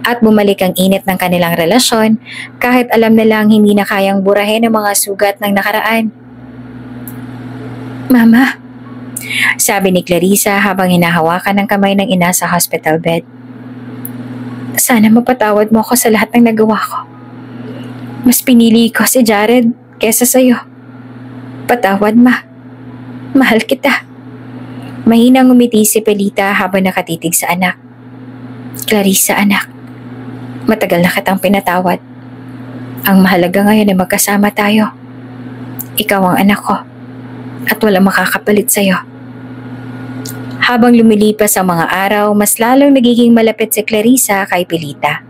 at bumalik ang init ng kanilang relasyon kahit alam na lang hindi na kayang burahin ang mga sugat ng nakaraan. Mama, sabi ni Clarissa habang hinahawakan ng kamay ng ina sa hospital bed. Sana mapatawad mo ako sa lahat ng nagawa ko. Mas pinili ko si Jared kesa sa'yo. Patawad, Ma. Mahal kita. Mahinang umiti si Pelita habang nakatitig sa anak. Clarissa, anak. Matagal na kitang pinatawad. Ang mahalaga ngayon ay magkasama tayo. Ikaw ang anak ko at walang makakapalit sa'yo. Habang lumilipas ang mga araw, mas lalong nagiging malapit si Clarissa kay Pelita.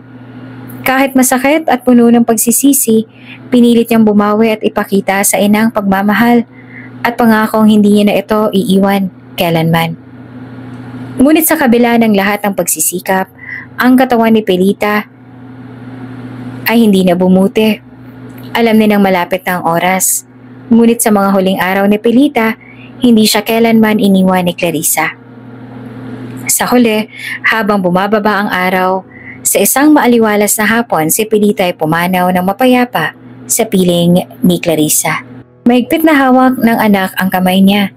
Kahit masakit at puno ng pagsisisi, pinilit niyang bumawi at ipakita sa ina ang pagmamahal at pangakong hindi niya na ito iiwan kailanman. Ngunit sa kabila ng lahat ng pagsisikap, ang katawan ni Pelita ay hindi na bumuti. Alam nilang malapit na ang oras. Ngunit sa mga huling araw ni Pelita, hindi siya kailanman iniwan ni Clarissa. Sa huli, habang bumababa ang araw, sa isang maaliwalas na hapon si Pelita ay pumanaw ng mapayapa sa piling ni Clarissa. Mahigpit na hawak ng anak ang kamay niya.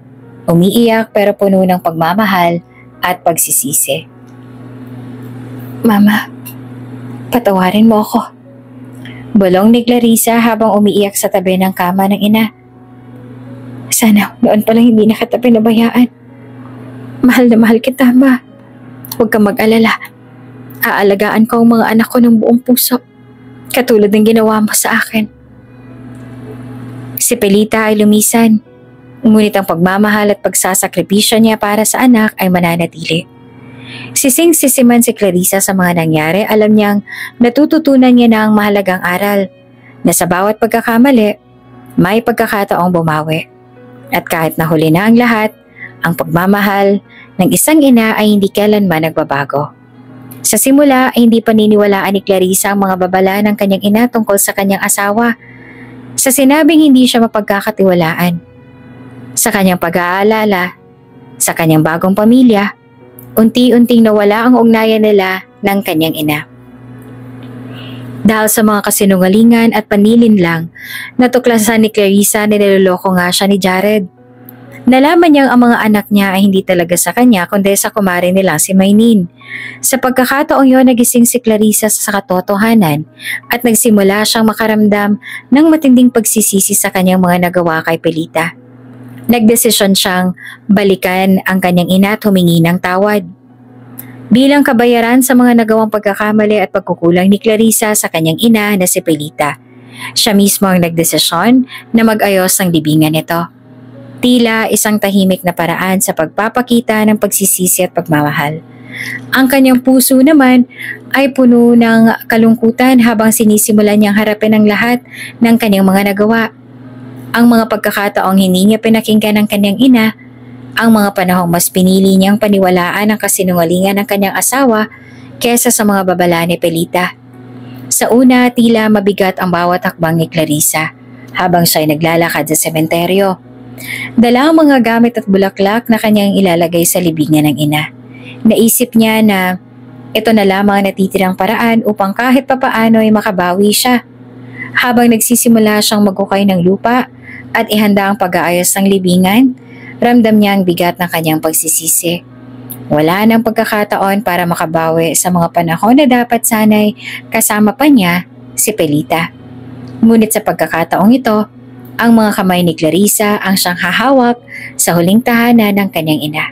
Umiiyak pero puno ng pagmamahal at pagsisisi. Mama, patawarin mo ako. Bulong ni Clarissa habang umiiyak sa tabi ng kama ng ina. Sana noon pa lang hindi na kita pinabayaan. Mahal na mahal kita, Ma. Huwag kang mag-alala. Aalagaan ko ang mga anak ko ng buong puso, katulad ng ginawa mo sa akin. Si Pelita ay lumisan, ngunit ang pagmamahal at pagsasakripisyo niya para sa anak ay mananatili. Sising-sisiman si Clarissa sa mga nangyari, alam niyang natututunan niya na ang mahalagang aral na sa bawat pagkakamali, may pagkakataong bumawi. At kahit nahuli na ang lahat, ang pagmamahal ng isang ina ay hindi kailanman nagbabago. Sa simula ay hindi paniniwalaan ni Clarissa ang mga babala ng kanyang ina tungkol sa kanyang asawa. Sa sinabing hindi siya mapagkakatiwalaan. Sa kanyang pag-aalala, sa kanyang bagong pamilya, unti-unting nawala ang ugnayan nila ng kanyang ina. Dahil sa mga kasinungalingan at panlilinlang, natuklasan ni Clarissa na niloloko nga siya ni Jared. Nalaman niyang ang mga anak niya ay hindi talaga sa kanya kundi sa kumare nila si Maylene. Sa pagkakataong yon, nagising si Clarissa sa katotohanan at nagsimula siyang makaramdam ng matinding pagsisisi sa kanyang mga nagawa kay Pelita. Nagdesisyon siyang balikan ang kanyang ina at humingi ng tawad. Bilang kabayaran sa mga nagawang pagkakamali at pagkukulang ni Clarissa sa kanyang ina na si Pelita, siya mismo ang nagdesisyon na mag-ayos ng libingan nito. Tila isang tahimik na paraan sa pagpapakita ng pagsisisi at pagmamahal. Ang kanyang puso naman ay puno ng kalungkutan habang sinisimulan niyang harapin ang lahat ng kanyang mga nagawa. Ang mga pagkakataong hindi niya pinakinggan ng kanyang ina, ang mga panahong mas pinili niyang paniwalaan ang kasinungalingan ng kanyang asawa kesa sa mga babala ni Pelita. Sa una, tila mabigat ang bawat hakbang ni Clarissa habang siya'y naglalakad sa sementeryo. Dala ang mga gamit at bulaklak na kanyang ilalagay sa libingan ng ina. Naisip niya na ito na lamang ang natitirang paraan upang kahit papaano ay makabawi siya. Habang nagsisimula siyang magkukay ng lupa at ihanda ang pag-aayos ng libingan, ramdam niya ang bigat ng kanyang pagsisisi. Wala nang pagkakataon para makabawi sa mga panahon na dapat sanay kasama pa niya si Pelita. Ngunit sa pagkakataong ito, ang mga kamay ni Clarissa ang siyang hahawak sa huling tahanan ng kanyang ina.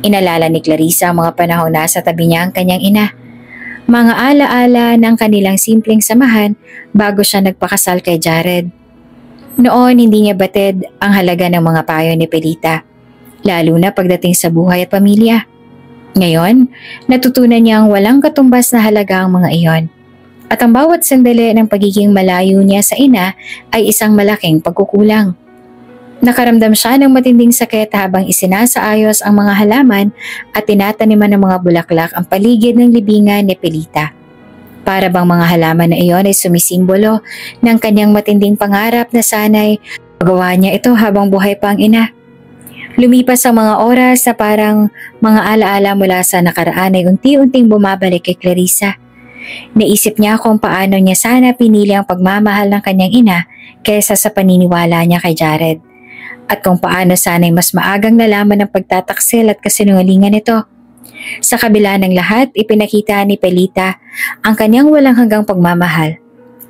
Inalala ni Clarissa ang mga panahon na sa tabi niya ang kanyang ina. Mga alaala ng kanilang simpleng samahan bago siya nagpakasal kay Jared. Noon, hindi niya batid ang halaga ng mga payo ni Pelita, lalo na pagdating sa buhay at pamilya. Ngayon, natutunan niyang walang katumbas na halaga ang mga iyon. At ang bawat sandali ng pagiging malayo niya sa ina ay isang malaking pagkukulang. Nakaramdam siya ng matinding sakit habang isinasaayos ang mga halaman at tinataniman ng mga bulaklak ang paligid ng libingan ni Pelita. Para bang mga halaman na iyon ay sumisimbolo ng kanyang matinding pangarap na sana'y magawa niya ito habang buhay pa ang ina. Lumipas ang mga oras na parang mga alaala mula sa nakaraan ay unti-unting bumabalik kay Clarissa. Naisip niya kung paano niya sana pinili ang pagmamahal ng kanyang ina kaysa sa paniniwala niya kay Jared. At kung paano sana'y mas maagang nalaman ang pagtataksil at kasinungalingan nito. Sa kabila ng lahat, ipinakita ni Pelita ang kanyang walang hanggang pagmamahal.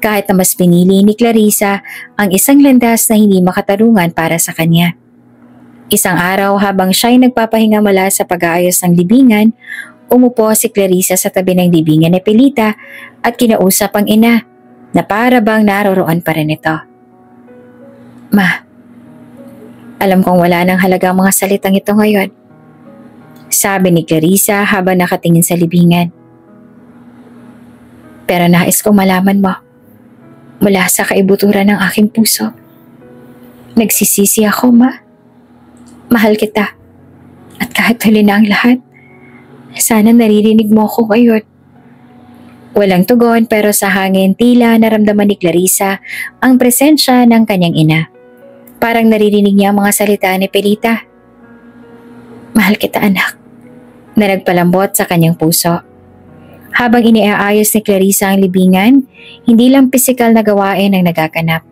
Kahit na mas pinili ni Clarissa ang isang landas na hindi makatarungan para sa kanya. Isang araw habang siya'y nagpapahinga mula sa pag-aayos ng libingan, umupo si Clarissa sa tabi ng libingan ni Pelita at kinausap ang ina na para bang naroroon pa rin ito. Ma, alam kong wala nang halaga ang mga salitang ito ngayon, sabi ni Clarissa habang nakatingin sa libingan. Pero nais kong malaman mo, mula sa kaibuturan ng aking puso, nagsisisi ako, ma. Mahal kita. At kahit huli na ang lahat, sana naririnig mo ako ngayon. Walang tugon pero sa hangin tila naramdaman ni Clarissa ang presensya ng kanyang ina. Parang naririnig niya ang mga salita ni Pelita. Mahal kita, anak, na nagpalambot sa kanyang puso. Habang iniaayos ni Clarissa ang libingan, hindi lang pisikal na gawain ang nagaganap.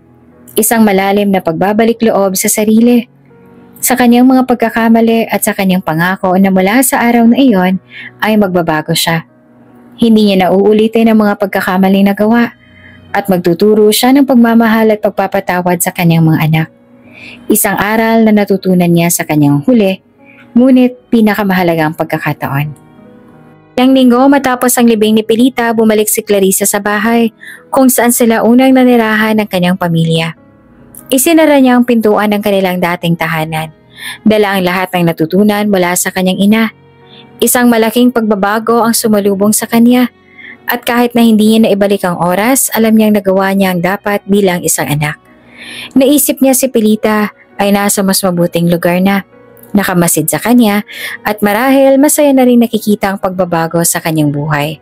Isang malalim na pagbabalik loob sa sarili. Sa kanyang mga pagkakamali at sa kanyang pangako na mula sa araw na iyon ay magbabago siya. Hindi niya nauulitin ang mga pagkakamali na gawa at magtuturo siya ng pagmamahal at pagpapatawad sa kanyang mga anak. Isang aral na natutunan niya sa kanyang huli, ngunit pinakamahalagang pagkakataon. Ilang linggo matapos ang libing ni Pelita, bumalik si Clarissa sa bahay kung saan sila unang nanirahan ng kanyang pamilya. Isinara niya ang pintuan ng kanilang dating tahanan. Dala ang lahat ng natutunan mula sa kanyang ina. Isang malaking pagbabago ang sumalubong sa kanya at kahit na hindi niya naibalik ang oras, alam niyang nagawa niya ang dapat bilang isang anak. Naisip niya si Pelita ay nasa mas mabuting lugar na. Nakamasid sa kanya at marahil masaya na rin nakikita ang pagbabago sa kanyang buhay.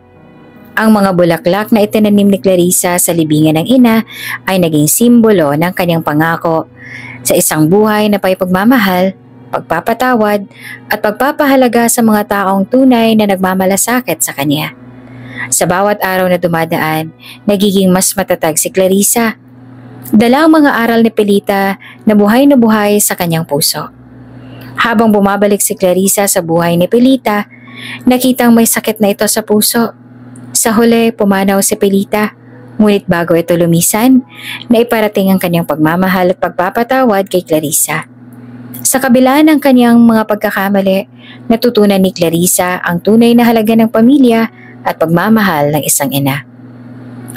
Ang mga bulaklak na itinanim ni Clarissa sa libingan ng ina ay naging simbolo ng kanyang pangako sa isang buhay na may pagmamahal, pagpapatawad at pagpapahalaga sa mga taong tunay na nagmamalasakit sa kanya. Sa bawat araw na dumadaan, nagiging mas matatag si Clarissa. Dala ang mga aral ni Pelita na buhay sa kanyang puso. Habang bumabalik si Clarissa sa buhay ni Pelita, nakitang may sakit na ito sa puso. Sa huli, pumanaw si Pelita. Ngunit bago ito lumisan, naiparating ang kanyang pagmamahal at pagpapatawad kay Clarissa. Sa kabila ng kanyang mga pagkakamali, natutunan ni Clarissa ang tunay na halaga ng pamilya at pagmamahal ng isang ina.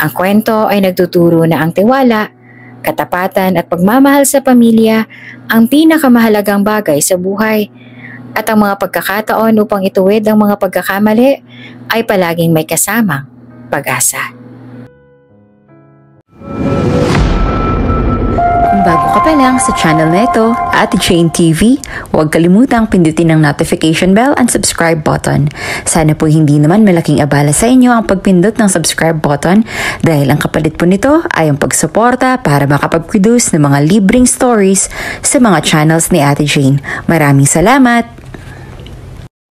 Ang kwento ay nagtuturo na ang tiwala, katapatan at pagmamahal sa pamilya ang pinakamahalagang bagay sa buhay, at ang mga pagkakataon upang ituwid ang mga pagkakamali ay palaging may kasamang pag-asa. Kung bago ka pa lang sa channel na ito, Ate Jane TV, huwag kalimutang pindutin ang notification bell and subscribe button. Sana po hindi naman malaking abala sa inyo ang pagpindot ng subscribe button dahil ang kapalit po nito ay ang pagsuporta para makapag-produce ng mga libreng stories sa mga channels ni Ate Jane. Maraming salamat!